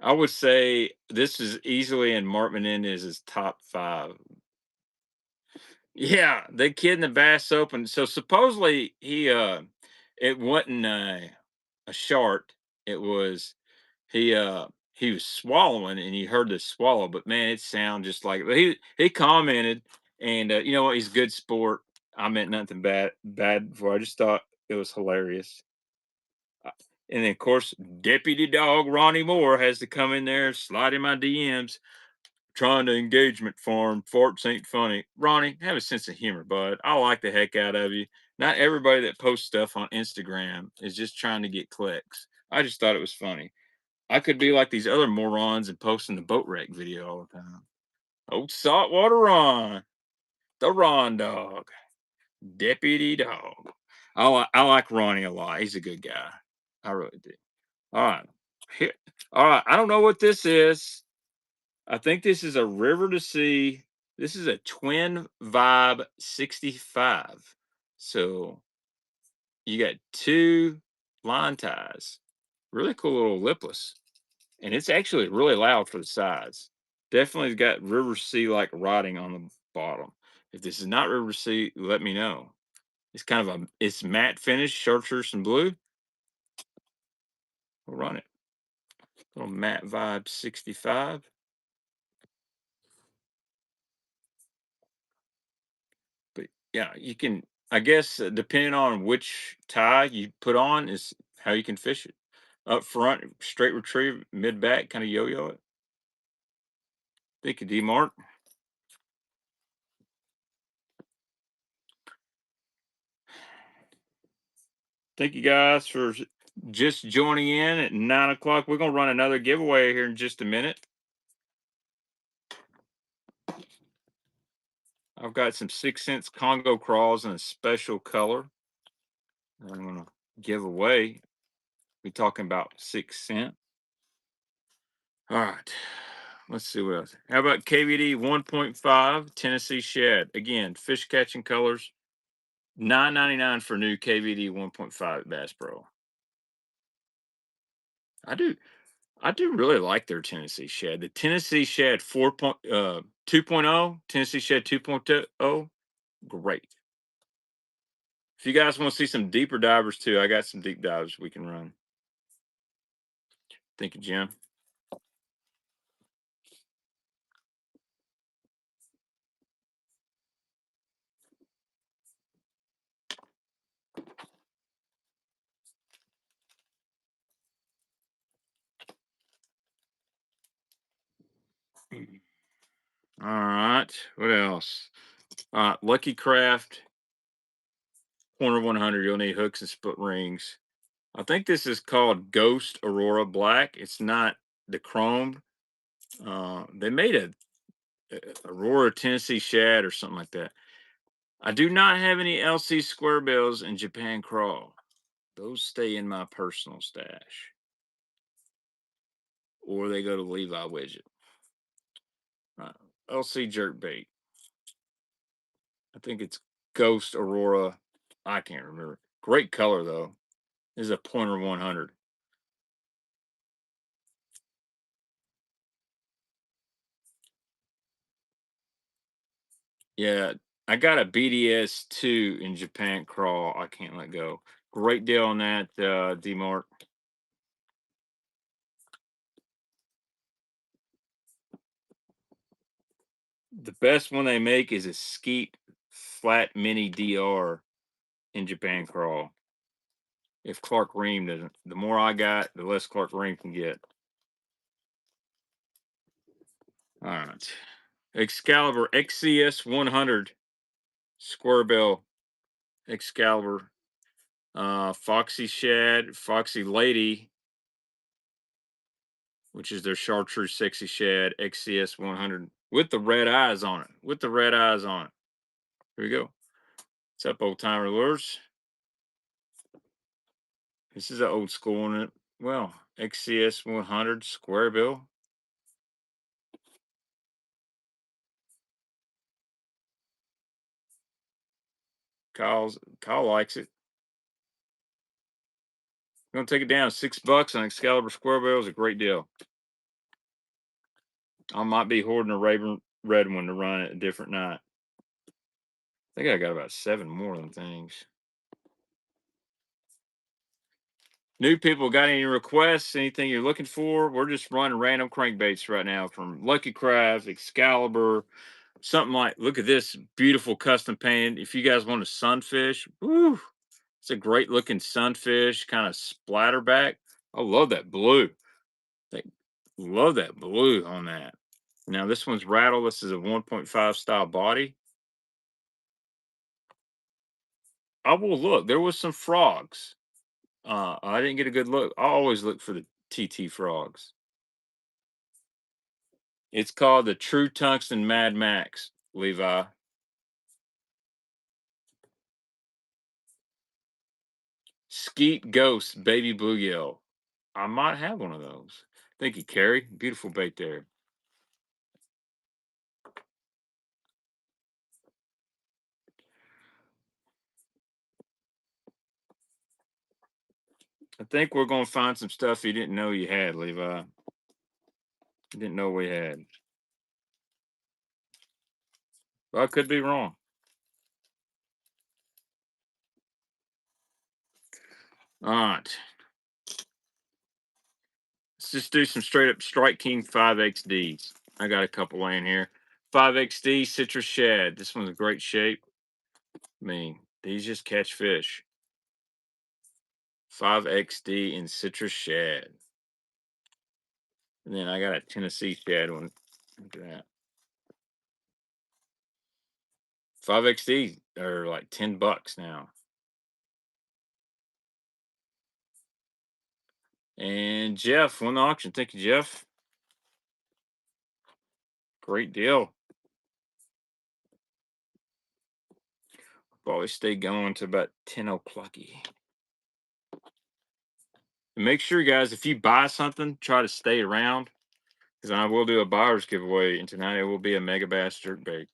I would say this is easily in Mark Menendez's top 5. Yeah, the kid in the Bass Open. So supposedly it wasn't a shark. It was he he was swallowing and he heard the swallow, but man, it sounded just like he commented and you know what, he's a good sport. I meant nothing bad for. I just thought it was hilarious. Uh, And then of course, Deputy Dog Ronnie Moore has to come in there, slide in my DMs, trying to engagement farm. Farts ain't funny. Ronnie, have a sense of humor, bud. I like the heck out of you. Not everybody that posts stuff on Instagram is just trying to get clicks. I just thought it was funny. I could be like these other morons and posting the boat wreck video all the time. Old saltwater Ron, the Ron dog, deputy dog. I like Ronnie a lot. He's a good guy. I really do. All right. Here. All right. I don't know what this is. I think this is a river to sea. This is a twin vibe 65. So you got two line ties. Really cool little lipless. And it's actually really loud for the size. Definitely got River Sea like writing on the bottom. If this is not River Sea, let me know. It's kind of it's matte finish, chartreuse and blue. We'll run it. Little matte vibe 65. But yeah, you can. I guess depending on which tie you put on is how you can fish it. Up front, straight retrieve, mid back, kind of yo-yo it. Thank you, D Mark. Thank you guys for just joining in at 9 o'clock. We're gonna run another giveaway here in just a minute. I've got some 6 cents Congo crawls in a special color. I'm gonna give away. We're talking about 6 cent. All right. Let's see what else. How about KVD 1.5 Tennessee Shad? Again, fish catching colors. $9.99 for new KVD 1.5 Bass Pro. I do. I do really like their Tennessee Shad. The Tennessee Shad 2.0, Tennessee Shad 2.0, great. If you guys want to see some deeper divers too, I got some deep dives we can run. Thank you, Jim. All right. What else? Lucky Craft, Corner 100. You'll need hooks and split rings. I think this is called Ghost Aurora Black. It's not the chrome. They made a Aurora Tennessee Shad or something like that. I do not have any LC square bills in Japan Crawl. Those stay in my personal stash. Or they go to Levi Widget. Uh, LC Jerkbait. I think it's Ghost Aurora. I can't remember. Great color though. This is a pointer 100. Yeah, I got a BDS 2 in Japan Crawl. I can't let go. Great deal on that, D-Mark. The best one they make is a Skeet Flat Mini DR in Japan Crawl. If Clark Ream doesn't, the more I got, the less Clark Ream can get. All right. Excalibur XCS 100 Square Bill Excalibur. Foxy Shad, Foxy Lady, which is their Chartreuse Sexy Shad XCS 100 with the red eyes on it. With the red eyes on it. Here we go. What's up, old timer lures? This is an old school one. Well, XCS 100 Square Bill. Kyle likes it. Gonna take it down $6 on Excalibur Square Bill is a great deal. I might be hoarding a Raven red one to run at a different night. I think I got about 7 more of them things. New people got any requests? Anything you're looking for? We're just running random crankbaits right now from Lucky Crafts, Excalibur, something like. Look at this beautiful custom painted. If you guys want a sunfish, woo, it's a great looking sunfish, kind of splatterback. I love that blue. They love that blue on that. Now this one's rattle. This is a 1.5 style body. I will look. There was some frogs. I didn't get a good look. I always look for the TT frogs. It's called the True Tungsten Mad Max, Levi. Skeet Ghost Baby Bluegill. I might have one of those. Thank you, Carrie. Beautiful bait there. I think we're going to find some stuff you didn't know you had, Levi. You didn't know we had. Well, I could be wrong. All right. Let's just do some straight up Strike King 5XDs. I got a couple laying here. 5XD Citrus Shad. This one's a great shape. I mean, these just catch fish. 5XD in Citrus Shad. And then I got a Tennessee Shad one. Look at that. 5XD are like $10 now. And Jeff won the auction. Thank you, Jeff. Great deal. Probably stay going to about 10 o'clock. Make sure, guys, if you buy something, try to stay around because I will do a buyer's giveaway, and tonight it will be a Mega Bass jerkbait.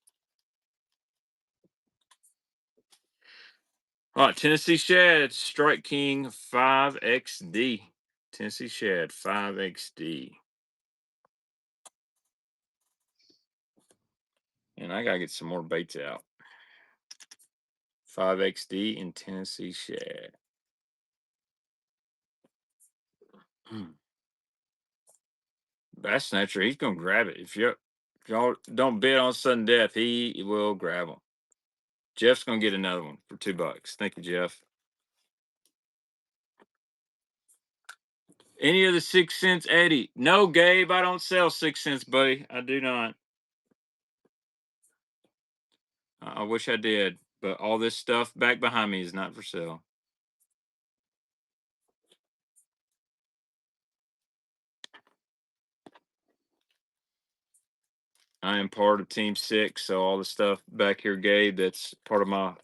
All right, Tennessee Shad Strike King 5XD. Tennessee Shad 5XD. And I gotta get some more baits out. 5XD in Tennessee Shad. Bass Snatcher, he's gonna grab it. If y'all don't bid on sudden death, he will grab them. Jeff's gonna get another one for $2. Thank you, Jeff. Any of the 6 cents, Eddie? No, Gabe, I don't sell 6 cents, buddy. I do not. I wish I did, but all this stuff back behind me is not for sale. I am part of Team 6, so all the stuff back here, Gabe, that's part of my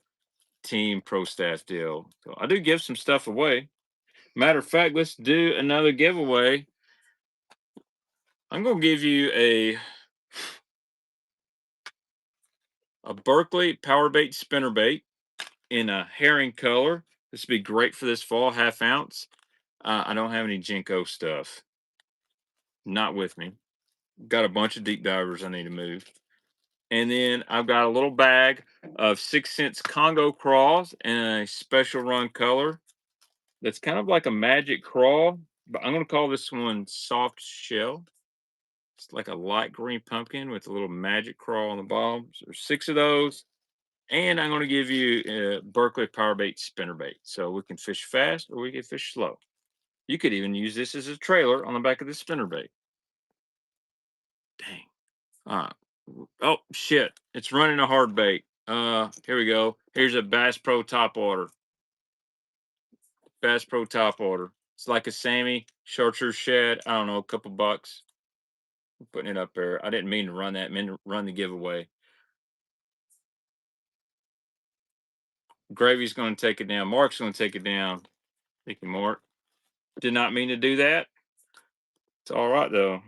team pro staff deal. So I do give some stuff away. Matter of fact, let's do another giveaway. I'm gonna give you a Berkeley power bait spinner bait in a herring color. This would be great for this fall, 1/2 ounce. I don't have any Jinko stuff. Not with me. Got a bunch of deep divers I need to move. And then I've got a little bag of 6 cents Congo craws in a special run color. that's kind of like a magic crawl, but I'm going to call this one soft shell. It's like a light green pumpkin with a little magic crawl on the bottom. So there's 6 of those. And I'm going to give you a Berkeley power bait spinner bait. So we can fish fast or we can fish slow. You could even use this as a trailer on the back of the spinner bait. Dang. All right. Oh shit. It's running a hard bait. Here we go. Here's a Bass Pro top water. Bass Pro top water. It's like a Sammy Chartreuse shad. I don't know, a couple bucks. I'm putting it up there. I didn't mean to run that. I meant to run the giveaway. Gravy's going to take it down. Mark's going to take it down. Thank you, Mark. Did not mean to do that. It's all right though.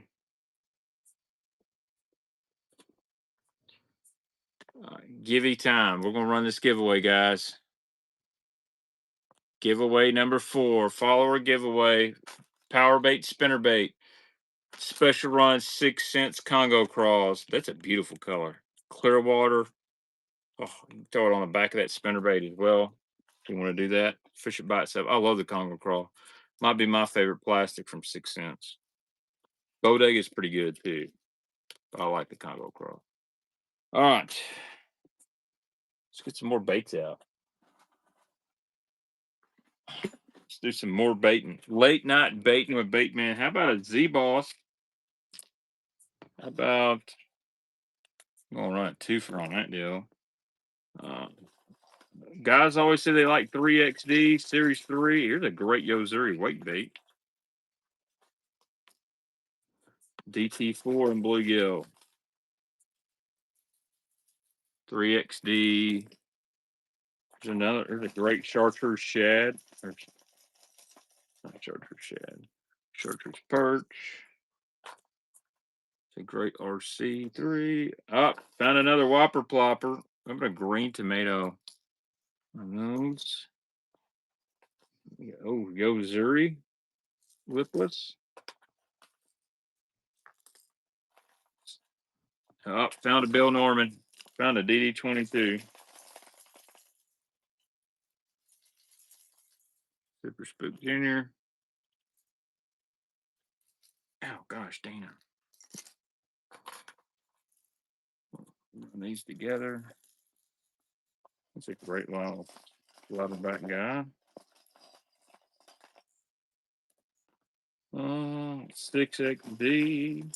Givey time. We're gonna run this giveaway, guys. Giveaway number 4. Follower giveaway. Power bait, spinner bait. Special run 6 cents Congo crawls. That's a beautiful color. Clear water. Oh, you can throw it on the back of that spinner bait as well. If you want to do that, fish it by itself. I love the Congo crawl. Might be my favorite plastic from 6 cents. Bodega is pretty good too. But I like the Congo crawl. All right. Let's get some more baits out. Let's do some more baiting. Late night baiting with Bait Man. How about a Z-Boss? How about, I'm going to run a twofer on that deal. Guys always say they like 3XD, Series 3. Here's a great Yozuri weight bait. DT4 and bluegill. 3XD. There's a great chartreuse shad. Not chartreuse shad. Chartreuse perch. It's a great RC3. Oh, found another whopper plopper. How about a green tomato? Those. Oh, Yozuri. Lipless. Oh, found a Bill Norman. Found a DD22. Super Spook Jr. Oh, gosh, Dana. Run these together. That's a great little back guy. 6XD.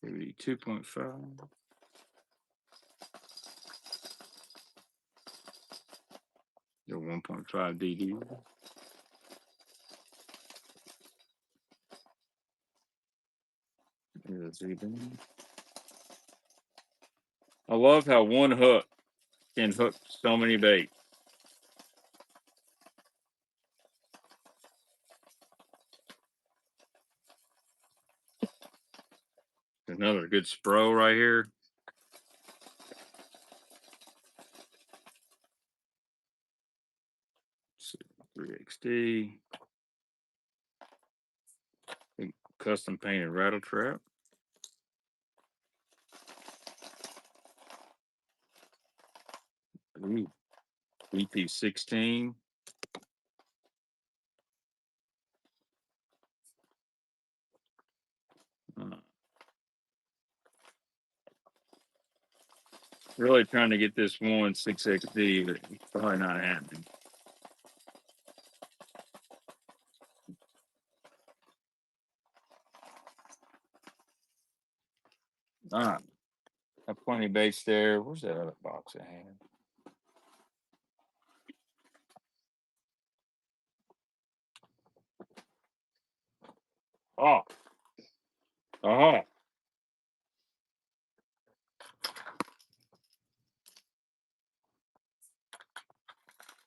Maybe 2.5. Your 1.5 DD. I love how one hook can hook so many baits. Another good Spro right here. So 3XD. Custom painted rattle trap. Ooh, EP16. Really trying to get this one 6XD, but it's probably not happening. All right. Got plenty of baits there. Where's that other box I had? Oh. Uh-huh.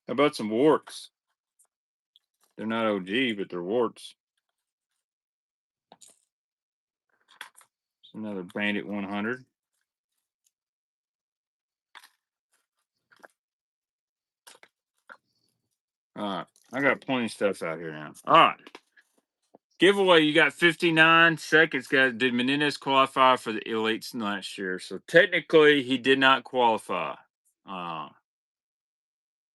How about some warts? They're not OG, but they're warts. It's another Bandit 100. All right. I got plenty of stuff out here now. All right. Giveaway, you got 59 seconds, guys. Did Menendez qualify for the elites last year? So technically, he did not qualify. Uh,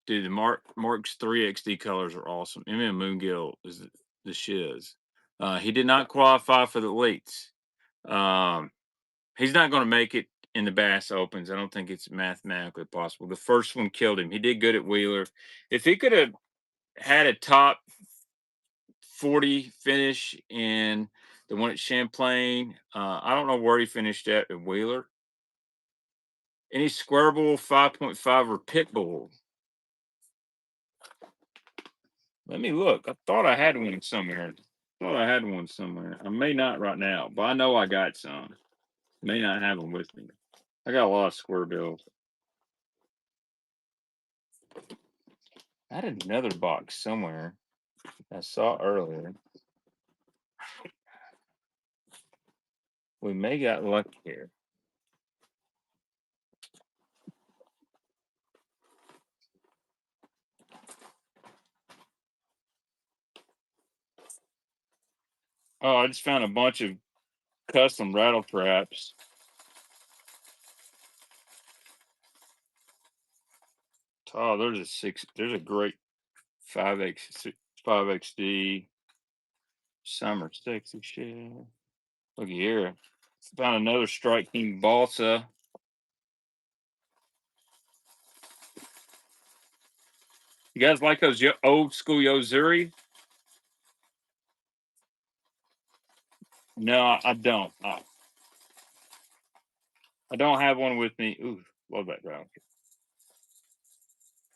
Dude, the Mark's 3 XD colors are awesome. MM Moongill is the shiz. He did not qualify for the elites. Um, he's not going to make it in the Bass Opens. I don't think it's mathematically possible. The first one killed him. He did good at Wheeler. If he could have had a top 40 finish in the one at Champlain, I don't know where he finished at Wheeler. Any square bull, 5.5 or pit bull. Let me look. I thought I had one somewhere. I may not right now, but I know I got some. May not have them with me. I got a lot of square bills. I had another box somewhere I saw earlier. We may got lucky here. Oh, I just found a bunch of custom rattle traps. Oh, there's a great 5XD summer sexy shit. Look here. Found another Strike King balsa. You guys like those old school Yozuri? No, I don't. I don't have one with me. Ooh, love that rattle.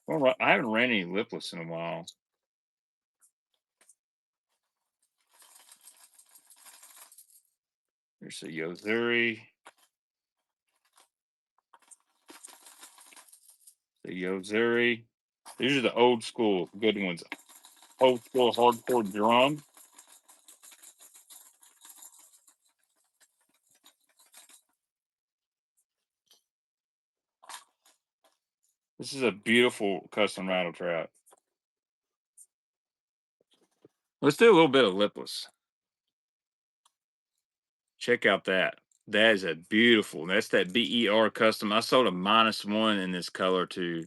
Well, I haven't ran any lipless in a while. There's a Yozuri. The Yozuri. These are the old school good ones. Old school hardcore drum. This is a beautiful custom rattle trap. Let's do a little bit of lipless. Check out that. That is a beautiful. That's that BER custom. I sold a -1 in this color too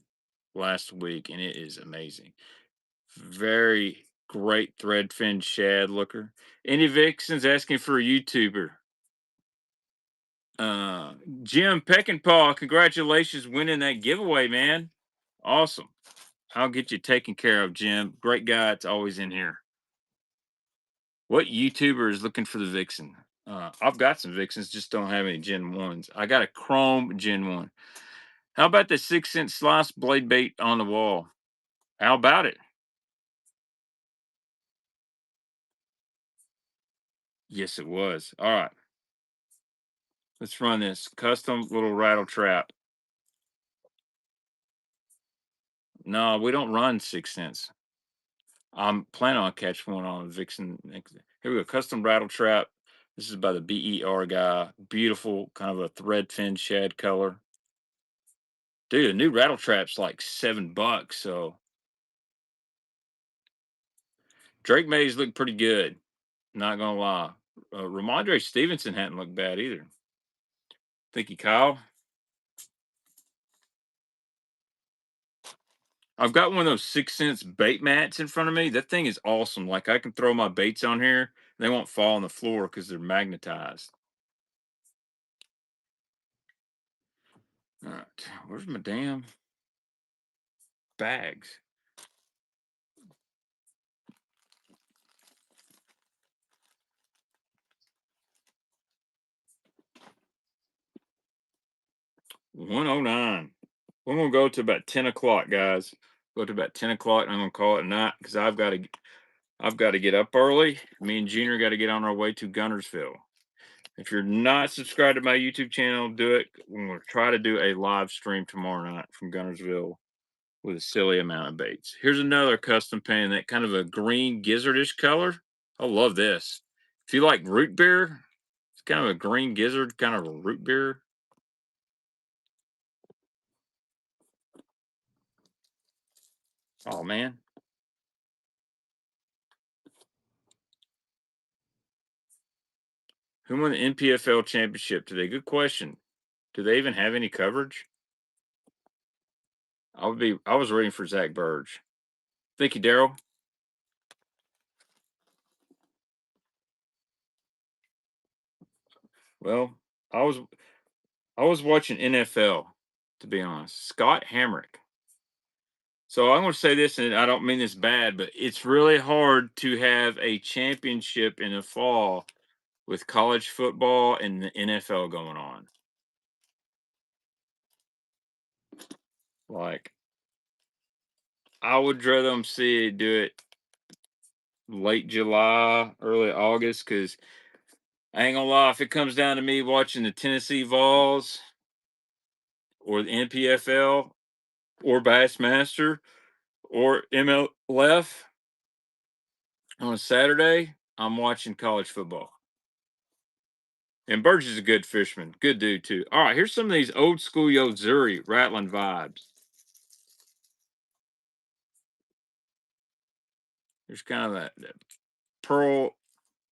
last week, and it is amazing. Very great thread fin shad looker. Any Vixens asking for a YouTuber? Uh, Jim Peckinpah, congratulations winning that giveaway, man. Awesome. I'll get you taken care of, Jim. Great guy. It's always in here. What YouTuber is looking for the Vixen? I've got some Vixens, just don't have any Gen 1s. I got a Chrome Gen 1. How about the 6-cent slice blade bait on the wall? How about it? Yes, it was. All right. Let's run this custom little rattle trap. No, we don't run 6 cents. I'm planning on catching one on Vixen. Here we go. Custom rattle trap. This is by the BER guy. Beautiful, kind of a thread fin shad color. Dude, a new rattle trap's like $7. So Drake Mays looked pretty good. Not gonna lie. Ramondre Stevenson hadn't looked bad either. Thank you, Kyle. I've got one of those 6 cents bait mats in front of me. That thing is awesome. Like I can throw my baits on here, they won't fall on the floor because they're magnetized. All right, where's my damn bags? $109. We're gonna go to about 10 o'clock, guys. Go to about 10 o'clock, and I'm gonna call it night because I've got to get up early. Me and Junior got to get on our way to Gunnersville. If you're not subscribed to my YouTube channel, do it. We're going to try to do a live stream tomorrow night from Gunnersville with a silly amount of baits. Here's another custom pen, that kind of a green gizzardish color. I love this. If you like root beer, it's kind of a green gizzard, kind of a root beer. Oh, man. Who won the NPFL championship today? Good question. Do they even have any coverage? I was waiting for Zach Burge. Thank you, Daryl. Well, I was I was watching NFL, to be honest. Scott Hamrick. So I'm going to say this, and I don't mean this bad, but it's really hard to have a championship in the fall with college football and the NFL going on. Like, I would rather them see it do it late July, early August, because I ain't gonna lie, if it comes down to me watching the Tennessee Vols or the NPFL or Bassmaster or MLF on a Saturday, I'm watching college football. And Burge is a good fisherman, good dude too. All right, here's some of these old school Yozuri rattling vibes. There's kind of that pearl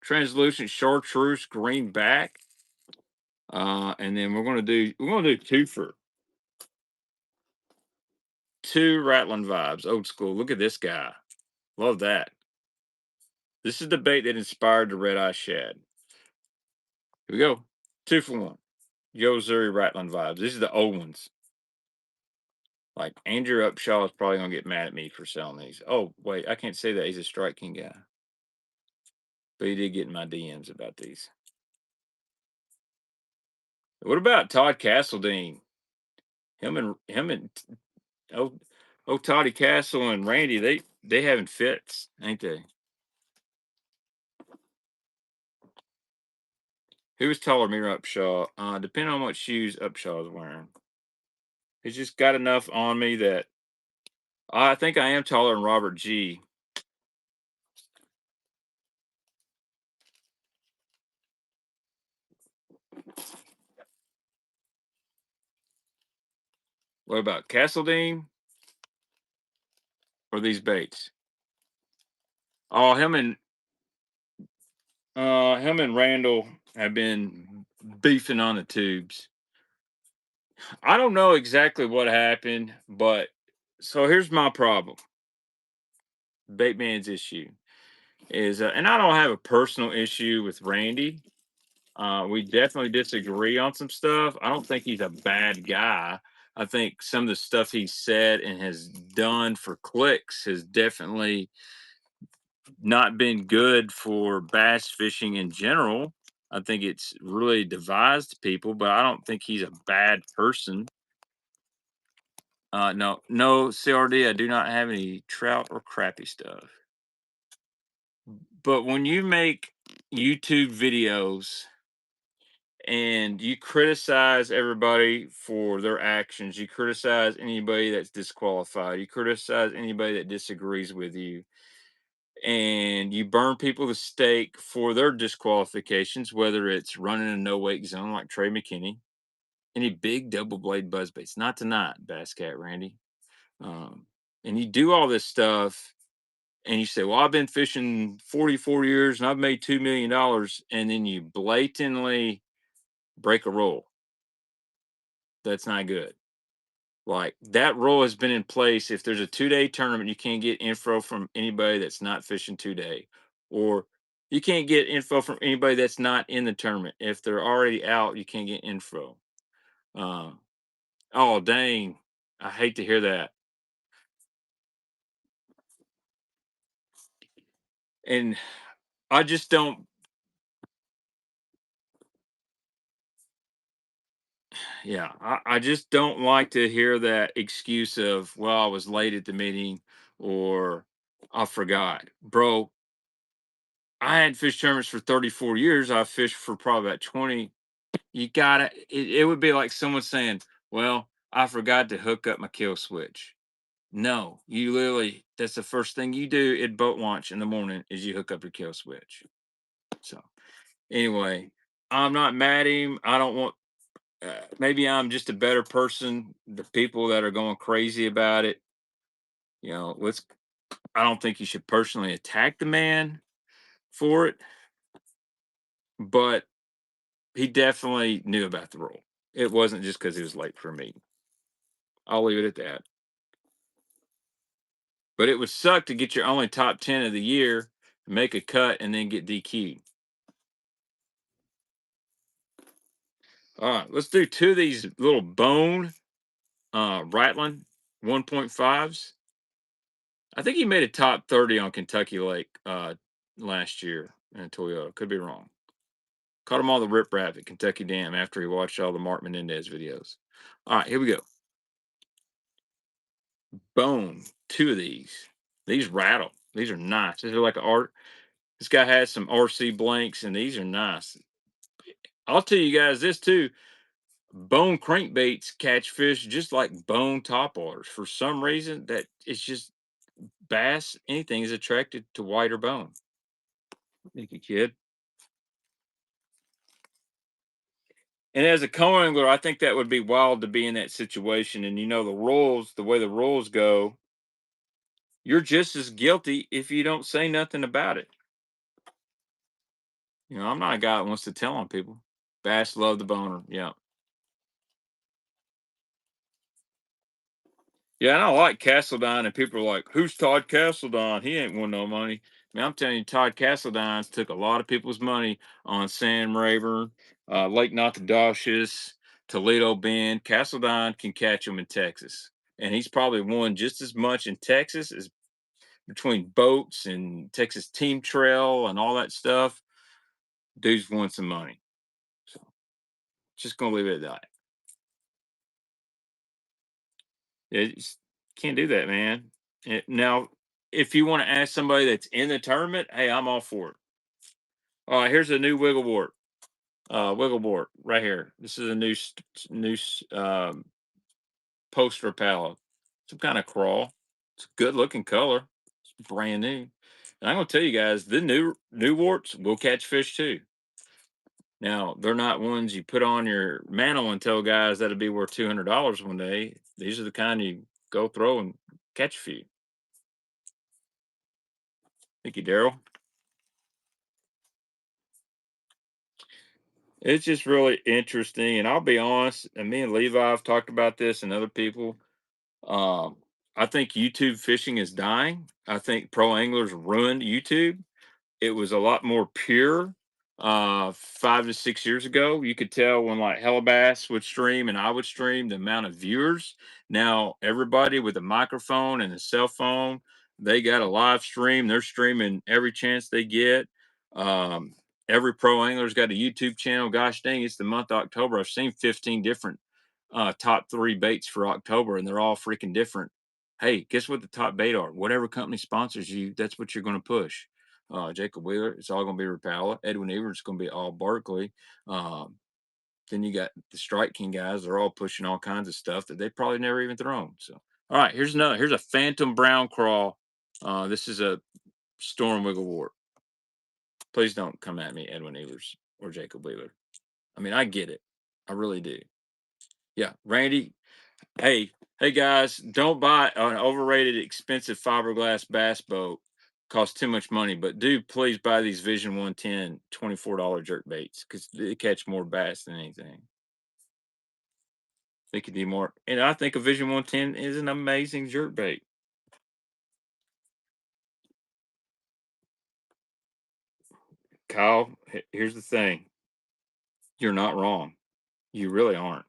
translucent chartreuse green back. And then we're gonna do two rattling vibes, old school. Look at this guy. Love that. This is the bait that inspired the red eye shad. Here we go. 2 for 1. Yozuri rattling vibes. These are the old ones. Like Andrew Upshaw is probably gonna get mad at me for selling these. Oh wait, I can't say that. He's a Strike King guy, but he did get in my DMs about these. What about Todd Castledine? Him and oh Toddy Castle and Randy. They having fits, ain't they? Who was taller, me or Upshaw? Depending on what shoes Upshaw is wearing. He's just got enough on me that I think I am taller than Robert G. What about Castledine or these baits? Oh, him and Randall have been beefing on the tubes. I don't know exactly what happened, but so here's my problem. Baitman's issue is, and I don't have a personal issue with Randy. We definitely disagree on some stuff. I don't think he's a bad guy. I think some of the stuff he said and has done for clicks has definitely not been good for bass fishing in general. I think it's really devised people, but I don't think he's a bad person. No, CRD. I do not have any trout or crappie stuff. But when you make YouTube videos and you criticize everybody for their actions, you criticize anybody that's disqualified, you criticize anybody that disagrees with you, and you burn people to stake for their disqualifications, whether it's running a no wake zone like Trey McKinney, any big double blade buzz baits, not tonight, Bass Cat Randy. And you do all this stuff and you say, well, I've been fishing 44 years and I've made $2 million. And then you blatantly break a rule. That's not good. Like that rule has been in place. If there's a 2-day tournament, you can't get info from anybody that's not fishing 2-day, or you can't get info from anybody that's not in the tournament. If they're already out, you can't get info. Oh, dang. I hate to hear that. And I just don't, yeah, I just don't like to hear that excuse of, well, I was late at the meeting or I forgot. Bro, I had fished tournaments for 34 years. I fished for probably about 20. You gotta, it would be like someone saying, well, I forgot to hook up my kill switch. No, you literally, that's the first thing you do at boat launch in the morning is you hook up your kill switch. So, anyway, I'm not mad at him. I don't want, maybe I'm just a better person. The people that are going crazy about it, let's, I don't think you should personally attack the man for it. But he definitely knew about the rule. It wasn't just because he was late for a meeting. I'll leave it at that. But it would suck to get your only top 10 of the year, make a cut, and then get DQ'd. All right, let's do two of these little bone rattling 1.5s. I think he made a top 30 on Kentucky Lake last year in a Toyota. Could be wrong. Caught him on the rip rap at Kentucky Dam after he watched all the Mark Menendez videos. All right, here we go. Bone, two of these. These rattle. These are nice. These are like art. This guy has some RC blanks, and these are nice. I'll tell you guys this too. Bone crankbaits catch fish just like bone topwaters. For some reason, that it's just bass, anything is attracted to whiter bone. Thank you, kid. And as a co-angler, I think that would be wild to be in that situation. And you know the rules, the way the rules go, you're just as guilty if you don't say nothing about it. You know, I'm not a guy that wants to tell on people. Bass love the boner. Yeah. Yeah, and I like Castledine, and people are like, "Who's Todd Castledine? He ain't won no money." Man, I'm telling you, Todd Castledines took a lot of people's money on San Rayburn, Lake Nacogdoches, Toledo Bend. Castledine can catch them in Texas, and he's probably won just as much in Texas as between boats and Texas Team Trail and all that stuff. Dude's won some money. So just gonna leave it at that. Yeah, you just can't do that, man. Now, if you want to ask somebody that's in the tournament, hey, I'm all for it. All right, here's a new wiggleboard right here. This is a new poster palette. Some kind of crawl. It's a good looking color. It's brand new. And I'm gonna tell you guys, the new warts will catch fish too. Now, they're not ones you put on your mantle and tell guys that'll be worth $200 one day. These are the kind you go throw and catch a few. Thank you, Daryl. It's just really interesting. And I'll be honest, and me and Levi have talked about this and other people. Um, I think YouTube fishing is dying. I think pro anglers ruined YouTube. It was a lot more pure 5 to 6 years ago. You could tell when like Hellabass would stream and I would stream the amount of viewers. Now everybody with a microphone and a cell phone, they got a live stream. They're streaming every chance they get. Um, every pro angler's got a YouTube channel. Gosh dang, it's the month of October. I've seen 15 different top three baits for October, and they're all freaking different. Hey, guess what the top bait are? Whatever company sponsors you, that's what you're going to push. Jacob Wheeler, it's all going to be Rapala. Edwin Everett's going to be all Barkley. Um, then you got the Strike King guys. They're all pushing all kinds of stuff that they probably never even thrown. So, all right, here's another. Here's a Phantom Brown Crawl. This is a Storm Wiggle Wart. Please don't come at me, Edwin Evers or Jacob Wheeler. I mean, I get it. I really do. Yeah, Randy. Hey, hey guys, don't buy an overrated, expensive fiberglass bass boat. Costs too much money, but do please buy these Vision 110 $24 jerk baits because they catch more bass than anything. They could do more. And I think a Vision 110 is an amazing jerk bait. Kyle, here's the thing. You're not wrong. You really aren't.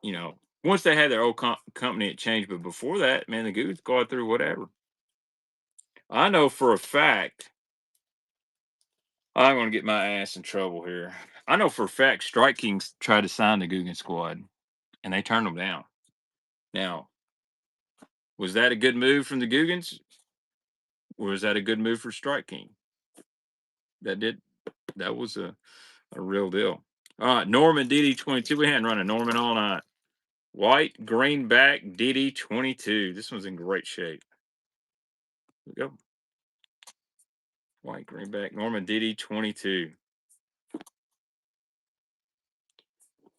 You know, once they had their old company, it changed. But before that, man, the goose go through whatever. I know for a fact I'm going to get my ass in trouble here. I know for a fact Strike Kings tried to sign the Guggen squad and they turned them down. Now, was that a good move from the Guggens? Or was that a good move for Strike King? That was a real deal. All right, Norman DD22. We hadn't run a Norman all night. White greenback DD22. This one's in great shape. Here we go. White greenback Norman DD22.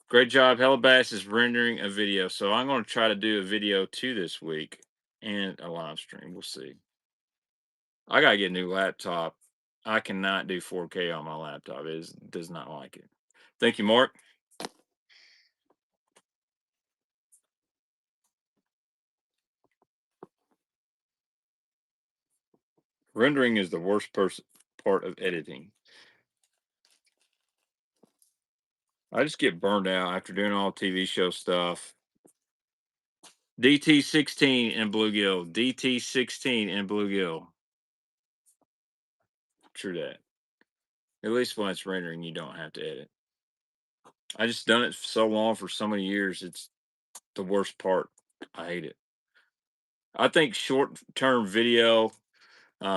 Great job. Hellabass is rendering a video. So I'm going to try to do a video too this week and a live stream. We'll see. I got to get a new laptop. I cannot do 4K on my laptop. Does not like it. Thank you, Mark. Rendering is the worst part of editing. I just get burned out after doing all TV show stuff. DT16 in bluegill. DT16 in bluegill. True that. At least when it's rendering, you don't have to edit. I just done it so long for so many years. It's the worst part. I hate it. I think short term video,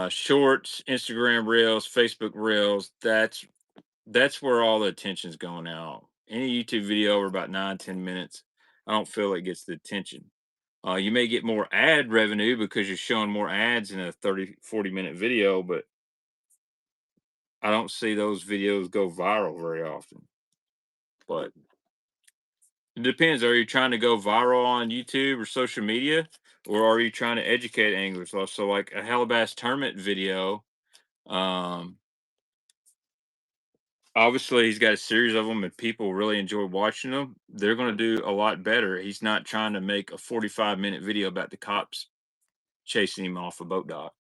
shorts, Instagram reels, Facebook reels, that's where all the attention's going out. Any YouTube video over about 9, 10 minutes, I don't feel it gets the attention. You may get more ad revenue because you're showing more ads in a 30, 40-minute video, but I don't see those videos go viral very often. But it depends. Are you trying to go viral on YouTube or social media, or are you trying to educate anglers? So, like a Halibass tournament video, um, obviously he's got a series of them, and people really enjoy watching them. They're going to do a lot better. He's not trying to make a 45-minute video about the cops chasing him off a boat dock.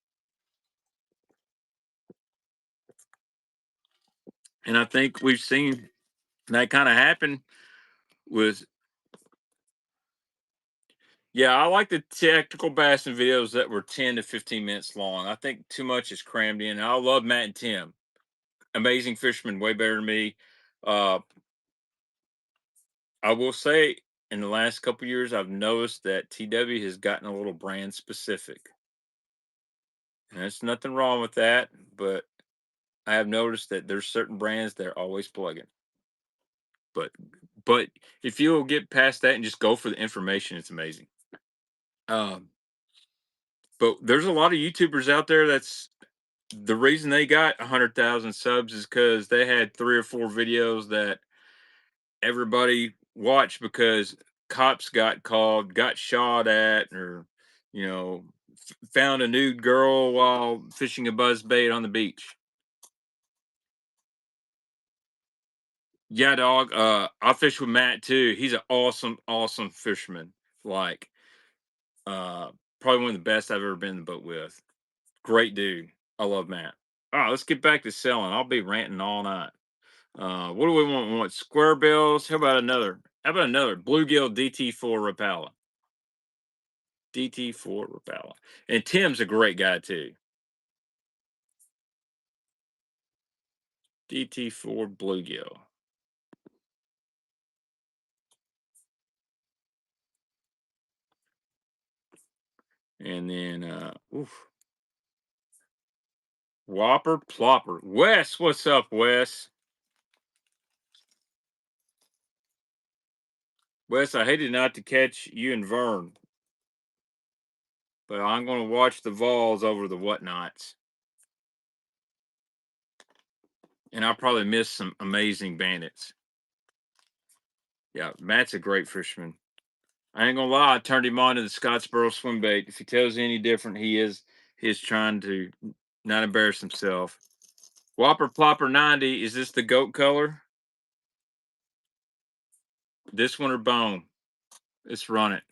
And I think we've seen that kind of happen with. Yeah, I like the tactical bassin videos that were 10 to 15 minutes long. I think too much is crammed in. I love Matt and Tim. Amazing fishermen, way better than me. Uh, I will say in the last couple years, I've noticed that TW has gotten a little brand specific. And there's nothing wrong with that, but I have noticed that there's certain brands that are always plugging. But but if you'll get past that and just go for the information, it's amazing. Um, but there's a lot of YouTubers out there that's the reason they got 100,000 subs is because they had 3 or 4 videos that everybody watched because cops got called, got shot at, or you know, found a nude girl while fishing a buzz bait on the beach. Yeah, dog. I fish with Matt too. He's an awesome, awesome fisherman. Like, uh, probably one of the best I've ever been in the boat with. Great dude. I love Matt. All right, let's get back to selling. I'll be ranting all night. What do we want? We want square bills. How about another? How about another bluegill DT4 Rapala? DT4 Rapala. And Tim's a great guy too. DT4 bluegill. And then oof. Whopper Plopper. Wes, what's up, Wes? Wes, I hated not to catch you and Vern, but I'm gonna watch the Vols over the whatnots. And I'll probably miss some amazing bandits. Yeah, Matt's a great fisherman. I ain't gonna lie, I turned him on to the Scottsboro swim bait. If he tells you any different, he is trying to not embarrass himself. Whopper Plopper 90, is this the goat color? This one or bone? Let's run it.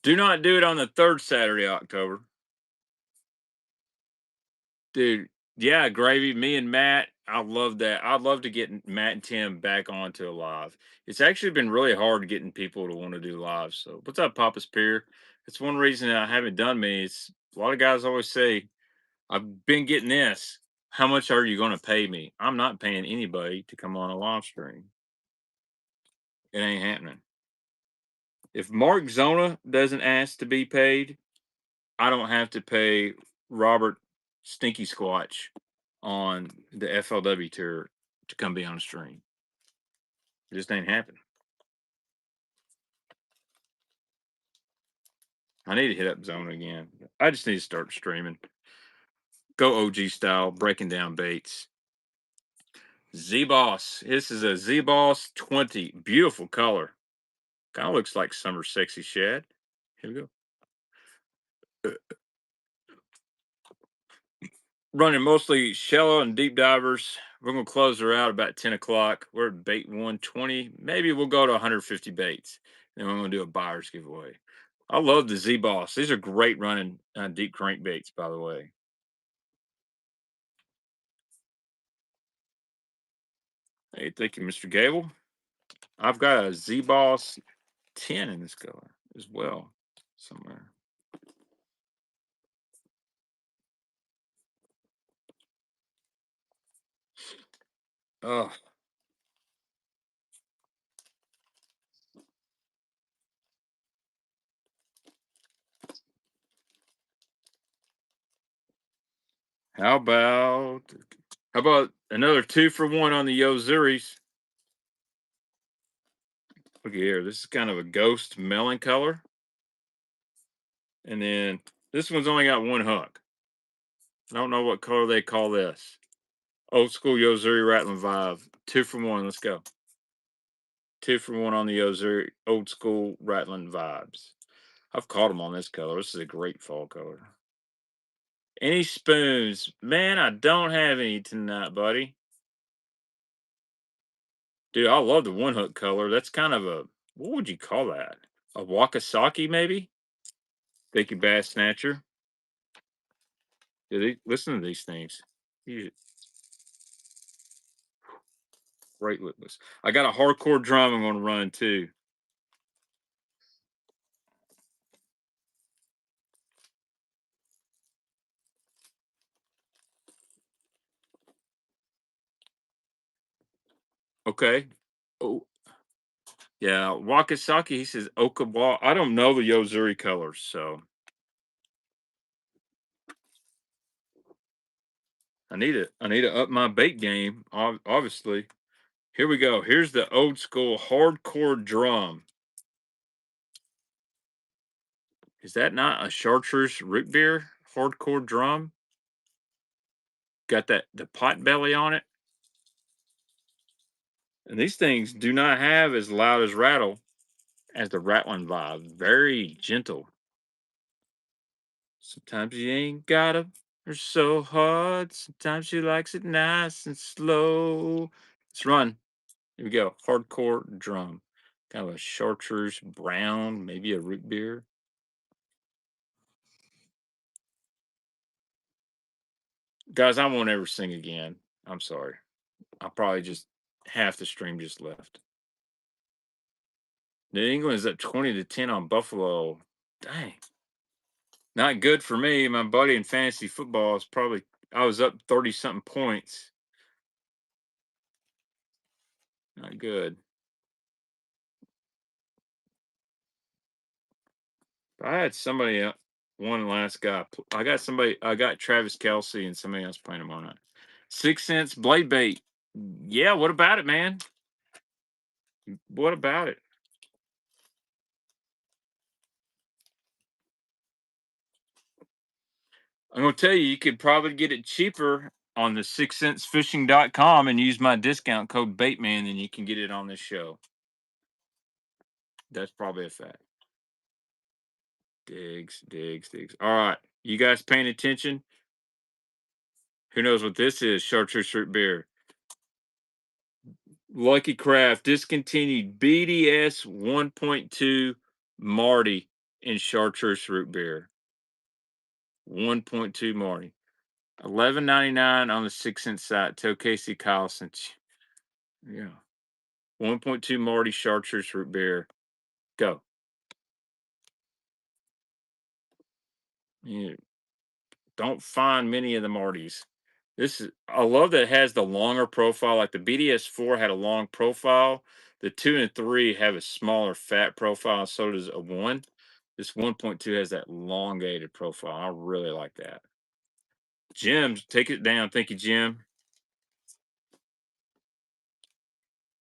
Do not do it on the third Saturday, October. Dude, yeah, gravy. Me and Matt, I love that. I'd love to get Matt and Tim back onto a live. It's actually been really hard getting people to want to do live. So, what's up, Papa Spear? It's one reason I haven't done many. It's a lot of guys always say, I've been getting this. How much are you going to pay me? I'm not paying anybody to come on a live stream. It ain't happening. If Mark Zona doesn't ask to be paid, I don't have to pay Robert Stinky Squatch on the FLW tour to come be on a stream. It just ain't happening. I need to hit up Zona again. I just need to start streaming. Go OG style, breaking down baits. Z Boss. This is a Z Boss 20. Beautiful color. Kind of looks like summer sexy shad. Here we go. running mostly shallow and deep divers. We're gonna close her out about 10 o'clock. We're at bait 120. Maybe we'll go to 150 baits. Then we're gonna do a buyer's giveaway. I love the Z Boss. These are great running deep crankbaits, by the way. Hey, thank you, Mr. Gable. I've got a Z Boss 10 in this color as well somewhere. Oh, how about another 2 for 1 on the Yozuris? Look here. This is kind of a ghost melon color. And then this one's only got one hook. I don't know what color they call this. Old school Yozuri Rattling Vibe. 2 for 1. Let's go. 2 for 1 on the Yozuri old school Rattling Vibes. I've caught them on this color. This is a great fall color. Any spoons? Man, I don't have any tonight, buddy. Dude, I love the one hook color. That's kind of a, what would you call that? A Wakasaki, maybe? Thank you, Bass Snatcher. Dude, listen to these things. These great litmus. I got a hardcore drum I'm going to run too. Okay. Oh, yeah. Wakasaki, he says Okawa. I don't know the Yozuri colors, so I need to up my bait game, obviously. Here we go. Here's the old school hardcore drum. Is that not a chartreuse root beer hardcore drum? Got that the pot belly on it. And these things do not have as loud as rattle as the rattling vibe. Very gentle. Sometimes you ain't got 'em. They're so hard. Sometimes she likes it nice and slow. Let's run. Here we go. Hardcore drum. Kind of a chartreuse brown, maybe a root beer. Guys, I won't ever sing again. I'm sorry. I'll probably just half the stream just left. New England is at 20-10 on Buffalo. Dang. Not good for me. My buddy in fantasy football is probably, I was up 30 something points. Not good. I had somebody one last guy. I got Travis Kelsey and somebody else playing him on it. 6 cents blade bait. Yeah, what about it, man? What about it? I'm gonna tell you, you could probably get it cheaper on the 6centsfishing.com and use my discount code Baitman, and you can get it on this show. That's probably a fact. Digs, digs, digs. All right. You guys paying attention? Who knows what this is? Chartreuse root beer. Lucky Craft discontinued BDS 1.2 Marty in chartreuse root beer. 1.2 Marty. 11.99 on the 6 cent site. Tell Casey Carlson. Yeah. 1.2 Marty chartreuse root beer. Go. You don't find many of the Martys. I love that it has the longer profile. Like the BDS 4 had a long profile. The 2 and 3 have a smaller fat profile. So does a 1. This 1.2 has that elongated profile. I really like that. Jim, take it down. Thank you, Jim.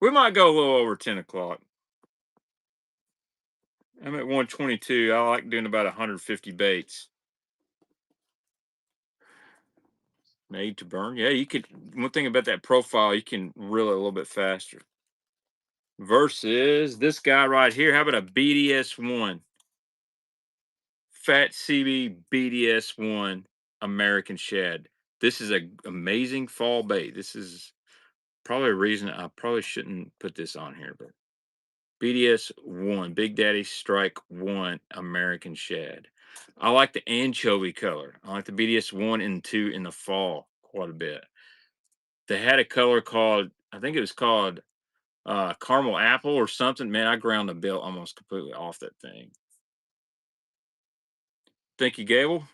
We might go a little over 10 o'clock. I'm at 122. I like doing about 150 baits. Made to burn. Yeah, you could. One thing about that profile, you can reel it a little bit faster. Versus this guy right here. How about a BDS 1? Fat CB BDS 1 American Shad. This is a amazing fall bait. This is probably a reason I probably shouldn't put this on here, but BDS 1, Big Daddy Strike 1 American Shad. I like the anchovy color. I like the BDS 1 and 2 in the fall quite a bit. They had a color called, I think it was called caramel apple or something. Man, I ground the bill almost completely off that thing. Thank you, Gable.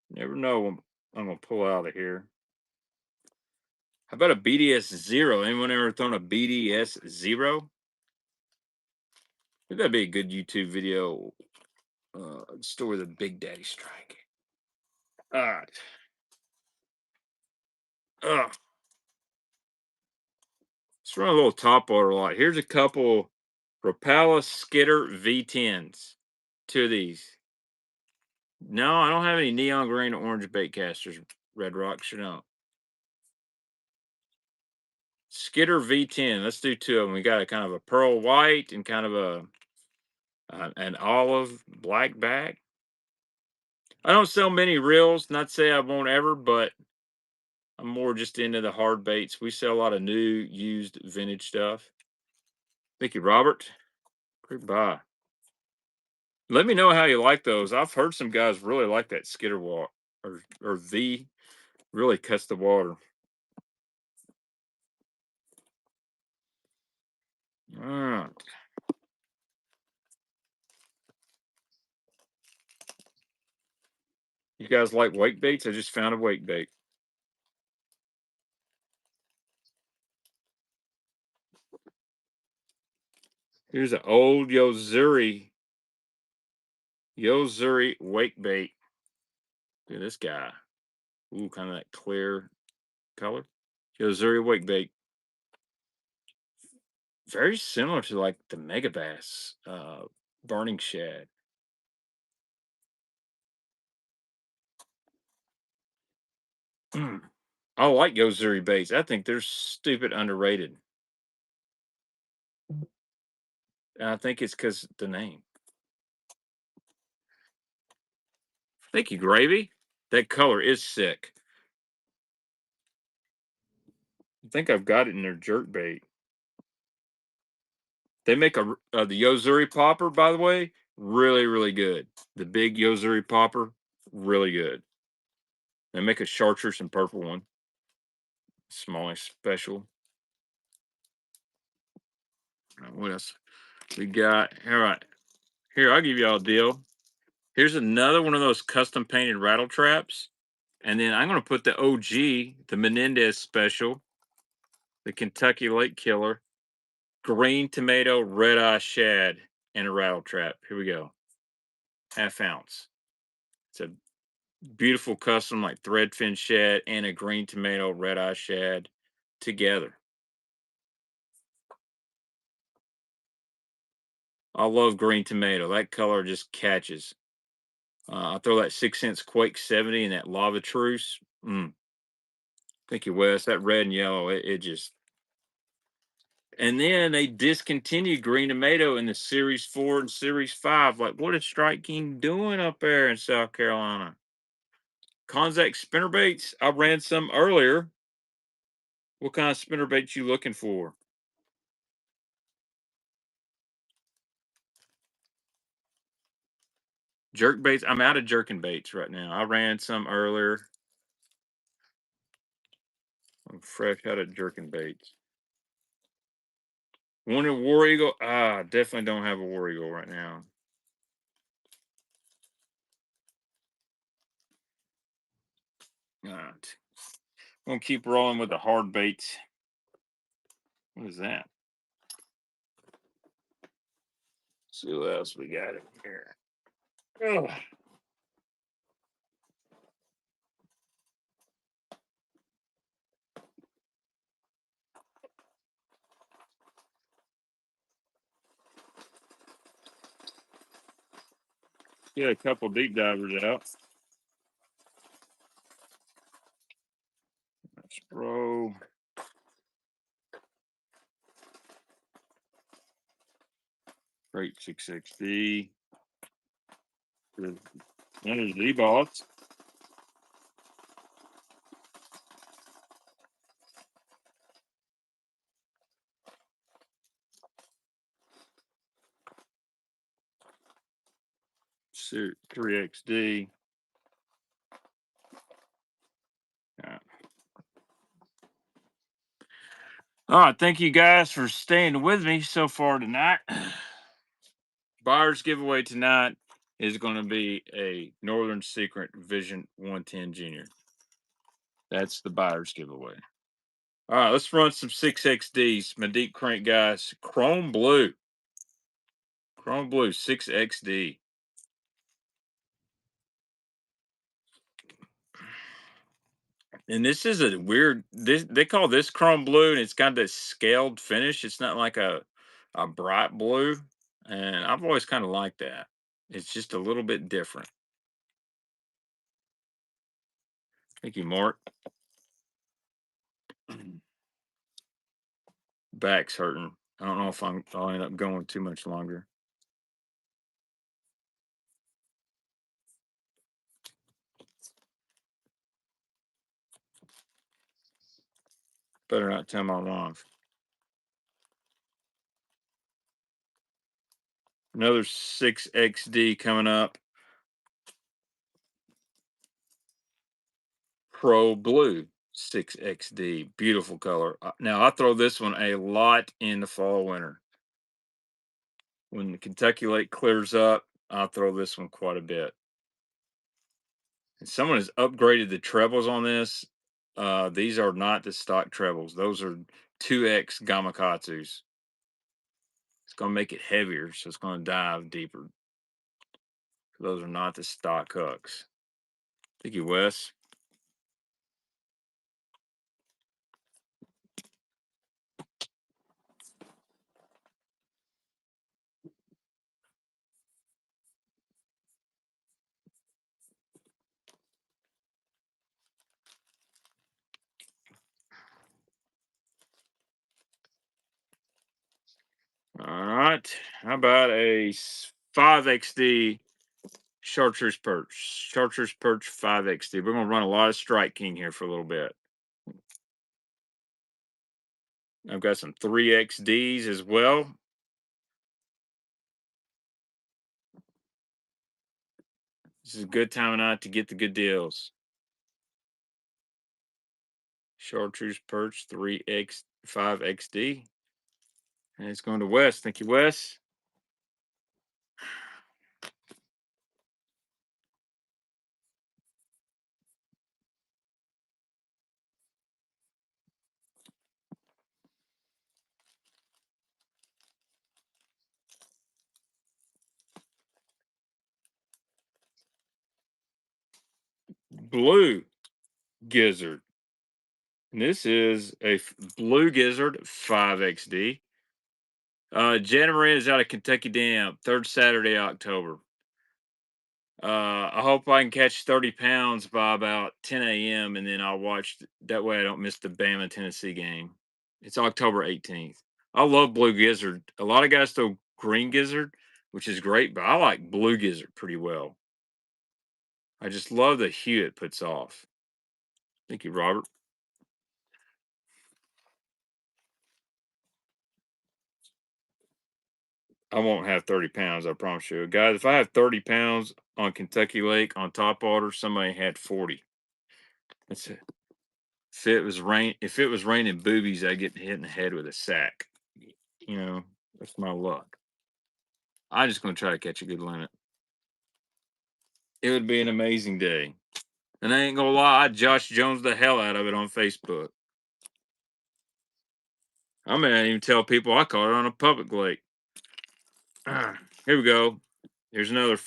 Never know when I'm gonna pull out of here. How about a BDS zero? Anyone ever thrown a BDS zero? That'd be a good YouTube video. Story of the Big Daddy Strike. All right. Ugh. Let's run a little top water light. Here's a couple Rapala Skitter V10s. Two of these. No, I don't have any neon green or orange bait casters. Red Rocks, you know. Skitter V10. Let's do two of them. We got a kind of a pearl white and kind of a an olive black back. I don't sell many reels. Not to say I won't ever, but I'm more just into the hard baits. We sell a lot of new, used, vintage stuff. Thank you, Robert. Goodbye. Let me know how you like those. I've heard some guys really like that skitter walk or V. Really cuts the water. All right. You guys like wake baits? I just found a wake bait. Here's an old Yozuri wake bait. Look at this guy. Ooh, kind of that clear color. Yozuri wake bait. Very similar to like the Megabass burning shad. Mm. I like Yozuri baits. I think they're stupid underrated. And I think it's because the name. Thank you, Gravy. That color is sick. I think I've got it in their jerk bait. They make the Yozuri popper, by the way, really, really good. The big Yozuri popper, really good. They make a chartreuse and purple one. Smallish special. What else we got? All right. Here, I'll give y'all a deal. Here's another one of those custom painted rattle traps. And then I'm going to put the OG, the Menendez special, the Kentucky Lake Killer, green tomato, red eye shad, and a rattle trap. Here we go. Half ounce. It's a beautiful custom like threadfin shad and a green tomato, red eye shad together. I love green tomato. That color just catches. I throw that 6 cents Quake 70 and that lava truce. Thank you, Wes. That red and yellow, it just. And then they discontinued green tomato in the Series 4 and Series 5. Like, what is Strike King doing up there in South Carolina? Konzak spinnerbaits. I ran some earlier. What kind of spinnerbaits you looking for? Jerk baits. I'm out of jerking baits right now. I ran some earlier. I'm fresh out of jerking baits. Want a War Eagle? Definitely don't have a War Eagle right now. All right. I'm gonna keep rolling with the hard baits. What is that? Let's see what else we got in here. Ugh. Get a couple deep divers out. Bro. Great 6XD. There's Z-Boss. Suit 3XD. All right, thank you guys for staying with me so far tonight. Buyer's giveaway tonight is going to be a Northern Secret Vision 110 Junior. That's the buyer's giveaway. All right, let's run some 6XDs. My deep crank guys, Chrome Blue. Chrome Blue 6XD. And this is a weird, this they call this Chrome Blue, and it's got this scaled finish. It's not like a bright blue. And I've always kind of liked that. It's just a little bit different. Thank you, Mark. Back's hurting. I don't know if I'll end up going too much longer. Better not tell my wife. Another 6XD coming up. Pro Blue 6XD. Beautiful color. Now, I throw this one a lot in the fall, winter. When the Kentucky Lake clears up, I'll throw this one quite a bit. And someone has upgraded the trebles on this. These are not the stock trebles. Those are 2X Gamakatsus. It's going to make it heavier, so it's going to dive deeper. Those are not the stock hooks. Thank you, Wes. All right. How about a 5XD Chartreuse Perch? Chartreuse Perch 5XD. We're going to run a lot of Strike King here for a little bit. I've got some 3XDs as well. This is a good time of night to get the good deals. Chartreuse Perch 3X 5XD. And it's going to Wes. Thank you, Wes. Blue Gizzard. And this is a Blue Gizzard 5XD. January is out of Kentucky Dam, third Saturday, October. I hope I can catch 30 pounds by about 10 a.m. and then I'll watch. That way I don't miss the Bama Tennessee game. It's October 18th. I love Blue Gizzard. A lot of guys throw Green Gizzard, which is great, but I like Blue Gizzard pretty well. I just love the hue it puts off. Thank you, Robert. I won't have 30 pounds, I promise you. Guys, if I have 30 pounds on Kentucky Lake on top water, somebody had 40. That's it. If it was raining boobies, I get hit in the head with a sack. You know, that's my luck. I'm just gonna try to catch a good limit. It would be an amazing day. And I ain't gonna lie, I Josh Jones the hell out of it on Facebook. I may not even tell people I caught it on a public lake. Here we go. Here's another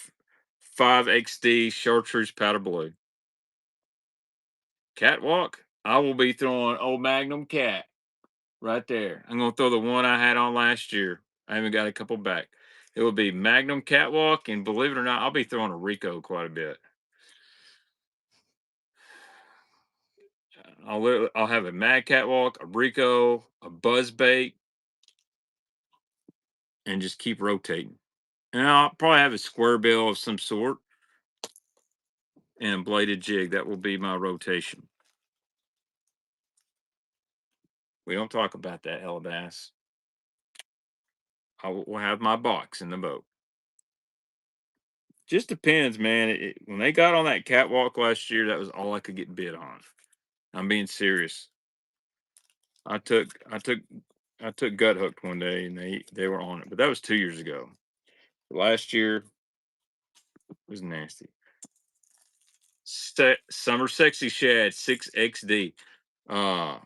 5XD Chartreuse Powder Blue. Catwalk. I will be throwing old Magnum Cat right there. I'm going to throw the one I had on last year. I haven't got a couple back. It will be Magnum Catwalk, and believe it or not, I'll be throwing a Rico quite a bit. I'll have a Mad Catwalk, a Rico, a Buzzbait, and just keep rotating. And I'll probably have a square bill of some sort. and bladed jig. That will be my rotation. We don't talk about that, hella bass. Will have my box in the boat. Just depends, man. When they got on that catwalk last year, that was all I could get bid on. I'm being serious. I took I took I took gut hooked one day and they were on it, but that was 2 years ago. Last year was nasty. Summer sexy shad 6XD. Uh,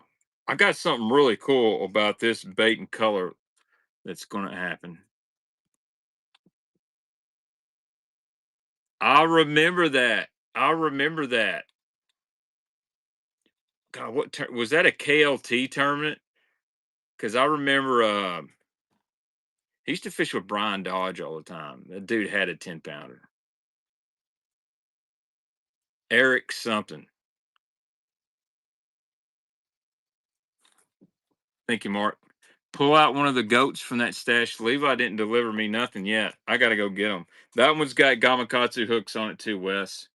I got something really cool about this bait and color that's going to happen. I remember that. I remember that. God, was that a KLT tournament? Because I remember he used to fish with Brian Dodge all the time. That dude had a 10-pounder. Eric something. Thank you, Mark. Pull out one of the goats from that stash. Levi didn't deliver me nothing yet. I got to go get them. That one's got Gamakatsu hooks on it too, Wes.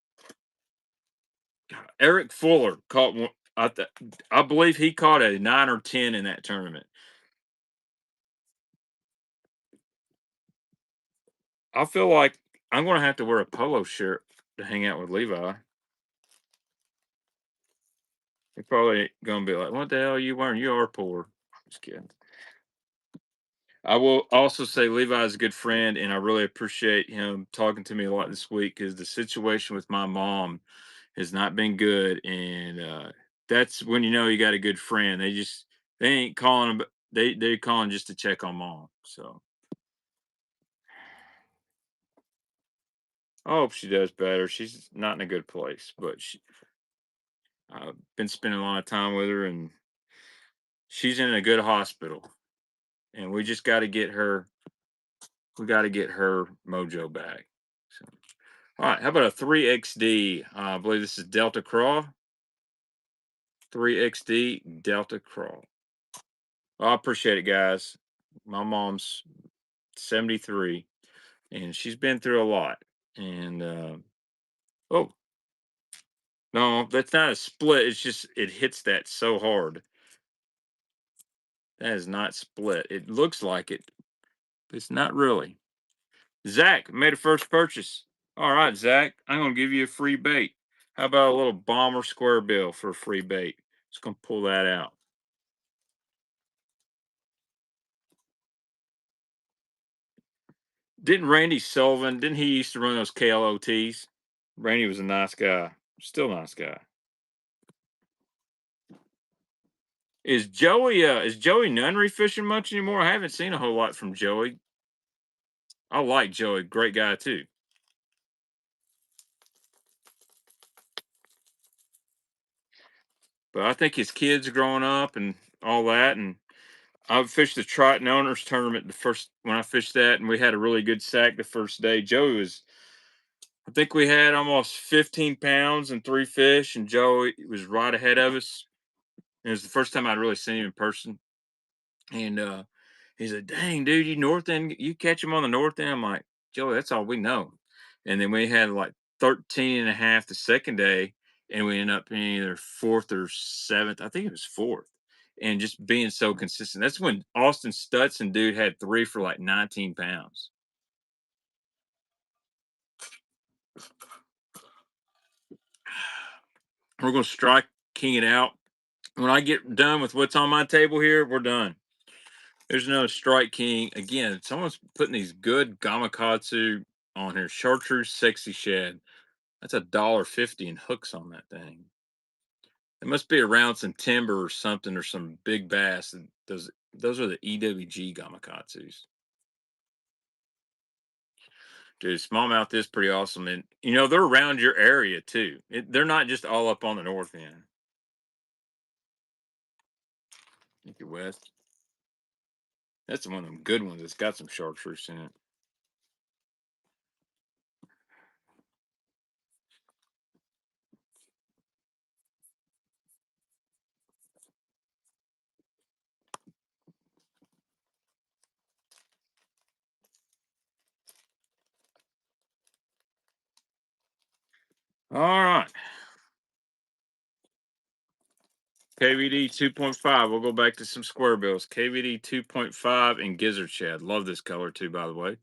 Eric Fuller caught one. I believe he caught a 9 or 10 in that tournament. I feel like I'm going to have to wear a polo shirt to hang out with Levi. He's probably going to be like, "What the hell are you wearing? You are poor." Just kidding. I will also say Levi is a good friend, and I really appreciate him talking to me a lot this week because the situation with my mom has not been good, and that's when you know you got a good friend. They ain't calling them, they calling just to check on mom. So I hope she does better. She's not in a good place, but I've been spending a lot of time with her, and she's in a good hospital, and we just got to get her. We got to get her mojo back. So, all right, how about a 3XD? I believe this is Delta Craw. 3XD Delta Craw. Well, I appreciate it, guys. My mom's 73, and she's been through a lot. And oh no, that's not a split. It's just it hits that so hard. That is not split. It looks like it, but it's not really. Zach made a first purchase. All right, Zach, I'm gonna give you a free bait. How about a little bomber square bill for a free bait? Just gonna pull that out. Didn't Randy Sullivan? Didn't he used to run those KLOTs? Randy was a nice guy. Still a nice guy. Is Joey Nunnery fishing much anymore? I haven't seen a whole lot from Joey. I like Joey, great guy too. But I think his kids are growing up and all that. And I fished the Triton Owners tournament the first when I fished that, and we had a really good sack the first day. Joey was, I think we had almost 15 pounds and 3 fish, and Joey was right ahead of us. It was the first time I'd really seen him in person. And he said, "Dang, dude, you north end, you catch him on the north end." I'm like, "Joey, that's all we know." And then we had like 13 and a half the second day, and we ended up being either fourth or seventh. I think it was fourth. And just being so consistent. That's when Austin Stutson, dude, had three for like 19 pounds. We're going to strike king it out. When I get done with what's on my table here, we're done. There's another strike king. Again, someone's putting these good gamakatsu on here. Chartreuse sexy shad. That's $1.50 and hooks on that thing. It must be around some timber or something or some big bass. And those are the EWG gamakatsus. Dude, smallmouth is pretty awesome. And they're around your area too. They're not just all up on the north end. Thank you, Wes. That's one of them good ones. It's got some chartreuse in it. All right. KVD 2.5. We'll go back to some square bills. KVD 2.5 and gizzard shad. Love this color too, by the way.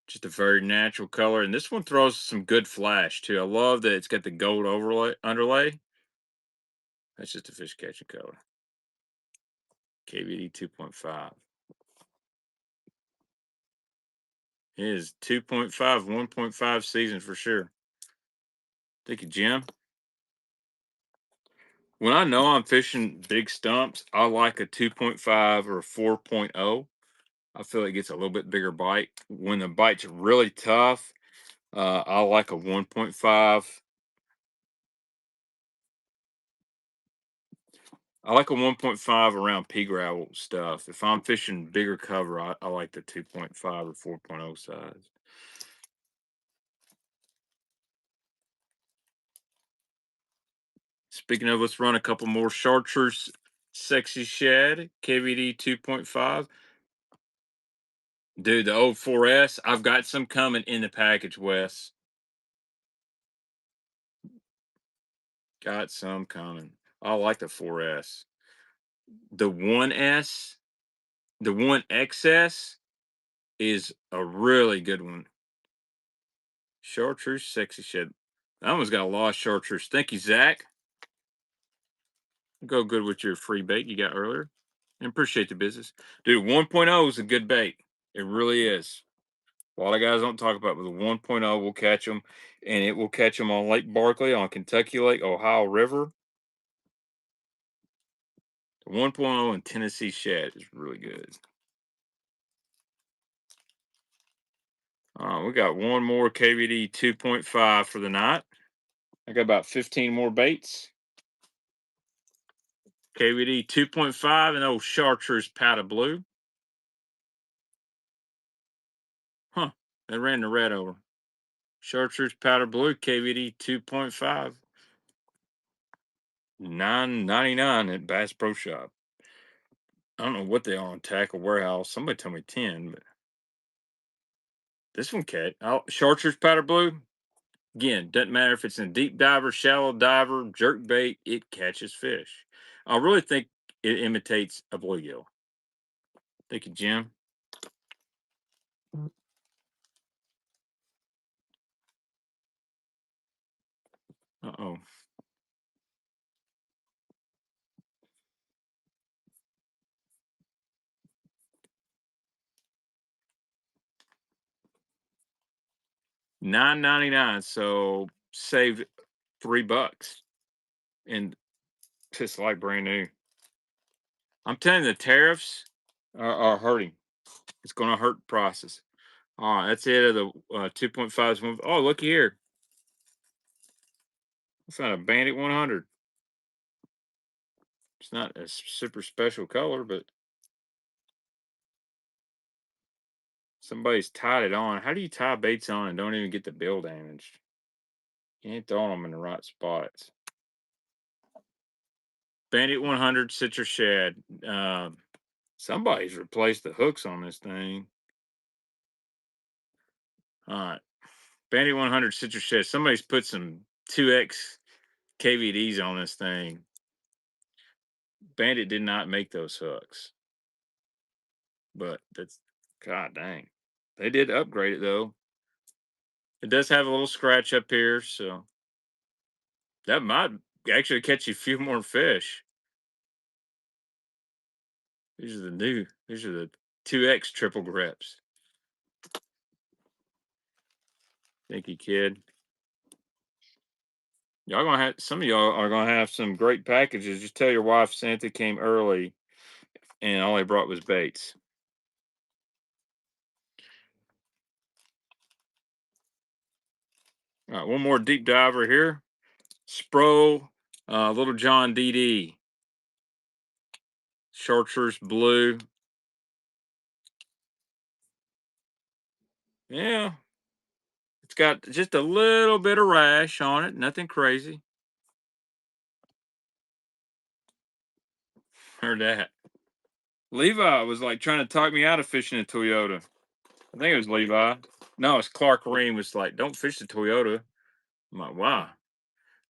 Just a very natural color. And this one throws some good flash too. I love that it's got the gold overlay underlay. That's just a fish catching color. KVD 2.5. It is 2.5, 1.5 season for sure. Thank you, Jim. When I know I'm fishing big stumps, I like a 2.5 or a 4.0. I feel it gets a little bit bigger bite. When the bite's really tough, I like a 1.5. I like a 1.5 around pea gravel stuff. If I'm fishing bigger cover, I like the 2.5 or 4.0 size. Speaking of, let's run a couple more chartreuse sexy shad, KVD 2.5. Dude, the old 4S, I've got some coming in the package, Wes. Got some coming. I like the 4S. The 1S, the 1XS is a really good one. Chartreuse sexy shad. I almost got a lost chartreuse. Thank you, Zach. Go good with your free bait you got earlier. And appreciate the business. Dude, 1.0 is a good bait. It really is. A lot of guys don't talk about it, but the 1.0 will catch them. And it will catch them on Lake Barkley, on Kentucky Lake, Ohio River. The 1.0 and Tennessee shad is really good. We got one more KVD 2.5 for the night. I got about 15 more baits. KVD 2.5 and old chartreuse powder blue. Huh. They ran the red over. Chartreuse powder blue, KVD 2.5. $9.99 at Bass Pro Shop. I don't know what they are on Tackle Warehouse. Somebody told me 10, but this one cat. Oh, chartreuse powder blue. Again, doesn't matter if it's in deep diver, shallow diver, jerk bait, it catches fish. I really think it imitates a bluegill. Thank you, Jim. Uh-oh. $9.99. So save $3. And it's like brand new. I'm telling you, the tariffs are hurting. It's going to hurt prices. All right, that's it of the 2.5. Oh, look here. I found a Bandit 100. It's not a super special color, but somebody's tied it on. How do you tie baits on and don't even get the bill damaged? You ain't throwing them in the right spots. Bandit 100 citrus shad. Somebody's replaced the hooks on this thing. All right. Bandit 100 citrus shad. Somebody's put some 2X KVDs on this thing. Bandit did not make those hooks. But that's, god dang. They did upgrade it though. It does have a little scratch up here, so that might actually catch you a few more fish. These are the 2X triple grips. Thank you, kid. Y'all gonna have some of y'all are gonna have some great packages. Just tell your wife Santa came early and all he brought was baits. All right, one more deep diver here. Spro, Little John DD. Chartreuse blue. Yeah. It's got just a little bit of rash on it, nothing crazy. Heard that. Levi was like trying to talk me out of fishing a Toyota. I think it was Levi. No, it's Clark Ream was like, don't fish the Toyota. I'm like, wow.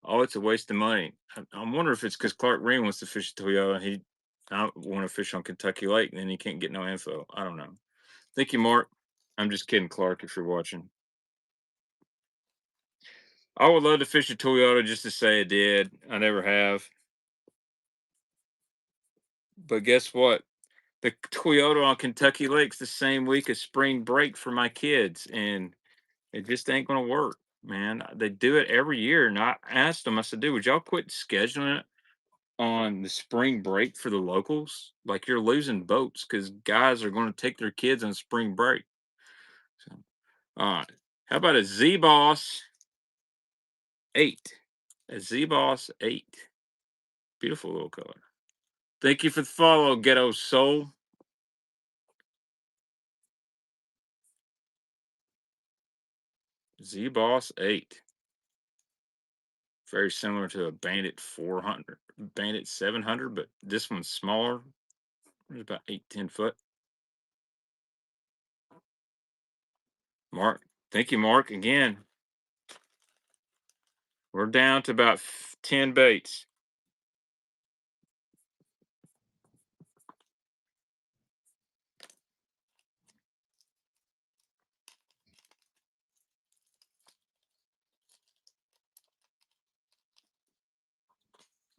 Oh, it's a waste of money. I wonder if it's because Clark Green wants to fish Toyota. I want to fish on Kentucky Lake, and then he can't get no info. I don't know. Thank you, Mark. I'm just kidding, Clark, if you're watching. I would love to fish a Toyota just to say I did. I never have. But guess what? The Toyota on Kentucky Lake's the same week as spring break for my kids, and it just ain't gonna work, man. They do it every year, and I asked them. I said, "Dude, would y'all quit scheduling it on the spring break for the locals? Like you're losing boats because guys are going to take their kids on spring break." So, all right, how about a Z Boss 8? A Z Boss 8, beautiful little color. Thank you for the follow, Ghetto Soul. Z Boss 8. Very similar to a Bandit 400, Bandit 700, but this one's smaller. It's about 8-10 foot. Mark, thank you, Mark. Again, we're down to about 10 baits.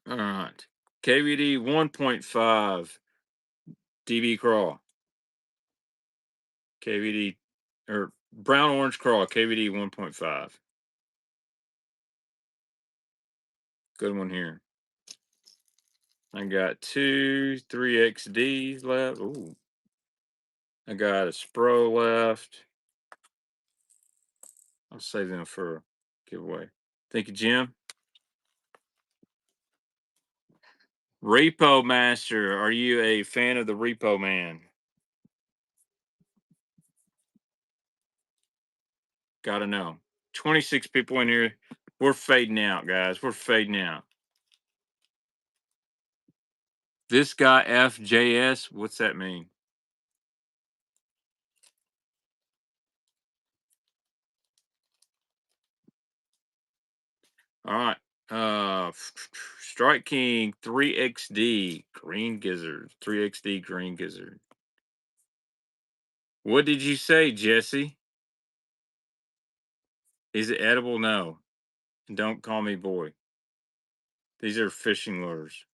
All right. KVD 1.5 DB crawl. KVD or brown orange crawl. KVD 1.5. Good one here. I got 3XDs left. Ooh. I got a Spro left. I'll save them for a giveaway. Thank you, Jim. Repo Master. Are you a fan of the Repo Man? Gotta know. 26 people in here. We're fading out, guys. We're fading out. This guy FJS, what's that mean? All right. Strike King 3XD Green Gizzard. 3XD Green Gizzard. What did you say, Jesse? Is it edible? No. Don't call me boy. These are fishing lures.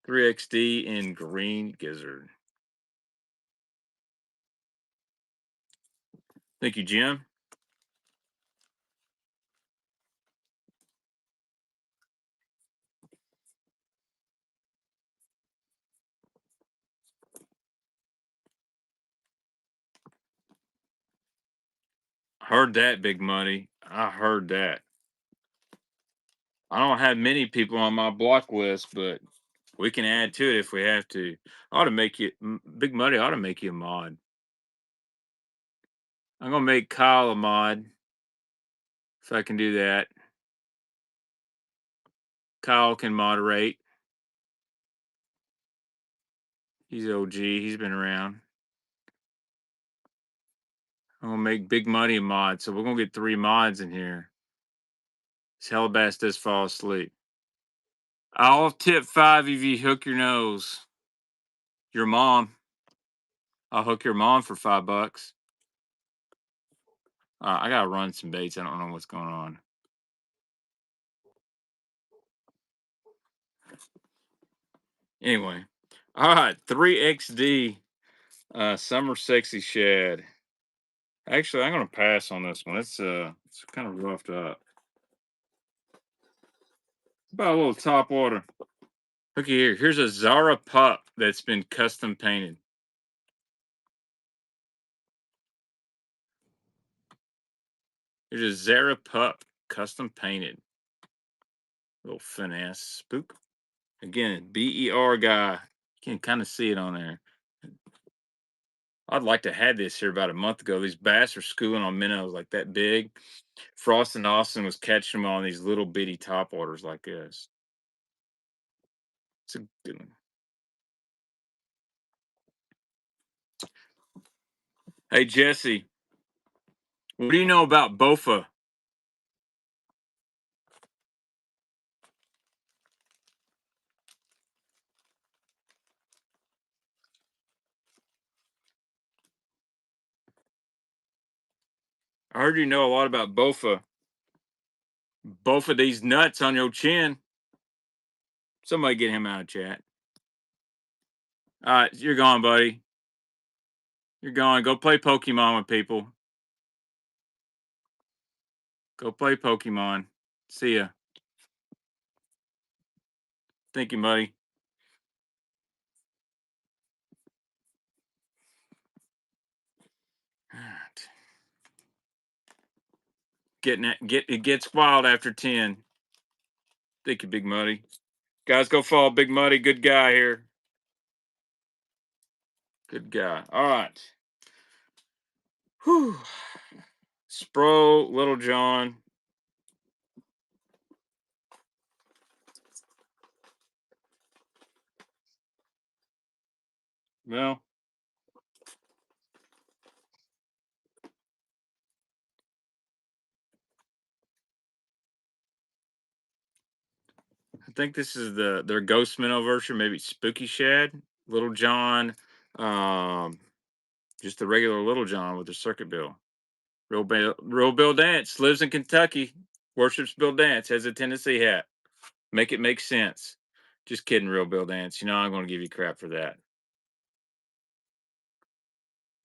3XD in Green Gizzard. Thank you, Jim. Heard that, Big Money. I heard that. I don't have many people on my block list, but we can add to it if we have to. I ought to make you, Big Money ought to make you a mod. I'm going to make Kyle a mod if I can do that. Kyle can moderate. He's OG. He's been around. I'm going to make Big Money a mod. So we're going to get 3 mods in here. Hellbass does fall asleep. I'll tip 5 if you hook your nose. Your mom. I'll hook your mom for $5. I got to run some baits. I don't know what's going on. Anyway. All right. 3XD Summer Sexy Shad. Actually, I'm going to pass on this one. It's kind of roughed up. About a little top water. Looky here. Here's a Zara pup that's been custom painted. Here's a Zara pup custom painted. Little finesse spook. Again, BER guy. You can kind of see it on there. I'd like to have this here about a month ago. These bass are schooling on minnows like that big. Frost and Austin was catching them on these little bitty top waters like this. It's a good one. Hey, Jesse. What do you know about Bofa? I heard you know a lot about Bofa. Both of these nuts on your chin. Somebody get him out of chat. All right, you're gone, buddy. You're gone. Go play Pokemon with people. Go play Pokemon. See ya. Thank you, buddy. Alright. It gets wild after 10. Thank you, Big Muddy. Guys, go follow Big Muddy. Good guy here. Good guy. All right. Whew. Spro, Little John. Well, I think this is their Ghost Minnow version, maybe Spooky Shad, Little John, um, just the regular Little John with the circuit bill. Real Bill Dance lives in Kentucky, worships Bill Dance, has a Tennessee hat. Make it make sense. Just kidding, Real Bill Dance. You know I'm going to give you crap for that.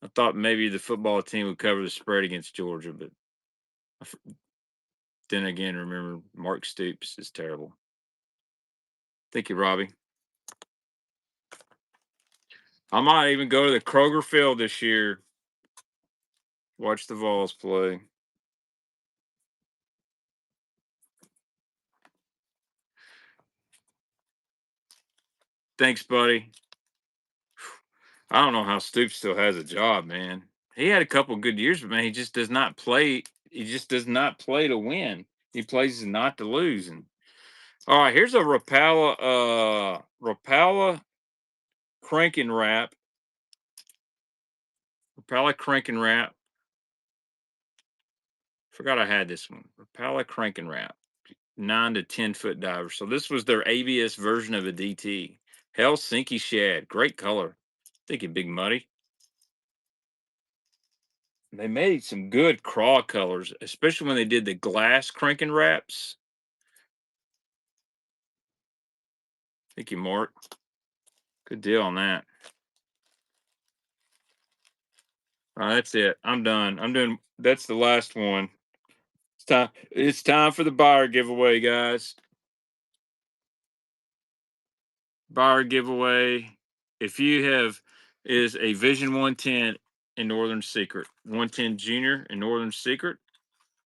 I thought maybe the football team would cover the spread against Georgia, but then again, remember Mark Stoops is terrible. Thank you, Robbie. I might even go to the Kroger Field this year. Watch the Vols play. Thanks, buddy. I don't know how Stoops still has a job, man. He had a couple good years, but man, he just does not play. He just does not play to win. He plays not to lose. And all right, here's a Rapala crank and wrap. Rapala crank and wrap. Forgot I had this one. Rapala crank and wrap. 9 to 10 foot diver. So this was their ABS version of a DT. Helsinki shad. Great color. Thinking Big Muddy. They made some good craw colors, especially when they did the glass cranking wraps. Thank you, Mark. Good deal on that. That's it. I'm done. I'm doing. That's the last one. It's time. It's time for the buyer giveaway, guys. Buyer giveaway. If you have is a Vision 110 in Northern Secret, 110 Junior in Northern Secret.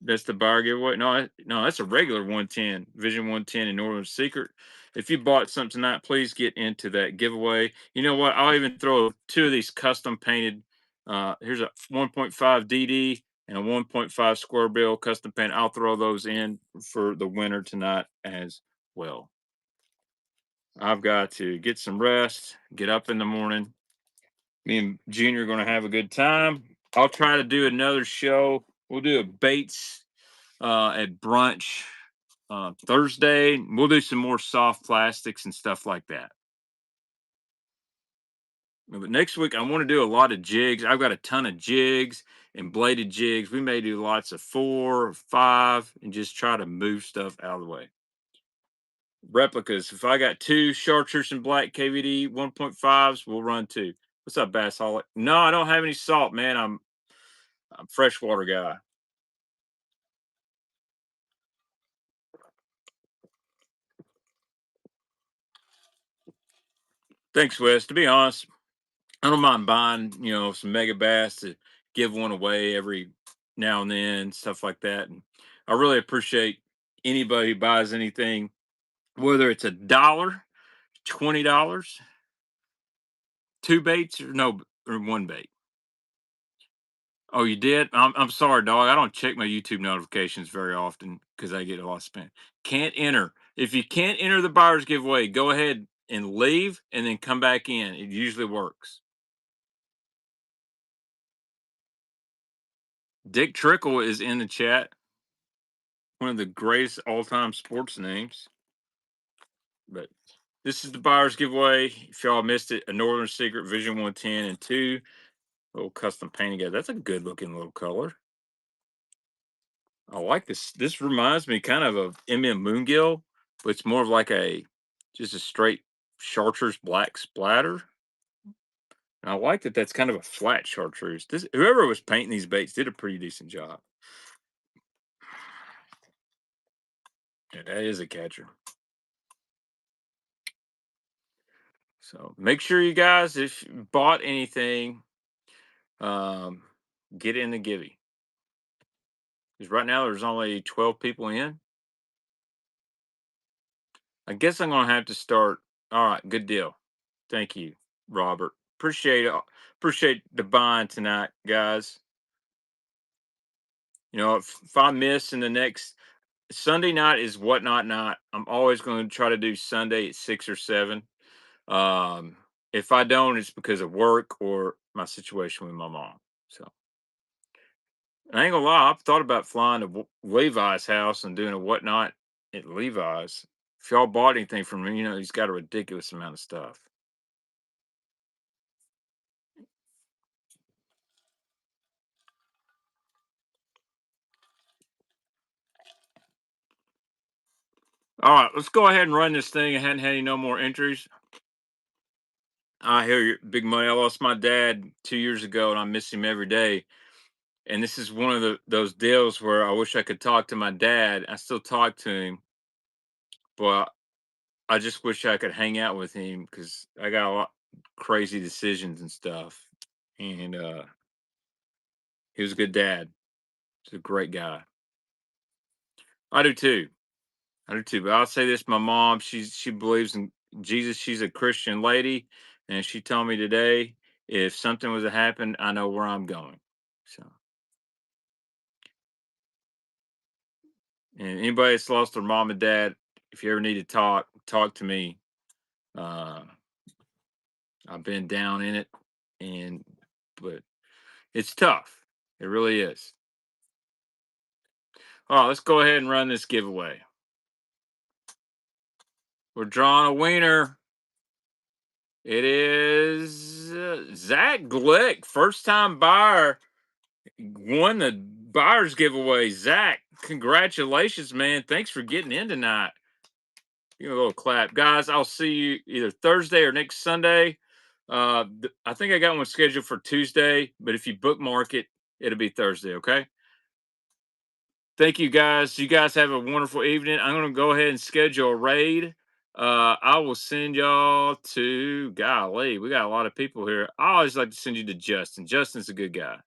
That's the buyer giveaway. No, that's a regular 110, Vision 110 in Northern Secret. If you bought something tonight, please get into that giveaway. You know what? I'll even throw two of these custom painted. Here's a 1.5 DD and a 1.5 square bill custom paint. I'll throw those in for the winner tonight as well. I've got to get some rest, get up in the morning. Me and Junior are going to have a good time. I'll try to do another show. We'll do a baits at brunch Thursday. We'll do some more soft plastics and stuff like that. But next week, I want to do a lot of jigs. I've got a ton of jigs and bladed jigs. We may do lots of 4 or 5 and just try to move stuff out of the way. Replicas. If I got 2 chartreuse and black KVD 1.5s, we'll run 2. What's up, Bass Holic? No, I don't have any salt, man. I'm freshwater guy. Thanks, Wes. To be honest, I don't mind buying, some mega bass to give one away every now and then, stuff like that. And I really appreciate anybody who buys anything, whether it's $1, $20, 2 baits, or no, or 1 bait. Oh, you did? I'm sorry, dog. I don't check my YouTube notifications very often because I get a lot of spam. Can't enter. If you can't enter the buyer's giveaway, go ahead and leave and then come back in. It usually works. Dick Trickle is in the chat. One of the greatest all-time sports names. But this is the buyer's giveaway. If y'all missed it, a Northern Secret Vision 110 and 2. Little custom painting guide. That's a good looking little color. I like this. This reminds me kind of Moongill, but it's more of like just a straight chartreuse black splatter. And I like that that's kind of a flat chartreuse. This whoever was painting these baits did a pretty decent job. Yeah, that is a catcher. So make sure you guys, if you bought anything, um, get in the givey. Because right now there's only 12 people in. I guess I'm gonna have to start. All right, good deal. Thank you, Robert. Appreciate it. Appreciate the buying tonight, guys. You know, if I miss in the next Sunday night is whatnot night. I'm always going to try to do Sunday at 6 or 7. Um, if I don't, it's because of work or my situation with my mom. So I ain't gonna lie, I've thought about flying to Levi's house and doing a whatnot at Levi's. If y'all bought anything from him, you know he's got a ridiculous amount of stuff. All right, let's go ahead and run this thing. I hadn't had any no more entries. I hear you, big money. I lost my dad 2 years ago, and I miss him every day. And this is one of those deals where I wish I could talk to my dad. I still talk to him, but I just wish I could hang out with him because I got a lot crazy decisions and stuff. And he was a good dad. He's a great guy. I do too. I do too. But I'll say this: my mom, she believes in Jesus. She's a Christian lady, and she told me today, if something was to happen, I know where I'm going. So, and anybody that's lost their mom and dad, if you ever need to talk, talk to me. Uh, I've been down in it, and but it's tough. It really is. All right, let's go ahead and run this giveaway. We're drawing a winner. It is Zach Glick, first time buyer, won the buyer's giveaway. Zach, congratulations, man. Thanks for getting in tonight. Give me a little clap. Guys, I'll see you either Thursday or next Sunday. I think I got one scheduled for Tuesday, but if you bookmark it, it'll be Thursday, okay? Thank you guys. You guys have a wonderful evening. I'm going to go ahead and schedule a raid. I will send y'all to golly. We got a lot of people here. I always like to send you to Justin. Justin's a good guy.